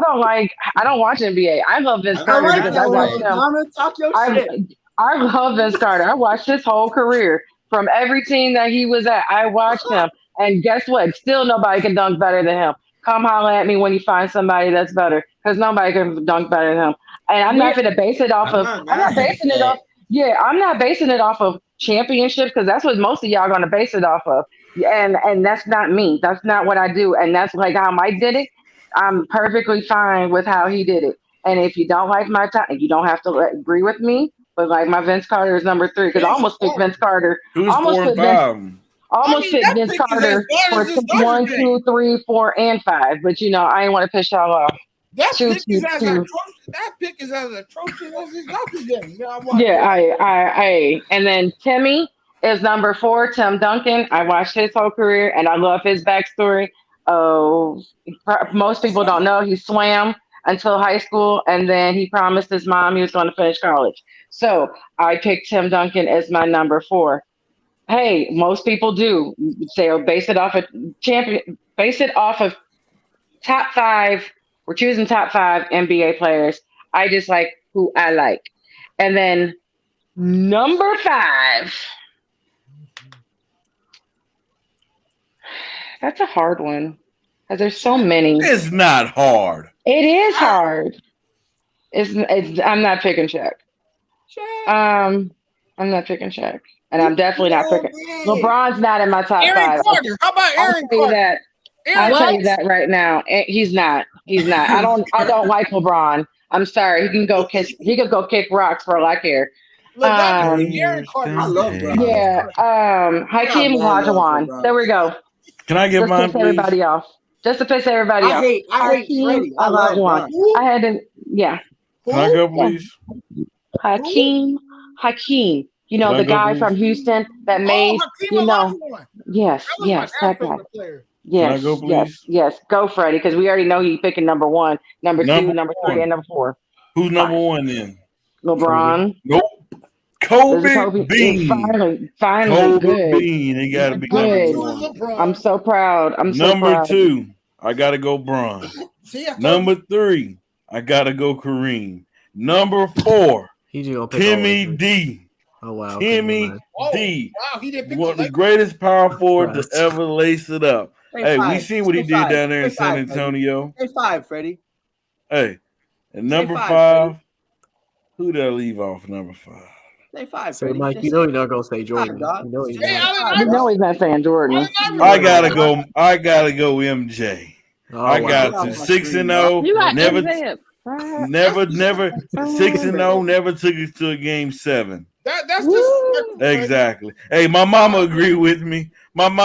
don't watch NBA. I love Vince Carter because I watched him. Talk your shit. I love Vince Carter. I watched his whole career from every team that he was at. I watched him, and guess what? Still nobody can dunk better than him. Come holler at me when you find somebody that's better, because nobody can dunk better than him. And I'm not going to base it off of. I'm not basing it off. Yeah, I'm not basing it off of championships because that's what most of y'all are going to base it off of. And that's not me. That's not what I do. And that's like how Mike did it. I'm perfectly fine with how he did it. And if you don't like my time, you don't have to agree with me. But like my Vince Carter is number 3 because I almost picked Vince Carter. Who's 4 and 5? Almost picked Vince Carter for 1, 2, 3, 4, and 5. But I ain't want to piss y'all off. That pick is as atrocious as his Lakers game. Yeah, and then Timmy is number 4. Tim Duncan. I watched his whole career and I love his backstory. Oh, most people don't know he swam until high school, and then he promised his mom he was going to finish college. So I picked Tim Duncan as my number 4. Hey, most people do say base it off of top 5. We're choosing top 5 NBA players. I just like who I like. And then number 5. That's a hard one because there's so many. It's not hard. It is hard. I'm not picking Shaq. I'm not picking Shaq, and I'm definitely not picking. LeBron's not in my top 5. Carter. How about Aaron Carter? I'll tell you that right now. He's not. I don't like LeBron. I'm sorry. He can go kick rocks for all I care. Aaron Carter. I love LeBron. Yeah. Hakeem Olajuwon. There we go. Can I get mine, please? Everybody off. Just to piss everybody off. I hate Freddie. I love LeBron. I had to. Yeah. Can I go, please? Hakeem. The guy from Houston that made. Yes, that guy. Yes. Go, Freddie, because we already know he's picking number 1, number 2, number 3, and number 4. Who's number 1 then? LeBron. Nope. Kobe Bean. Finally, Kobe good. Bean. He got to be good. number 1. I'm so proud. Number 2, I got to go Bron. Number 3, I got to go Kareem. Number 4, Timmy D. Oh, wow. Timmy D. Wow, he didn't pick one of the greatest power forward to ever lace it up. Hey, we seen what he did down there in San Antonio. Say 5, Freddie. Hey, and number 5, who did I leave off number 5? Say 5, Say, Freddie. Mike, you know you're not going to say Jordan. You know he's not saying Jordan. I gotta go MJ. I got to 6-0. Never 6-0. Never took it to a game 7. That's just exactly. Hey, my mama agreed with me. Shout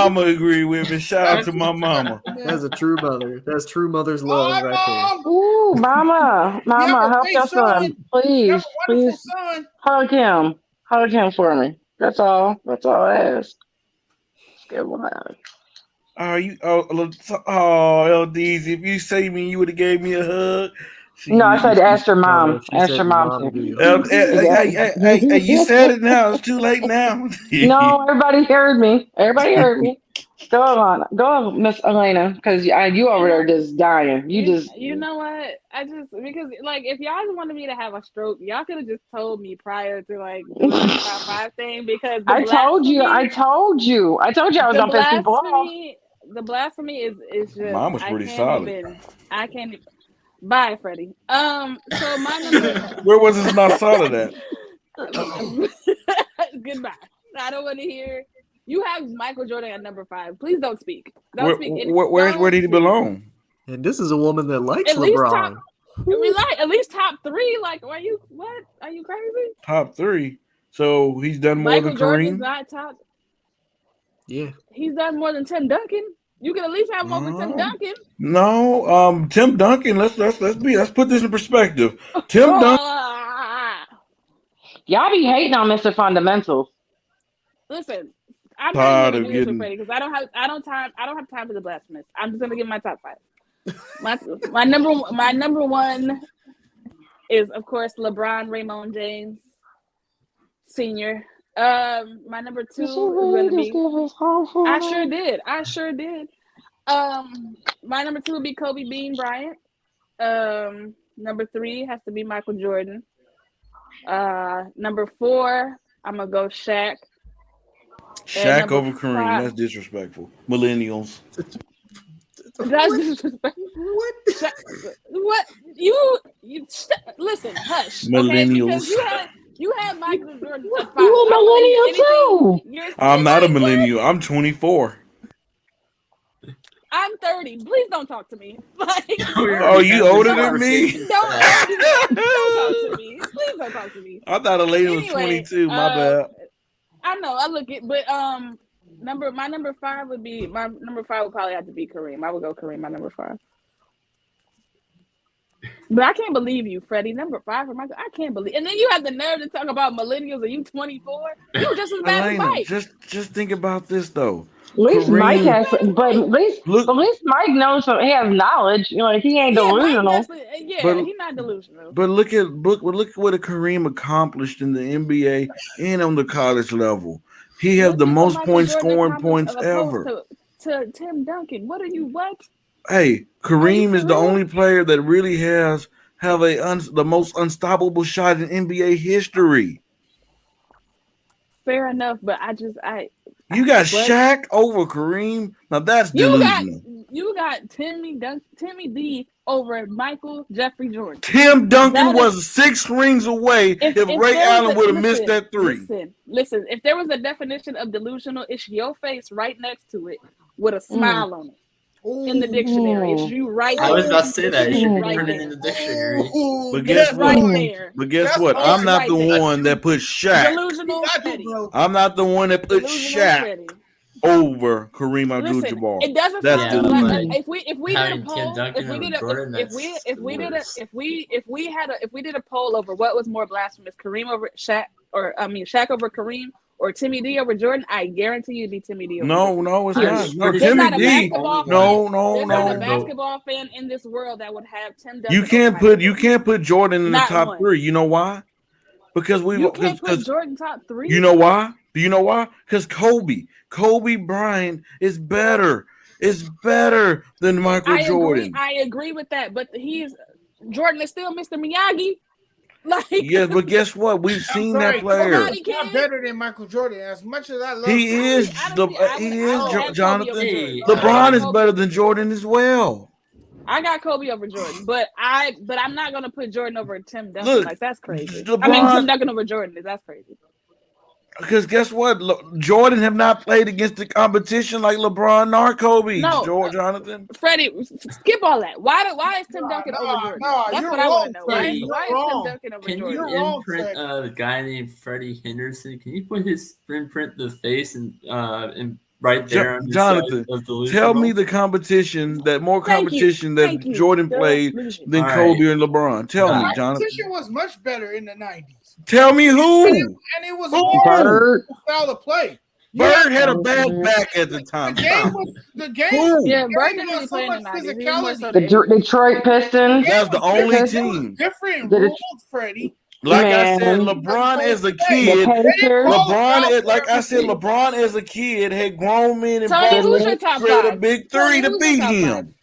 out to my mama. That's a true mother. That's true mother's love right there. Ooh, mama, help your son, please. Hug him for me. That's all I ask. Just give him a hug. LDs, if you saved me, you would have gave me a hug. No, I said ask your mom. Ask your mom. Hey, you said it now. It's too late now. No, everybody heard me. Go on, Miss Elena, because you over there just dying. You know what? Because if y'all wanted me to have a stroke, y'all could have just told me prior to doing the top 5 thing. Because I told you I was gonna piss people off. The blasphemy is just. Mine was pretty solid. I can't even. Bye, Freddie. So my number. Where was this not solid at? Goodbye. I don't want to hear. You have Michael Jordan at number 5. Please don't speak. Where did he belong? And this is a woman that likes LeBron. At least top 3. Like, what? Are you crazy? Top 3. So he's done more Michael than Jordan is Kareem. not top. Yeah. He's done more than Tim Duncan. You can at least have him over Tim Duncan. No, Tim Duncan. Let's put this in perspective. Tim Duncan. Y'all be hating on Mr. Fundamentals. Listen, I'm Tired not of even gonna do this getting- for Freddie because I don't have time for the blasphemous. I'm just gonna give my top 5. My number one is of course LeBron Raymond James Sr. My number 2 is gonna be. I sure did. My number 2 would be Kobe Bean Bryant. Number 3 has to be Michael Jordan. Number 4, I'm gonna go Shaq. Shaq over Kareem. 5. That's disrespectful. Millennials. That's disrespectful. What? You listen, hush. Millennials. Okay? You had Michael Jordan at 5. You a millennial too. I'm not a millennial. I'm 24. I'm 30. Please don't talk to me. Oh, you older than me? Don't talk to me. Please don't talk to me. I thought a lady was 22. My bad. I know. I look it, but my number 5 would probably have to be Kareem. I would go Kareem. My number 5. But I can't believe you, Freddie. Number 5 for Michael. I can't believe. And then you have the nerve to talk about millennials. Are you 24? You were just as bad as Elena, Mike. just think about this though. At least Kareem- Mike has, but at least Mike knows he has knowledge. You know, he ain't delusional. He's not delusional. But look at what Kareem accomplished in the NBA and on the college level. He has the most point scoring points ever. To Tim Duncan, what? Hey, Kareem is the only player that really have the most unstoppable shot in NBA history. Fair enough, but you got Shaq over Kareem. Now that's delusional. You got Timmy D over Michael Jeffrey Jordan. Tim Duncan was 6 rings away if Ray Allen would have missed that 3. Listen. If there was a definition of delusional, it's your face right next to it with a smile on it. In the dictionary, it's you right there. I was about to say that. You should right put it there. in the dictionary. But guess what? Right there. But guess what? I'm not the one that put Shaq. Delusional Freddie. I'm not the one that put Shaq Freddie. over Kareem Abdul-Jabbar. It doesn't That's sound delusional. like if we did a poll, if we did a poll over what was more blasphemous, Kareem over Shaq, Shaq over Kareem, or Timmy D over Jordan, I guarantee you it'd be Timmy D over Jordan. No, it's not. No, There's Timmy not a D. basketball fan- No. There's not a basketball fan in this world that would have Tim Duncan. You can't put Jordan in the Not top one. 3. You know why? Because You can't put Jordan top 3. You know why? Do you know why? Because Kobe Bryant is better. Is better than Michael Jordan. I agree with that, but Jordan is still Mr. Miyagi. Yes, but guess what? We've seen that player. He's not better than Michael Jordan. As much as I love He is Jonathan. LeBron is better than Jordan as well. I got Kobe over Jordan, but I'm not gonna put Jordan over Tim Duncan. Look, That's crazy. LeBron, Tim Duncan over Jordan. That's crazy. Because guess what? Jordan have not played against the competition like LeBron nor Kobe. No, Jonathan. Freddie, skip all that. Why is Tim Duncan over Jordan? That's what I want to know. Why is Tim Duncan over Can Jordan? you imprint a guy named Freddie Henderson? Can you put his imprint the face and right there on the Jonathan, side of the tell me the competition that Jordan played than Kobe and LeBron. Tell me, Jonathan. The competition was much better in the 90s. Tell me who. And it was a Bird. style of play. Bird had a bad back at the time. The game. Yeah, Bird didn't didn't play in the 90s. The Detroit Pistons. That's the only team. Different rules, Freddie. Like I said, LeBron as a kid, LeBron as a kid had grown men and created a big 3 to beat him.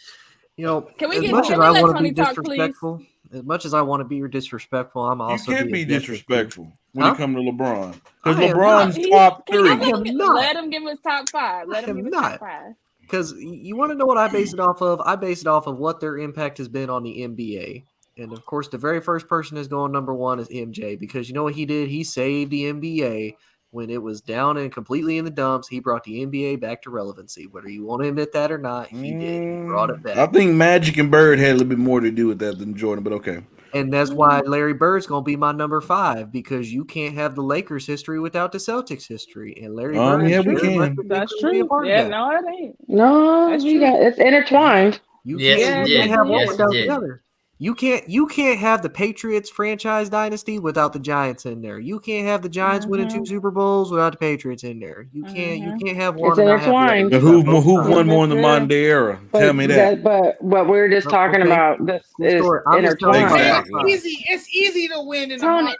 You know, can as much as I want to be disrespectful, as much as I want to be disrespectful, I'm also you can't be disrespectful when Huh? you come to LeBron because I am LeBron's not. top Can 3. Let him give his top 5. Let him give his top 5. Because you want to know what I base it off of? I base it off of what their impact has been on the NBA. And of course, the very first person is going number 1 is MJ, because you know what he did? He saved the NBA when it was down and completely in the dumps. He brought the NBA back to relevancy. Whether you want to admit that or not, he did. He brought it back. I think Magic and Bird had a little bit more to do with that than Jordan, but okay. And that's why Larry Bird's going to be my number 5, because you can't have the Lakers history without the Celtics history. And Larry Bird, yeah, we can. That's true. Yeah, no, it ain't. No, That's it's intertwined. You Yes, can't, it you did. can't have one Yes, it without did. the other. You can't have the Patriots franchise dynasty without the Giants in there. You can't have the Giants winning 2 Super Bowls without the Patriots in there. You can't have one. It's and not have the other. intertwined. But who won more in the Yeah. modern day era? Tell me that. But what we're just talking Okay. about, this is Story. I'm just telling you intertwined. my Exactly. top 5. It's easy to win in the Tony- modern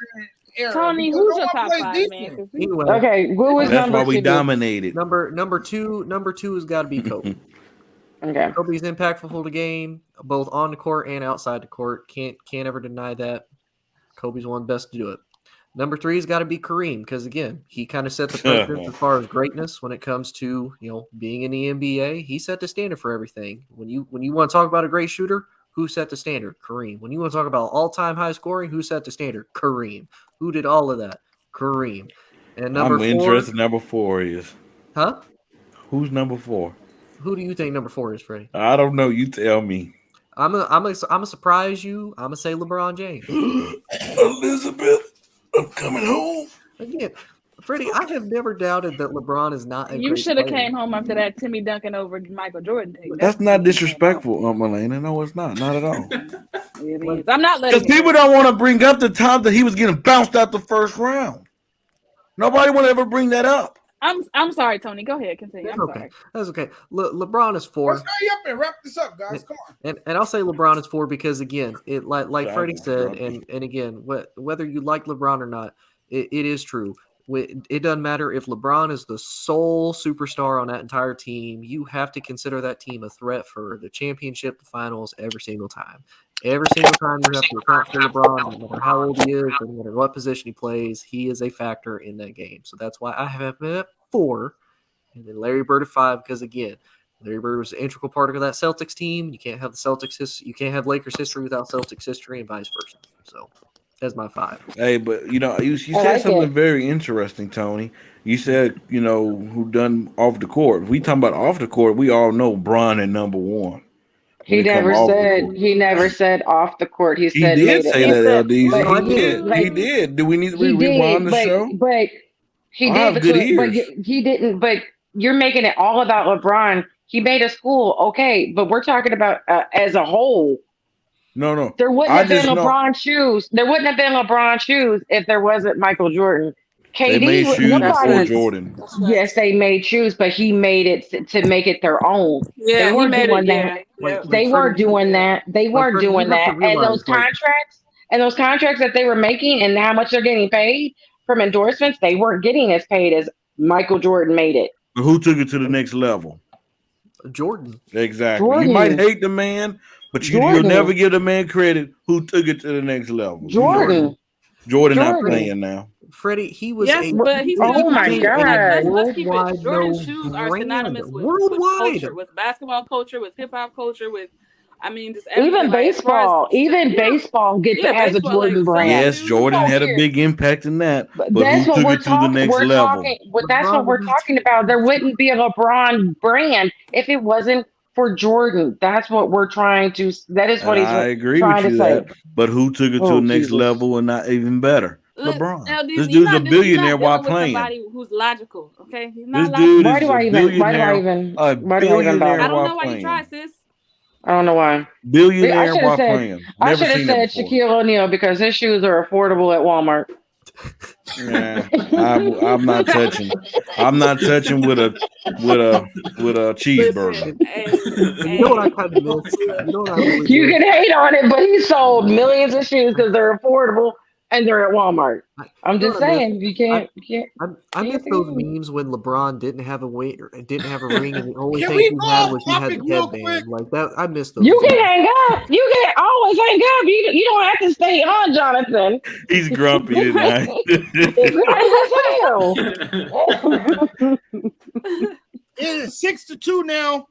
era. Tony, because who's no your one top plays 5, defense. man? 'Cause Anyway, Okay, who was That's number why we 2? dominated. number two has got to be Kobe. Okay. Kobe's impactful to the game, both on the court and outside the court. Can't ever deny that. Kobe's one best to do it. Number 3 has got to be Kareem, because again, he kind of set the precedent as far as greatness when it comes to being in the NBA. He set the standard for everything. When you want to talk about a great shooter, who set the standard? Kareem. When you want to talk about all-time high scoring, who set the standard? Kareem. Who did all of that? Kareem. And number 4, interested. Number 4 is who's number 4? Who do you think number 4 is, Freddie? I don't know. You tell me. I'm gonna surprise you. I'm gonna say LeBron James. Elizabeth, I'm coming home. Again, Freddie, I have never doubted that LeBron is not a You great should have player. came home after that Timmy Duncan over Michael Jordan thing. That's not disrespectful, Melena. No, it's not. Not at all. It is. I'm not letting Because people don't want to bring up the time that he was getting bounced out the first round. Nobody want to ever bring that up. I'm sorry, Tony. Go ahead, continue. That's I'm okay. sorry. That's okay. LeBron is 4. Let's hurry up and wrap this up, guys. Come on. And I'll say LeBron is 4 because again, it like Yeah, Freddie I said, know. and again, whether you like LeBron or not, it is true. It doesn't matter if LeBron is the sole superstar on that entire team. You have to consider that team a threat for the championship, the finals, every single time. Every single time you have to account for LeBron, no matter how old he is, no matter what position he plays, he is a factor in that game. So that's why I have him at 4, and then Larry Bird at 5, because again, Larry Bird was an integral part of that Celtics team. You can't have the Celtics you can't have Lakers history without Celtics history, and vice versa. So that's my 5. Hey, but you said like something it. very interesting, Tony. You said, who done off the court. If we talking about off the court, we all know Bron at number 1. He never said off the court. He said did made say it. that, LD. But He did. Do we need to He rewind the did, show? but he I have did. good But ears. he didn't. But you're making it all about LeBron. He made a school, okay, but we're talking about as a whole. No. There wouldn't I have been just know- LeBron shoes. There wouldn't have been LeBron shoes if there wasn't Michael Jordan. They KD, made shoes nobody- before Jordan. Yes, they made shoes, but he made it to make it their own. Yeah, They weren't doing that. Like They weren't doing that. They weren't Freddie, you doing have that. to And realize, those contracts that they were making and how much they're getting paid from endorsements, they weren't getting as paid as Michael Jordan made it. But who took it to the next level? Jordan. Exactly. Jordan. You might hate the man, but you'll Jordan. never give the man credit who took it to the next level. Jordan. Jordan not Jordan. playing now. Freddie, he was Yes, a but he's Oh my Let's keep it. worldwide Jordan's known shoes are brand. synonymous with Worldwide. culture, with basketball culture, with hip hop culture, with just Even everything. Like, as far baseball, as- baseball gets Yeah, has a baseball, Jordan like, brand. Yes, Jordan Oh, had a here. big impact in that. But That's who what took we're it to the talking. next We're level? talking. That's what we're talking about. There wouldn't be a LeBron brand if it wasn't for Jordan. That's what we're trying to. That is what And he's I agree trying with you to say. that. But who took it to Oh, the next Jesus. level and not even better? Look, LeBron. LD, This you're dude's not a dealing- billionaire you're not while dealing with playing. somebody who's logical. Okay, he's This not dude Why is do a I even? Why do I billionaire. even? A Why do I even billionaire bother? I don't while know why you playing. try, sis. I don't know why. Billionaire should've while said- playing. I Never should have seen that said before. Shaquille O'Neal because his shoes are affordable at Walmart. Yeah, I'm not touching. I'm not touching with a cheeseburger. Listen, You know what I kind of miss? You know what I really You miss? can hate on it, but he sold millions of shoes because they're affordable and they're at Walmart. I'm just saying, you can't. I miss those memes when LeBron didn't have a ring, and the only Can thing we he go had off was he had topic the real headband. quick? Like that, I miss those. You can hang up. You can always hang up. You don't have to stay on, Jonathan. He's grumpy tonight. It is 6-2 now.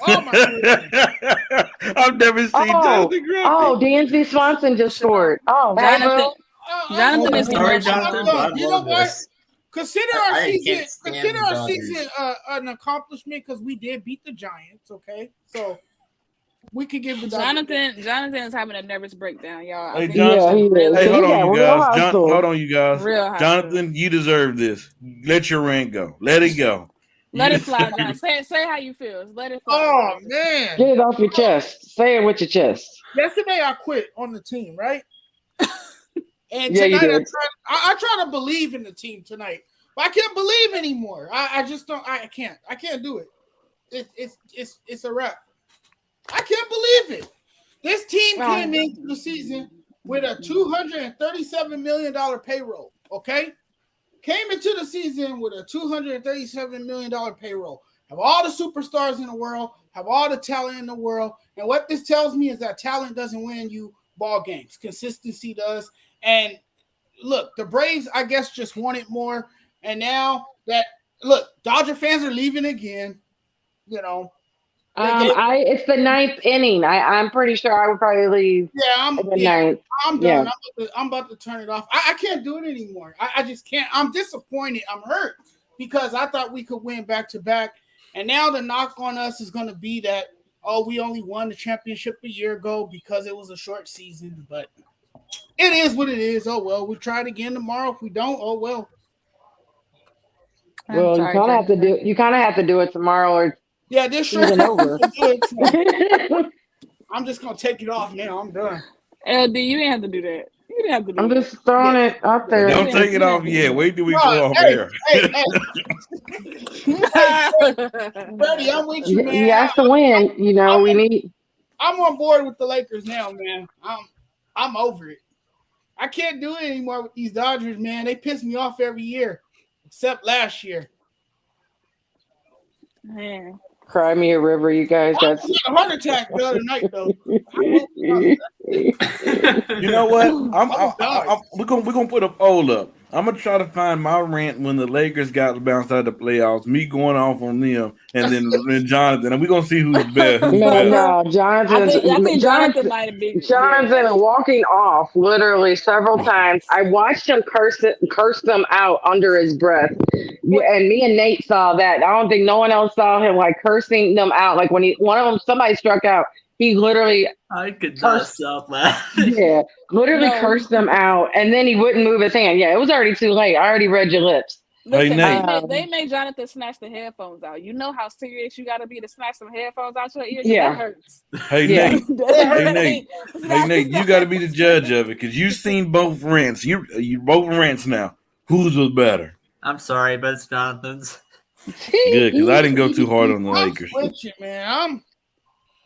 Oh my goodness. I've never seen Jonathan grumpy. Dansby Swanson just scored. Oh, Jonathan, Uh, Jonathan is Sorry, emotional. Jonathan. done. I You know love what? this. Consider our I season. can't stand Consider our Dodgers. season an accomplishment because we did beat the Giants. Okay, so We could give the Jonathan is having a nervous breakdown, y'all. Hey, Jonathan. Hey, hold on, you guys. Hold on, you guys. Jonathan, you deserve this. Let your rant go. Let it go. Let it fly, John. Say how you feel. Let it fly. Oh man, get it off your chest. Say it with your chest. Yesterday I quit on the team, right? And yeah, tonight I try to believe in the team tonight, but I can't believe anymore. I just don't. I can't do it. It's a wrap. I can't believe it. This team came into the season with a $237 million payroll. Okay, came into the season with a $237 million payroll. Have all the superstars in the world. Have all the talent in the world. And what this tells me is that talent doesn't win you ball games. Consistency does. And look, the Braves, I guess, just wanted more. And now that Dodger fans are leaving again. You know. It's the ninth inning. I'm pretty sure I would probably leave. Yeah, I'm done. Yeah. I'm about to turn it off. I can't do it anymore. I just can't. I'm disappointed. I'm hurt because I thought we could win back to back, and now the knock on us is going to be that we only won the championship a year ago because it was a short season. But it is what it is. Oh well, we try it again tomorrow. If we don't, oh well. Well, you kind of have to do. You kind of have to do it tomorrow, or this shirt over. I'm just gonna take it off now. I'm done. LD, you didn't have to do that. You didn't have to do I'm just throwing it out there. Don't take it off yet. Wait till we go off air. Buddy, I'm with you, man. You have to win. You know, we need. I'm on board with the Lakers now, man. I'm over it. I can't do it anymore with these Dodgers, man. They piss me off every year, except last year. Man. Cry me a river, you guys. That's a heart attack the other night, though. You know what? We're gonna put a poll up. I'm gonna try to find my rant when the Lakers got bounced out of the playoffs. Me going off on them, and then Jonathan, and we're gonna see who's best. No, Jonathan. I think Jonathan might have been. Jonathan walking off literally several times. I watched him curse them out under his breath, and me and Nate saw that. I don't think no one else saw him like cursing them out. Like when one of them, somebody struck out. He literally I could not stop laughing. Yeah, literally cursed them out, and then he wouldn't move his hand. Yeah, it was already too late. I already read your lips. Listen, they made Jonathan snatch the headphones out. You know how serious you got to be to snatch some headphones out your ears? Yeah. That hurts. Hey, Nate. Hey, Nate, you got to be the judge of it because you've seen both rants. You both rants now. Whose was better? I'm sorry, but it's Jonathan's. Good, because I didn't go too hard on the Lakers. I'm switching, man.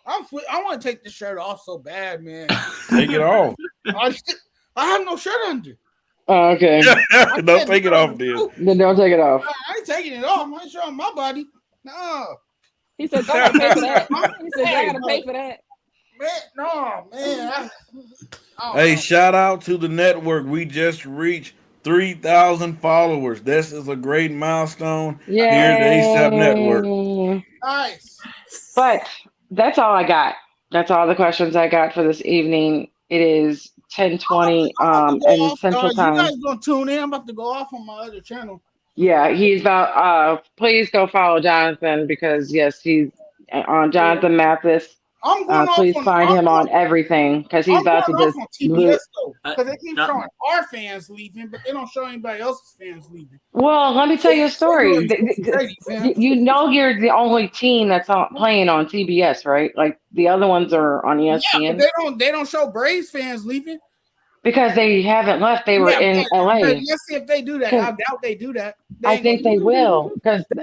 I want to take this shirt off so bad, man. Take it off. I have no shirt under. Oh, okay. Don't take it off, dude. Then don't take it off. I ain't taking it off. I'm showing my body. No. He said, "I gotta pay for that." He said, "I gotta pay for that." Man, no, man. Hey, shout out to the network. We just reached 3,000 followers. This is a great milestone here at the ASAP Network. Nice. But that's all I got. That's all the questions I got for this evening. It is 10:20 and Central Time. You guys gonna tune in? I'm about to go off on my other channel. Yeah, he's about. Please go follow Jonathan because yes, he's on Jonathan Mathis. Please find him on everything because he's about to just. Because they keep showing our fans leaving, but they don't show anybody else's fans leaving. Well, let me tell you a story. You know, you're the only team that's playing on TBS, right? Like the other ones are on ESPN. Yeah, but they don't show Braves fans leaving because they haven't left. They were in LA. Let's see if they do that. I doubt they do that. I think they will because they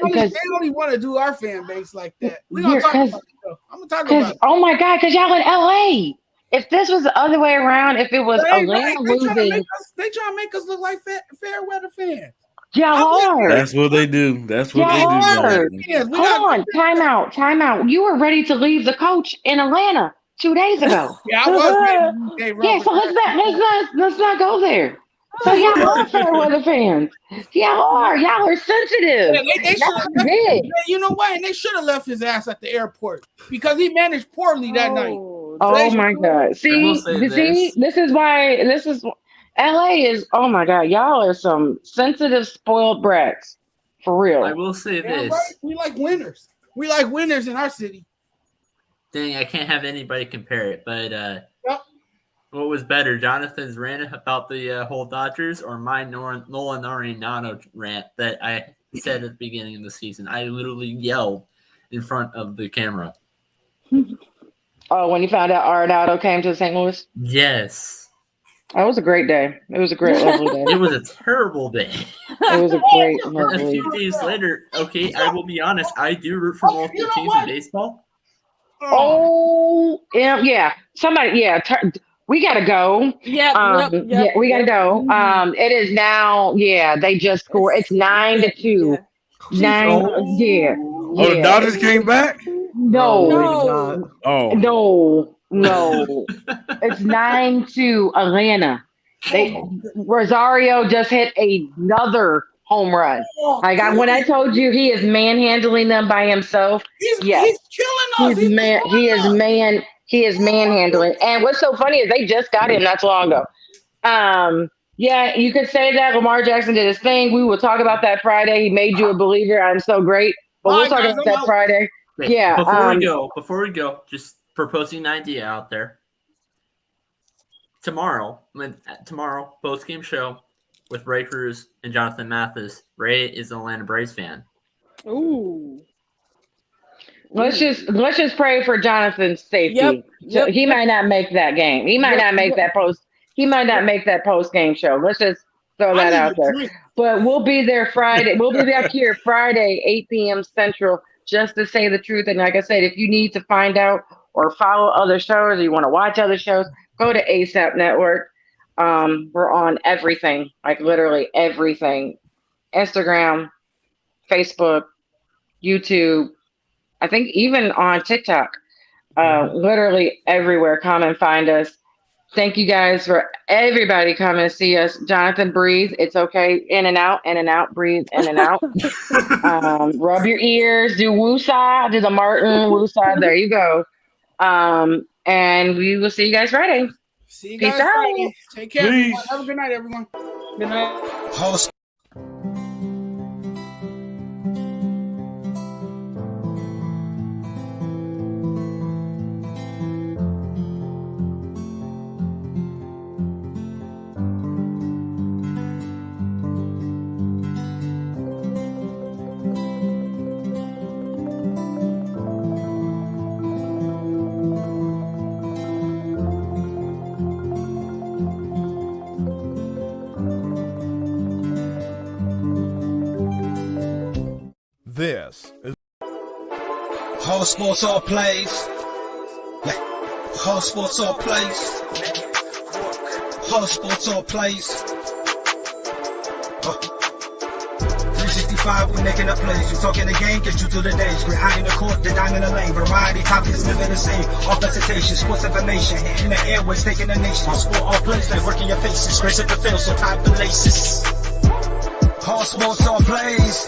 only want to do our fan base like that. We're gonna talk about it, though. I'm gonna talk about it. Oh my God, because y'all in LA. If this was the other way around, if it was Atlanta losing, they trying to make us look like fair weather fans. Y'all are. That's what they do. That's what they do. Hold on, time out. You were ready to leave the coach in Atlanta 2 days ago. Yeah, I was ready. Yeah, so let's not go there. So y'all are fair weather fans. Y'all are sensitive. Yeah, you know what? And they should have left his ass at the airport because he managed poorly that night. Oh my God! See, this is LA is. Oh my God, y'all are some sensitive, spoiled brats, for real. I will say this: right? We like winners. We like winners in our city. Dang, I can't have anybody compare it. But Yep. what was better, Jonathan's rant about the whole Dodgers or my Nolan Arenado rant that I said at the beginning of the season? I literally yelled in front of the camera. Oh, when you found out Arenado came to St. Louis? Yes. That was a great day. It was a great, lovely day. It was a terrible day. It was a great, A lovely few days later, okay, I will be honest, I do root for multiple teams in baseball. Oh, yeah. Somebody, we got to go. Yep. Yeah, we got to go. It is now, they just scored. It's 9-2. Yeah. 9, yeah. Oh, the Dodgers came back? No. Oh. No. It's 9-2 Atlanta. Rosario just hit another home run. When I told you he is manhandling them by himself, he's killing us. He is manhandling. And what's so funny is they just got him not so long ago. Yeah, you could say that Lamar Jackson did his thing. We will talk about that Friday. He made you a believer. I'm so great. But we'll talk about that Friday. Wait, yeah. Before we go, just proposing an idea out there. Tomorrow, post-game show with Ray Cruz and Jonathan Mathis. Ray is an Atlanta Braves fan. Ooh. Let's just pray for Jonathan's safety. Yep. He might not make that game. He might not make that post. He might not make that post-game show. Let's just throw that out there. But we'll be there Friday. We'll be back here Friday, 8 p.m. Central, just to say the truth. And like I said, if you need to find out or follow other shows or you want to watch other shows, go to ASAP Network. We're on everything, like literally everything. Instagram, Facebook, YouTube, I think even on TikTok. Literally everywhere. Come and find us. Thank you guys for everybody coming to see us. Jonathan, breathe. It's okay. In and out, breathe in and out. Rub your ears. Do woosah. Do the Martin woosah. There you go. And we will see you guys Friday. See you guys Friday. Take care. Everyone. Have a good night, everyone. Good night. This is Whole Sports All Plays. Yeah. Whole Sports All Plays. Whole Sports All Plays. 365, we making the plays. We talking the game, get you through the days. We're high in the court, the dime in the lane. Variety topics, living the same. All presentation, sports information. In the airways, taking the nation. All sport, all plays, they working your faces. Grace at the field, so tie the laces. Whole Sports All Plays.